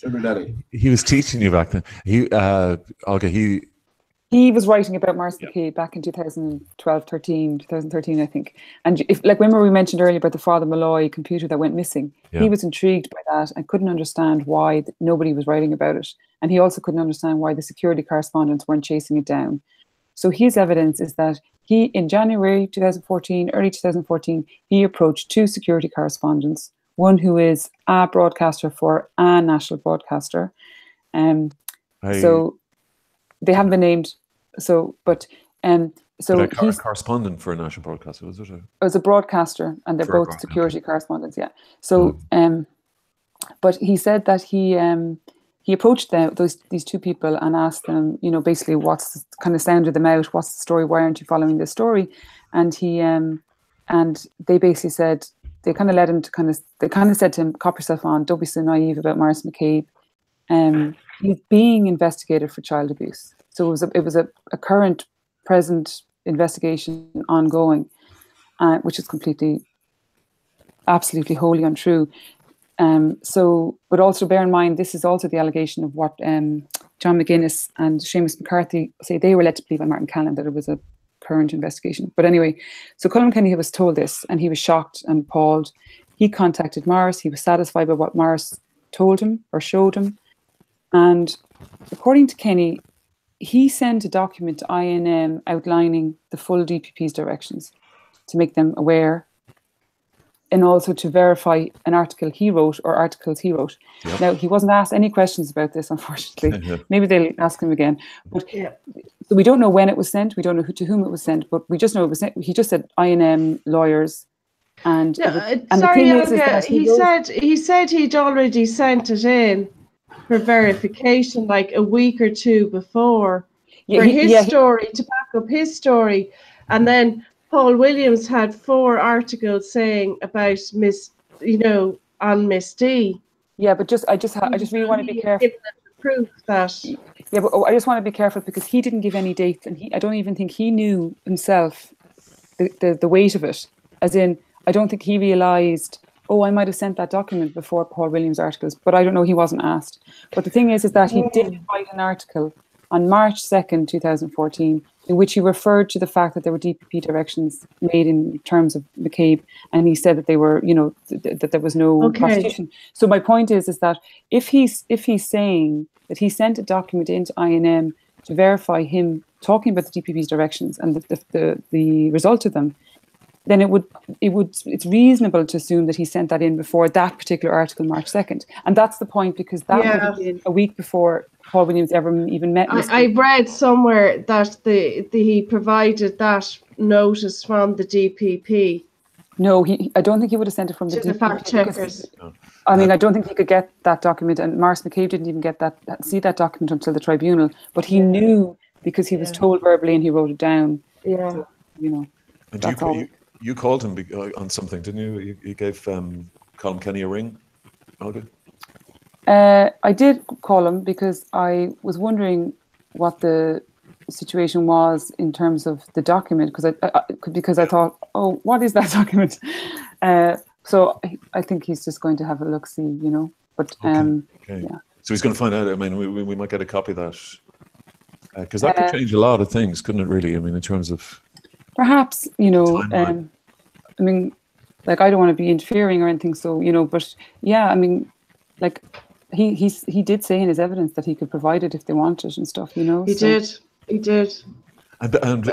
was teaching you back then. Olga, he was writing about Maurice McCabe back in 2013, I think. And remember we mentioned earlier about the Father Malloy computer that went missing. Yeah. He was intrigued by that and couldn't understand why nobody was writing about it. And he also couldn't understand why the security correspondents weren't chasing it down. So his evidence is that he, in January 2014, early 2014, he approached two security correspondents, one who is a broadcaster for a national broadcaster. So they haven't been named. But he's a correspondent for a national broadcaster, was it? As a broadcaster, and they're both security correspondents. Yeah. So, but he said that he approached these two people and asked them, basically kind of sounded them out. What's the story? Why aren't you following this story? And they basically said, they kind of led him to they said to him, cop yourself on, don't be so naive about Maurice McCabe. He's being investigated for child abuse. So it was a current, present investigation ongoing, which is absolutely wholly untrue. But also bear in mind, this is also the allegation of what John McGuinness and Seamus McCarthy say they were led to believe by Martin Callan, that it was a current investigation. But anyway, so Colin Kenny was told this, and he was shocked and appalled. He contacted Maurice. He was satisfied by what Maurice told him or showed him. And according to Kenny, he sent a document to INM outlining the full DPP's directions to make them aware, and also to verify an article he wrote or articles he wrote. Yep. Now, he wasn't asked any questions about this, unfortunately. Maybe they'll ask him again. But so we don't know when it was sent. We don't know to whom it was sent, but we just know it was sent. He just said INM lawyers. And he said he'd already sent it in for verification like a week or two before for his story, to back up his story. And then Paul Williams had 4 articles saying about on Miss D. Yeah, but I just really want to be careful. Proof that. Yeah, but I just want to be careful because he didn't give any dates, and I don't even think he knew himself the weight of it. As in, I don't think he realised, oh, I might have sent that document before Paul Williams' articles, but I don't know, he wasn't asked. But the thing is that he did write an article on March 2nd, 2014, in which he referred to the fact that there were DPP directions made in terms of McCabe, and he said that they were, you know, that there was no prosecution. So my point is that if he's saying that he sent a document into INM to verify him talking about the DPP's directions and the result of them, then it's reasonable to assume that he sent that in before that particular article, March 2nd. And that's the point, because that would have been a week before Paul Williams ever even met Mr. I read somewhere that he provided that notice from the DPP. No, I don't think he would have sent it from the DPP. The fact checkers. I mean, I don't think he could get that document, and Maurice McCabe didn't even see that document until the tribunal. But he knew because he was told verbally and he wrote it down. Yeah, so, you know. And you called him on something, didn't you? You gave Colm Kenny a ring, Olga? I did call him because I was wondering what the situation was in terms of the document, because I thought, oh, what is that document? So I think he's just going to have a look-see, you know. But okay. Yeah. So he's going to find out. I mean, we might get a copy of that, because that could change a lot of things, couldn't it? Really, I mean, in terms of perhaps, you know, I mean, like, I don't want to be interfering or anything, so, you know, but yeah, I mean, like, he did say in his evidence that he could provide it if they wanted and stuff, you know. He did. And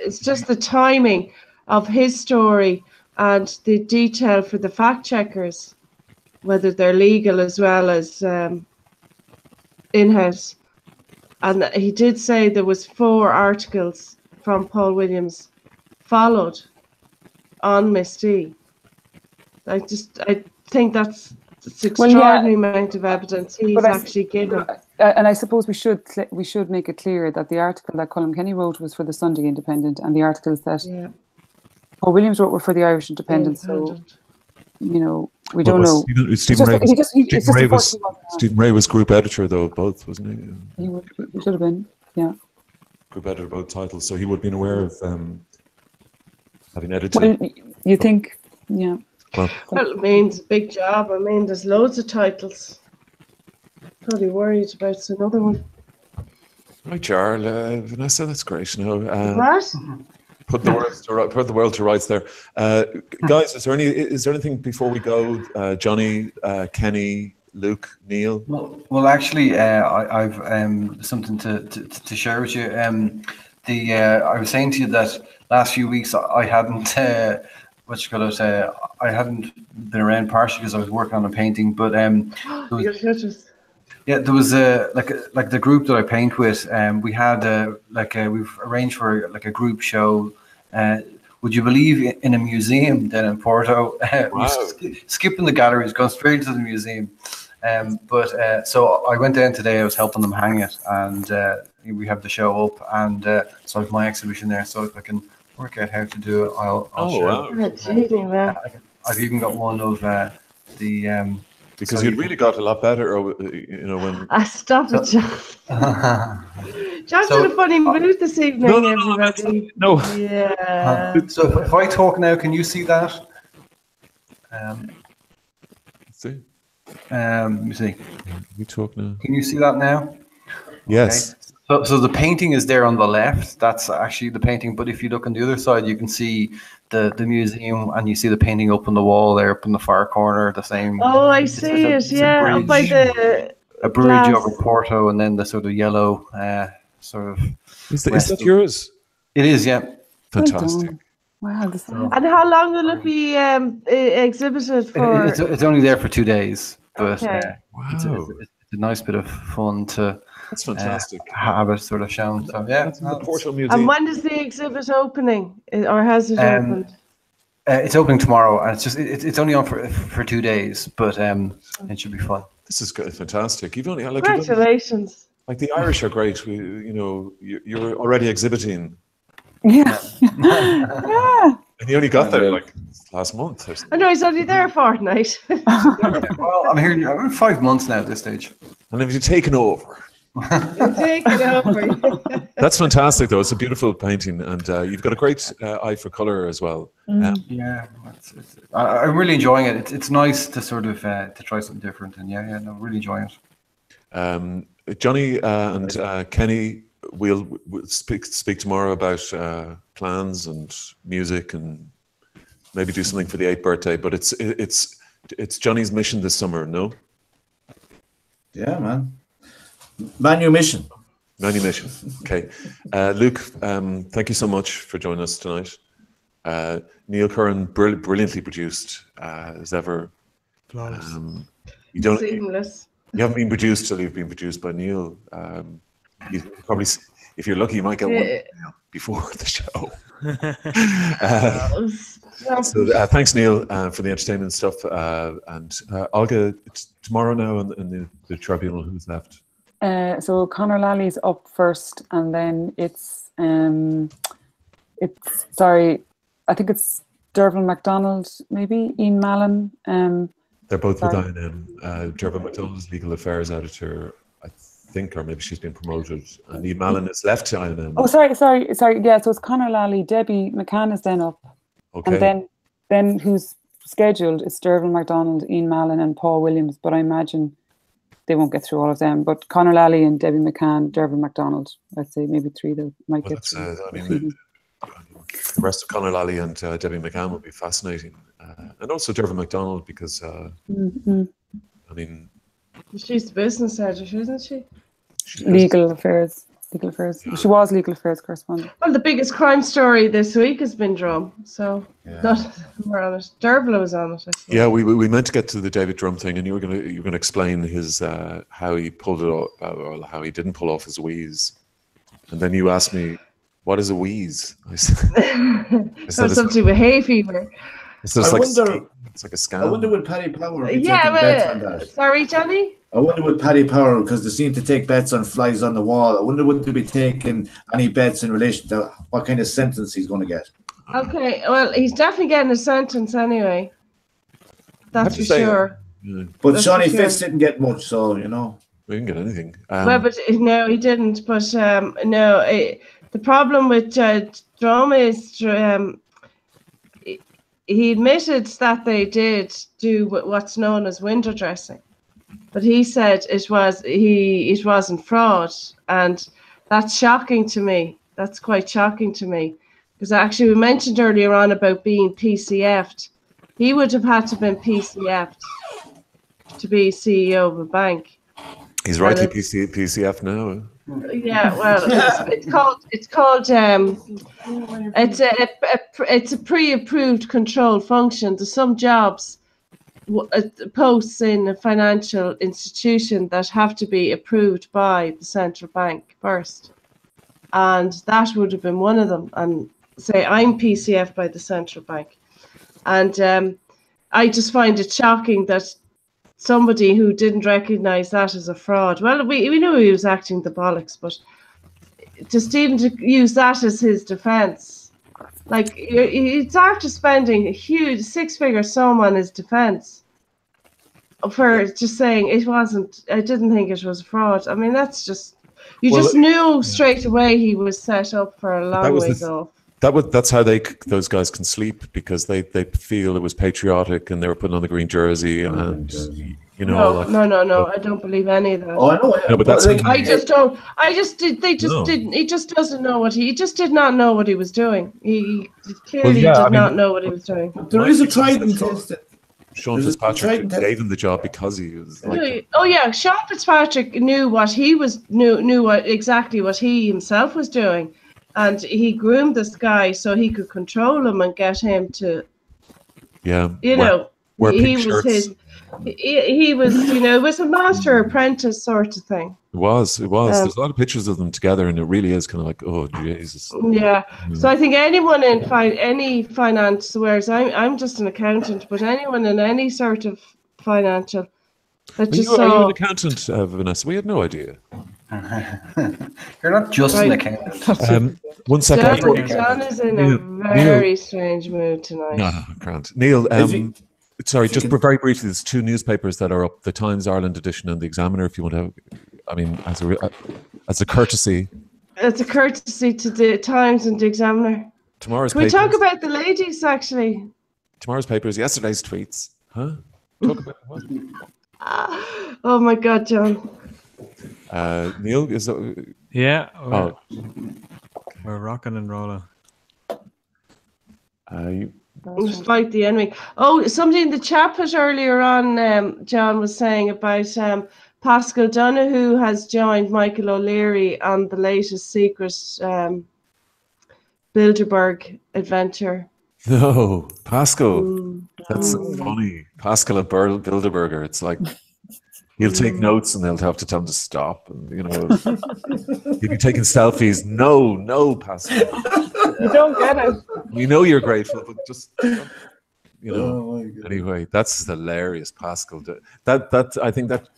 it's just the timing of his story and the detail for the fact checkers, whether they're legal as well as in-house. And he did say there was 4 articles from Paul Williams followed on Miss D. I think that's extraordinary amount of evidence he's actually given. And I suppose we should make it clear that the article that Colm Kenny wrote was for the Sunday Independent, and the articles that Paul Williams wrote were for the Irish Independent. So, you know, we don't know. Stephen Ray was group editor, though, both, wasn't he? He should have been, yeah. Group editor, both titles, so he would have been aware of having edited. Well, you think, yeah. Well, it means a big job. I mean, there's loads of titles. Probably worried about another one. Right, Jar, Vanessa, that's great. You know, what? Put the world to rights there, guys. Is there anything before we go? Johnny, Kenny, Luke, Neil. Well, actually, I've something to share with you. I was saying to you that last few weeks I hadn't. I hadn't been around partially because I was working on a painting, but there was like the group that I paint with. We had we've arranged for like a group show. Would you believe, in a museum then in Porto? Wow. Skipping the galleries, going straight to the museum. So I went down today. I was helping them hang it, and we have the show up, and so I have my exhibition there. So if I can work out how to do it, I'll show you. I've even got one of the because you'd really got a lot better, you know, when. Stop it, John. John's in a funny mood this evening. Everybody. No. Yeah. So if I talk now, can you see that? Let's see. Let me see. You talk now. Can you see that now? Yes. Okay. So the painting is there on the left. That's actually the painting. But if you look on the other side, you can see the museum, and you see the painting up on the wall there, up in the far corner. The same. Oh, I see it. Yeah, up by a bridge over Porto, and then the sort of yellow sort of. Is that yours? It is. Yeah. Fantastic. Wow. And how long will it be exhibited for? It's only there for 2 days, but wow. It's a nice bit of fun to. That's fantastic. Have it sort of shown. So yeah, the Porto Museum. And when is the exhibit opening, or has it opened? It's opening tomorrow, and it's only on for 2 days, but it should be fun. This is good, fantastic. Congratulations. Like the Irish are great. You're already exhibiting. Yeah. Yeah. And you only got there like last month or something. I know he's only there a fortnight. Well, I'm here. I'm 5 months now at this stage. And have you taken over? Take it over. That's fantastic, though. It's a beautiful painting, and you've got a great eye for color as well. Yeah, I'm really enjoying it. It's nice to sort of to try something different, and yeah, no, really enjoying it. Johnny and Kenny, we'll speak tomorrow about plans and music, and maybe do something for the 8th birthday. But it's Johnny's mission this summer, no? Yeah, man. Manumission. Okay. Luke, thank you so much for joining us tonight. Neil Curran, brilliantly produced as ever. You don't. Seamless. You haven't been produced till you've been produced by Neil. You probably, if you're lucky, you might get one before the show. So thanks, Neil, for the entertainment stuff. And Olga, it's tomorrow now in the Tribunal. Who's left? So Conor Lally's up first, and then it's I think it's Dervin MacDonald, maybe Ian Mallon. They're both with INM. Dervin MacDonald is legal affairs editor, I think, or maybe she's been promoted. And Ian Mallon is left to INM. Oh, sorry. Yeah, so it's Conor Lally, Debbie McCann is then up, and then who's scheduled is Dervin MacDonald, Ian Mallon, and Paul Williams. But I imagine they won't get through all of them. But Conor Lally and Debbie McCann, Dervin MacDonald, I'd say maybe 3 that might get through. I mean, the rest of Conor Lally and Debbie McCann will be fascinating. And also Dervin MacDonald, because, I mean... She's the business editor, isn't she? Legal affairs. Yeah. She was legal affairs correspondent. Well, the biggest crime story this week has been Drum, so we're on it. Derbla was on it. I suppose. Yeah, we meant to get to the David Drum thing, and you were gonna explain his how he pulled it off, or how he didn't pull off his wheeze, and then you asked me, "What is a wheeze?" I said, "It's something with hay fever." It's like a scam. I wonder would Paddy Power be taking bets on that? Sorry, Johnny? I wonder would Paddy Power, because they seem to take bets on flies on the wall, I wonder would they be taking any bets in relation to what kind of sentence he's going to get? Okay, well, he's definitely getting a sentence anyway. That's for sure. But Johnny Fitz didn't get much, so, We didn't get anything. Well, but no, he didn't. But the problem with Drum is... he admitted that they did do what's known as window dressing, but he said it wasn't fraud, and that's shocking to me. That's quite shocking to me, because actually we mentioned earlier on about being PCF'd. He would have had to have been PCF'd to be CEO of a bank. He's rightly PCF now. Yeah, well, it's a pre-approved control function. There's some jobs, posts in a financial institution that have to be approved by the central bank first, and that would have been one of them. And say I'm PCF by the central bank, and I just find it shocking that somebody who didn't recognise that as a fraud. Well, we knew he was acting the bollocks, but just even to use that as his defence, like it's after spending a huge 6-figure sum on his defence for just saying it wasn't. I didn't think it was fraud. I mean, that's just just knew straight away he was set up for a long ways off. That's how those guys can sleep, because they feel it was patriotic and they were putting on the green jersey and No, I don't believe any of that. Oh, I know. No, but that's I just don't. Didn't. He just doesn't know he just did not know what he was doing. He clearly did not know what he was doing. There is a Trident test. Sean Fitzpatrick gave him the job because he was like. Oh yeah, Sean Fitzpatrick knew what he was knew exactly what he himself was doing. And he groomed this guy so he could control him and get him to, wear pink shirts. He was, it was a master apprentice sort of thing. It was. There's a lot of pictures of them together, and it really is kind of like, oh Jesus. Yeah. So I think anyone in any finance, whereas I'm just an accountant, but anyone in any sort of financial, that just Are you an accountant, Vanessa? We had no idea. You're not just an accountant. 1 second. John is in a very strange mood tonight. No, Grant. Neil, sorry, just very briefly, there's 2 newspapers that are up, the Times Ireland edition and the Examiner, if you want to, I mean, as a courtesy. It's a courtesy to the Times and the Examiner. Tomorrow's Can we talk about the ladies, actually? Tomorrow's papers, yesterday's tweets. Huh? Talk about what? Oh my God, John. Neil, is that... Yeah. We're rocking and rolling. Despite the enemy. Oh, somebody in the chat earlier on, John was saying about Pascal Donoghue has joined Michael O'Leary on the latest secret Bilderberg adventure. No, Pascal. That's funny. Pascal at Bilderberger. It's like he'll take notes and they'll have to tell him to stop. And, you know, he'll be taking selfies. No, Pascal. You don't get it. We know you're grateful, but just, you know. Anyway, that's hilarious, Pascal. That I think that,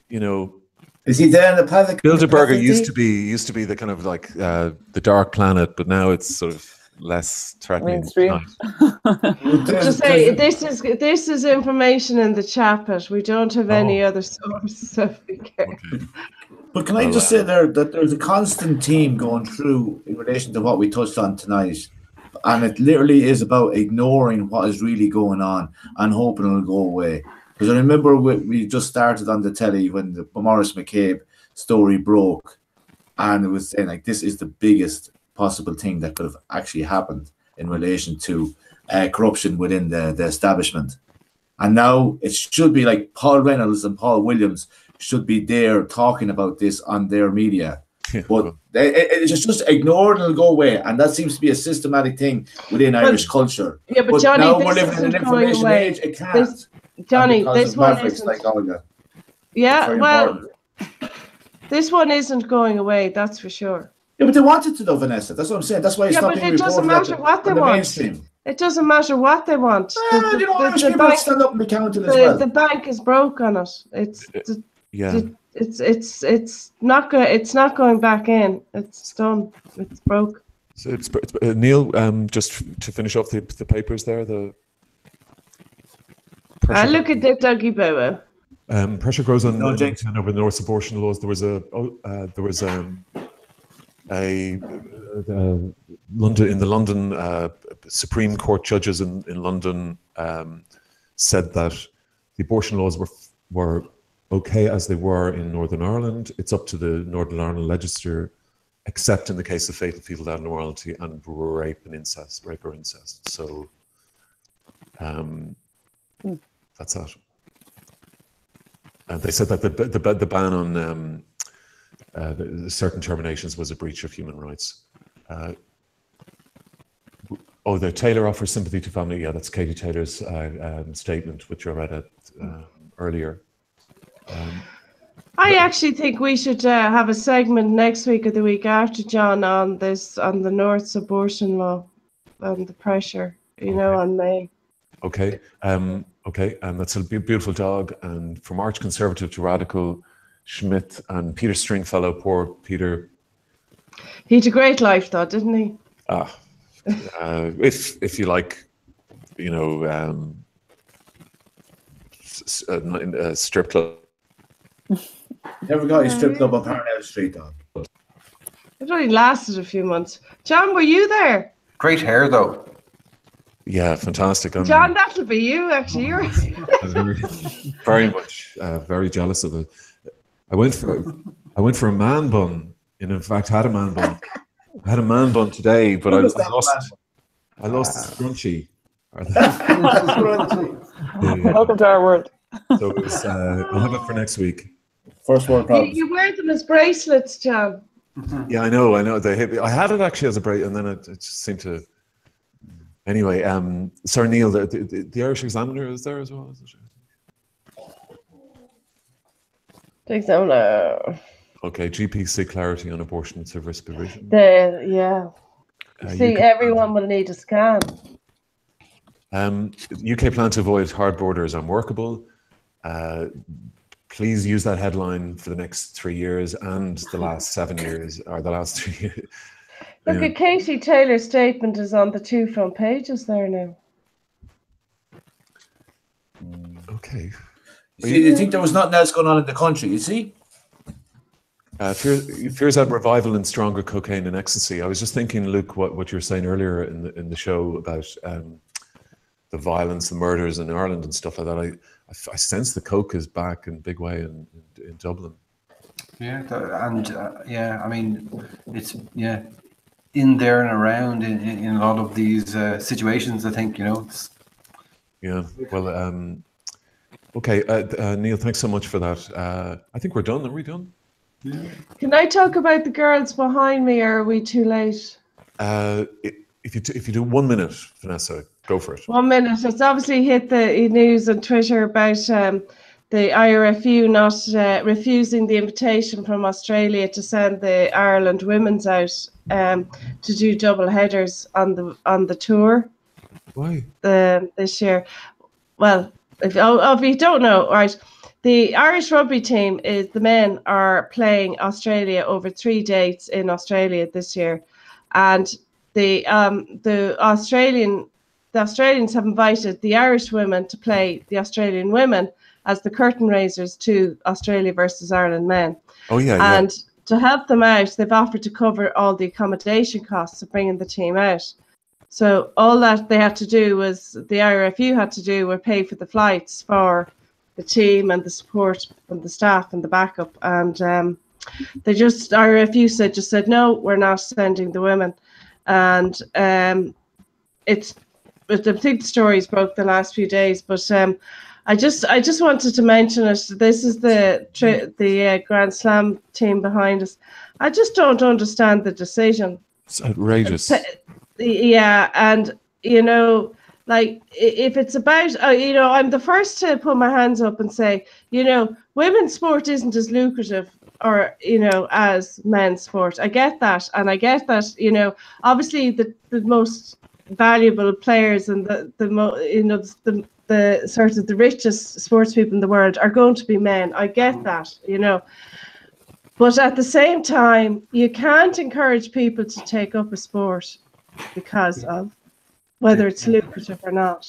you know. Is he there in the paddock? Bilderberger used to be the kind of like the dark planet, but now it's sort of less threatening. Just say this is information in the chat, but we don't have any other sources. So be careful. Okay. But can I just say there that there's a constant theme going through in relation to what we touched on tonight, and it literally is about ignoring what is really going on and hoping it'll go away. Because I remember we just started on the telly when the Maurice McCabe story broke, and it was saying like this is the biggest possible thing that could have actually happened in relation to corruption within the establishment. And now it should be like Paul Reynolds and Paul Williams should be there talking about this on their media. But it's just ignored and it'll go away. And that seems to be a systematic thing within Irish culture. Yeah, but Johnny, now this we're living in an information age, it can't. Johnny, this one isn't. Like Olga. Yeah, well, this one isn't going away, that's for sure. Yeah, but they wanted to, though, Vanessa. That's what I'm saying. That's why it's not being reported. It doesn't matter what they want. Mainstream. It doesn't matter what they want. Irish people stand up and be counted as well. The bank is broke on it. It's not going back in. It's done. It's broke. So Neil, just to finish off the papers there, look at the Dougie Bow. Pressure grows on London over the North's abortion laws. There was the London Supreme Court judges in London said that the abortion laws were okay as they were in Northern Ireland. It's up to the Northern Ireland legislature, except in the case of fatal fetal abnormality and rape or incest. So that's that. And they said that the ban on certain terminations was a breach of human rights. The Taylor offers sympathy to family. Yeah, that's Katie Taylor's statement, which I read earlier. I actually think we should have a segment next week or the week after, John, on the North's abortion law and the pressure, on May. Okay, and that's a beautiful dog. And from arch conservative to radical, Schmidt and Peter Stringfellow, poor Peter. He had a great life, though, didn't he? If you like, strip club. Never got his strip club on Parnell Street, though. It only lasted a few months. John, were you there? Great hair, though. Yeah, fantastic. John, that'll be you, actually. You're very much, very jealous of it. I went for a man bun. And in fact, had a man bun. I had a man bun today, but I lost the scrunchie. Welcome to our world. So it was, I'll have it for next week. First world problems. You wear them as bracelets, John. Yeah, I know. I had it actually as a bracelet, and then it just seemed to. Anyway, sorry, Neil. The Irish Examiner is there as well. The Examiner. Okay, GP seek clarity on abortion and service provision. Everyone will need a scan. UK plan to avoid hard borders unworkable. please use that headline for the next 3 years and the last 7 years, or the last 3 years. Look at Katie Taylor's statement is on the 2 front pages there now. Okay. See, you think there was nothing else going on in the country, you see? Fears out revival and stronger cocaine and ecstasy. I was just thinking, Luke, what you were saying earlier in the show about the violence, the murders in Ireland and stuff like that. I sense the coke is back in a big way in Dublin. Yeah, I mean, it's in there and around in a lot of these situations. I think Yeah. Well, okay, Neil, thanks so much for that. I think we're done. Are we done? Yeah. Can I talk about the girls behind me, or are we too late? If you do 1 minute, Vanessa, go for it. 1 minute. It's obviously hit the news on Twitter about the IRFU not refusing the invitation from Australia to send the Ireland women's out to do double headers on the tour. Why? This year. Well, if you don't know, right, the Irish rugby team the men are playing Australia over 3 dates in Australia this year, and the Australians have invited the Irish women to play the Australian women as the curtain raisers to Australia versus Ireland men. Oh yeah. And to help them out, they've offered to cover all the accommodation costs of bringing the team out. So all that they had to do was, the IRFU had to do, were pay for the flights for the team and the support and the staff and the backup. And IRFU said, no, we're not sending the women. And I think the stories broke the last few days, but I just wanted to mention it. This is the Grand Slam team behind us. I just don't understand the decision. It's outrageous. Yeah, and like if it's about, I'm the first to put my hands up and say, women's sport isn't as lucrative or as men's sport. I get that, and I get that obviously the most valuable players and the sort of the richest sports people in the world are going to be men. I get that, but at the same time, you can't encourage people to take up a sport because of whether it's lucrative or not.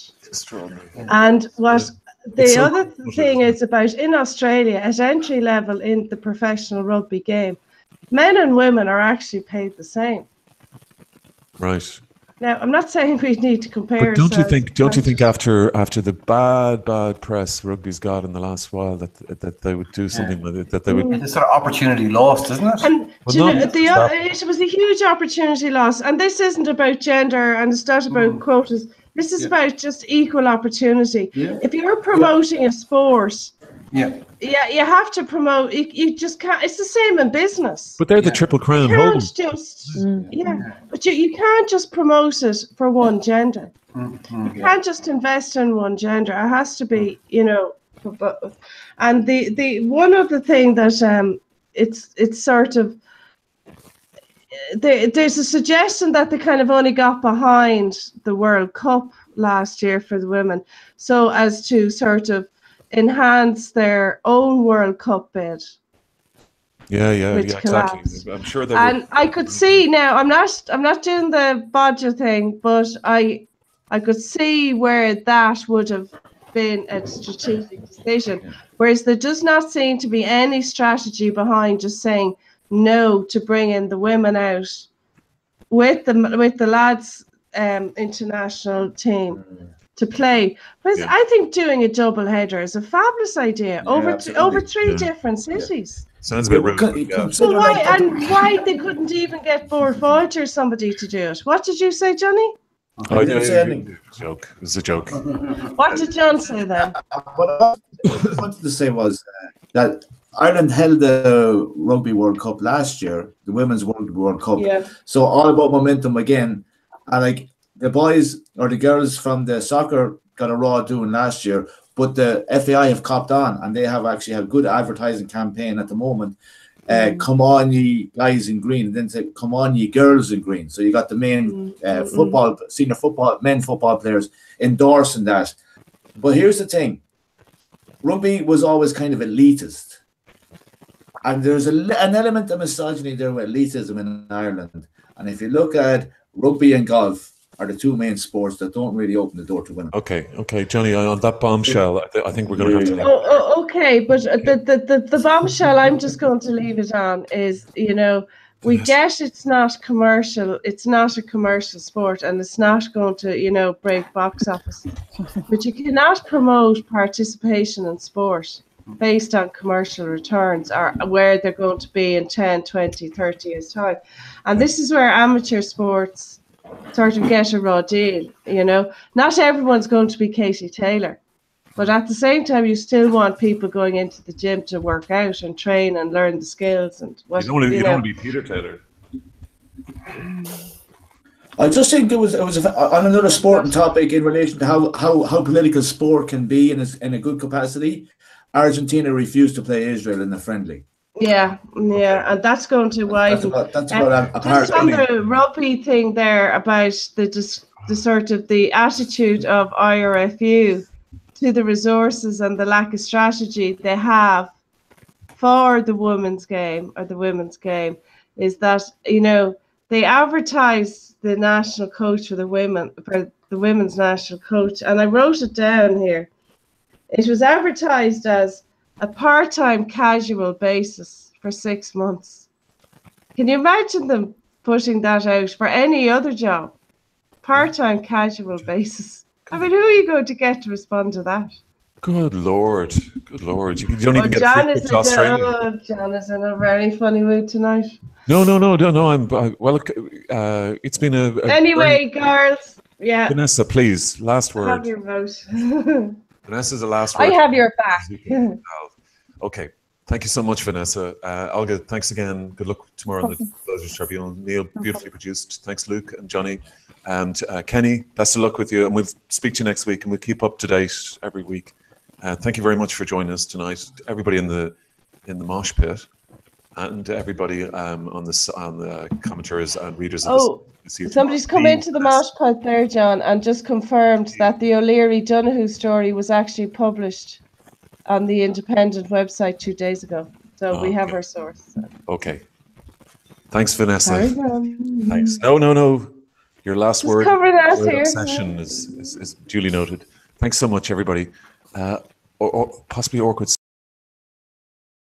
And what the other thing is about in Australia, at entry level in the professional rugby game, men and women are actually paid the same. Right. Now, I'm not saying we need to compare. But don't you think after the bad press rugby's got in the last while that they would do something with it, that they would. It's sort of opportunity lost, isn't it? And it was a huge opportunity loss. And this isn't about gender, and it's not about quotas. This is about just equal opportunity. Yeah. If you're promoting a sport, you have to promote. You just can't. It's the same in business. But they're the Triple Crown holders. But you can't just promote it for one gender. You can't just invest in one gender. It has to be, for both. And the one other thing that it's sort of there's a suggestion that they kind of only got behind the World Cup last year for the women, so as to sort of enhance their own World Cup bid. Yeah, exactly. I'm sure they and I could see now. I'm not doing the Bodger thing, but I could see where that would have been a strategic decision. Whereas there does not seem to be any strategy behind just saying no to bring in the women out with the lads international team to play. Whereas I think doing a double header is a fabulous idea over 3 different cities. Sounds a bit rude. So why they couldn't even get Bord Fáilte or somebody to do it? What did you say, Johnny? It was a joke. What did John say then? What I wanted to say was that Ireland held the Rugby World Cup last year, the Women's World Cup. Yeah. So all about momentum again. And like the boys or the girls from the soccer got a raw doing last year, but the FAI have copped on and they have actually a good advertising campaign at the moment. Come on, ye guys in green, and then say, come on, ye girls in green. So you got the main senior football, men football players endorsing that. But here's the thing. rugby was always kind of elitist. And there's an element of misogyny there with elitism in Ireland. And if you look at rugby and golf are the two main sports that don't really open the door to women. Okay, Johnny, on that bombshell, I think we're going to have to... Okay, but the bombshell I'm just going to leave it on is, you know, we get it's not commercial, it's not a commercial sport, and it's not going to, you know, break box office. But you cannot promote participation in sport based on commercial returns or where they're going to be in 10, 20, 30 years' time. And this is where amateur sports sort of get a raw deal, you know. Not everyone's going to be Katie Taylor. But at the same time, you still want people going into the gym to work out and train and learn the skills. And what, you don't want to be Peter Taylor. I just think it was on another sporting topic in relation to how political sport can be in a good capacity. Argentina refused to play Israel in the friendly. Yeah, and that's going to widen. That's about a part. Just on the rugby thing there about the sort of the attitude of IRFU to the resources and the lack of strategy they have for the women's game is that, you know, they advertise the national coach for the women's national coach, and I wrote it down here. It was advertised as a part-time casual basis for 6 months. Can you imagine them putting that out for any other job? Part-time casual basis. I mean, who are you going to get to respond to that? Good Lord. You don't even get John a to Australia. John is in a very funny mood tonight. No. It's been a anyway, girls. Yeah. Vanessa, please, last word. Have your vote. Vanessa's the last word. I have your back. Okay. Thank you so much, Vanessa. Olga, thanks again. Good luck tomorrow on the Voters Tribunal. Neil, beautifully produced. Thanks, Luke and Johnny. And Kenny, best of luck with you. And we'll speak to you next week, and we'll keep up to date every week. Thank you very much for joining us tonight. Everybody in the mosh pit, and everybody on the commenters and readers. Somebody's come into the mosh pit there, John, and just confirmed that the O'Leary Donoghue story was actually published on the Independent website 2 days ago. So we have our source. So. Okay. Thanks, Vanessa. Thanks. No. Your last word session is duly noted. Thanks so much, everybody. Or possibly awkward